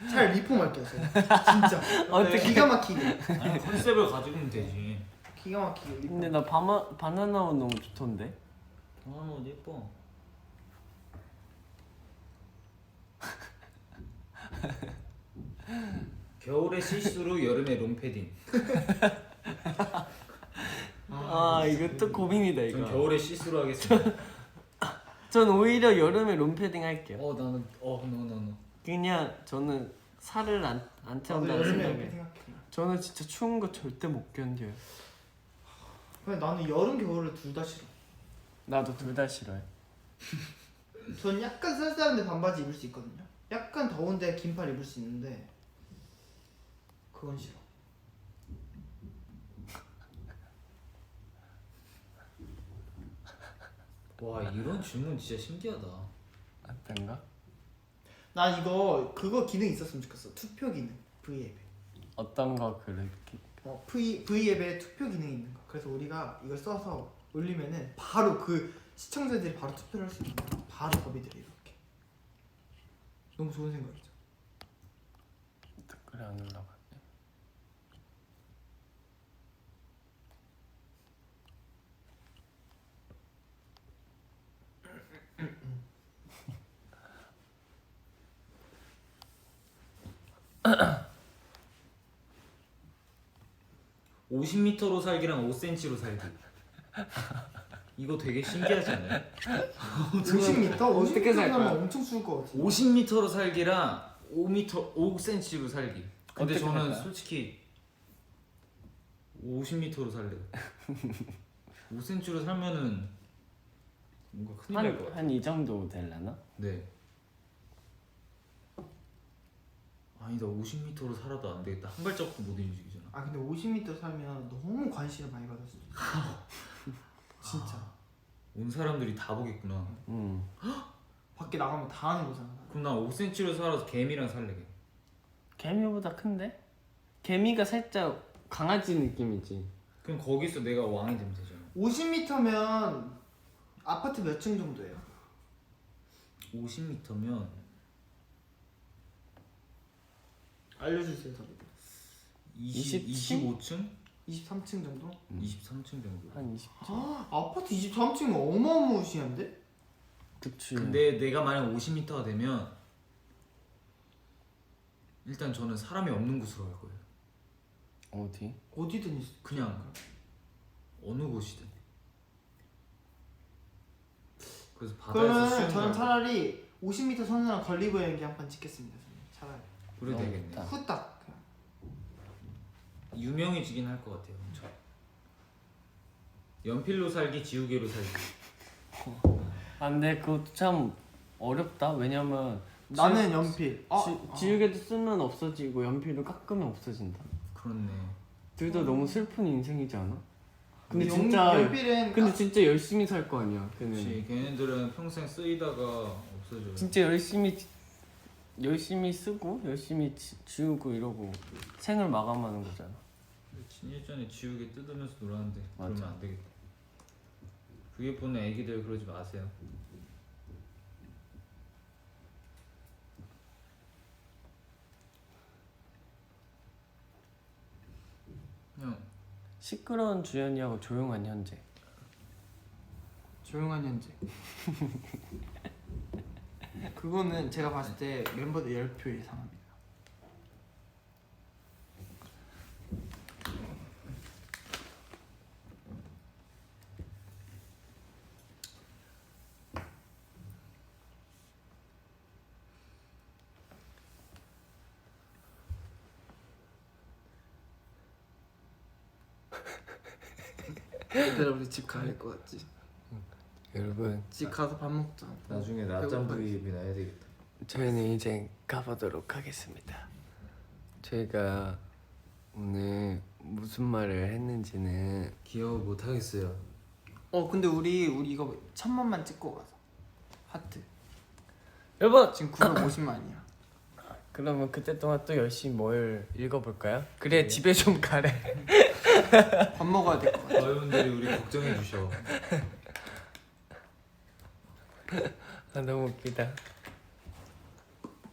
차라리 리폼할게요. 제가. 진짜. 어떻게? 기가 막히게. 아니 컨셉을 가지고는 되지. 기가 막히게 리폼. 근데 나 바나나 옷 너무 좋던데. 옷 예뻐. 겨울에 시스루, 여름에 롱패딩. 아 이거 또 고민이다 전 이거. 겨울에 시스루 하겠습니다. 전 오히려 여름에 롱패딩 할게요. 나는 no. 그냥 저는 살을 안 나도 태운다는 여름에 이렇게 생각에. 생각해. 저는 진짜 추운 거 절대 못 견뎌요. 근데 나는 여름 겨울을 둘 다 싫어. 나도 둘 다 싫어해. 전 약간 쌀쌀한데 반바지 입을 수 있거든요. 약간 더운데 긴팔 입을 수 있는데 그건 싫어. 와 이런 질문 진짜 신기하다. 어떤가? 난 그거 기능 있었으면 좋겠어. 투표 기능. V앱에. 어떤 거 그렇게? V앱에 투표 기능이 있는 거. 그래서 우리가 이걸 써서 올리면은 바로 그 시청자들이 바로 투표를 할 수 있는 거. 바로 법이들이 이렇게. 너무 좋은 생각이죠. 댓글이 안 올라갔네. 오 50m로 살기랑 5cm로 살기. 이거 되게 신기하지 않나요? 50m? 어떻게 살 50m 거야? 면 엄청 추울 것 같아. 50m로 살기랑 5cm로 살기. 근데 어떻게 저는 살까요? 솔직히 50m로 살래요. 5cm로 살면은 뭔가 큰일 날 것 같아. 한 이 정도 되려나? 네. 아니다 50m로 살아도 안 되겠다. 한 발자국도 못 움직이잖아. 아 근데 50m 살면 너무 관심을 많이 받을 수 있어. 진짜. 온 사람들이 다 보겠구나. 밖에 나가면 다 하는 거잖아. 그럼 나 5cm로 살아서 개미랑 살래. 개미보다 큰데? 개미가 살짝 강아지 느낌이지. 그럼 거기서 내가 왕이 되면 되잖아. 50m면 아파트 몇 층 정도예요? 50m면 알려주세요, 다들. 25층? 23층 정도? 23층 정도. 한 20. 아, 아파트 23층이면 어마어마시한데? 그치. 근데 내가 만약 50m가 되면 일단 저는 사람이 없는 곳으로 갈 거예요. 어디? 어디든 있어. 그냥 어느 곳이든. 그래서 바다에서 그러면 수영 저는 잘 차라리 50m 선수랑 걸리고 여행기 한 판 찍겠습니다. 저는. 차라리. 그래도 너무 되겠네. 좋다. 후딱. 그냥. 유명해지긴 할 것 같아요. 엄청. 연필로 살기, 지우개로 살기. 아 근데 그것도 참 어렵다. 왜냐면 나는 연필. 지우개도 쓰면 없어지고 연필도 깎으면 없어진다. 그렇네. 둘 다 너무 슬픈 인생이지 않아? 근데 연- 진짜 연필은 근데 진짜 열심히 살 거 아니야. 걔는 그렇지. 걔네들은 평생 쓰이다가 없어져요. 진짜 열심히 쓰고 열심히 지우고 이러고 생을 마감하는 거잖아. 예전에 지우개 뜯으면서 놀았는데 맞아. 그러면 안 되겠다. 그게 보는 애기들 그러지 마세요. 그냥 시끄러운 주연이하고 조용한 현재. 조용한 현재. 그거는 제가 봤을 때 멤버들 10표 예상합니다. 얘들아 우리 집 가야 될 것 같지? 여러분 집 가서 밥 먹자. 나중에 낮잠 브이앱이나 해야 되겠다. 저희는 이제 가보도록 하겠습니다. 저희가 오늘 무슨 말을 했는지는 기억 못 하겠어요. 근데 우리 이거 1000만만 찍고 가자. 하트. 여러분 지금 950만이야. 그러면 그때 동안 또 열심히 뭘 읽어볼까요? 그래 집에 좀 가래. 밥 먹어야 될 것 같아. 여러분들이 우리 걱정해 주셔. 아 너무 웃기다.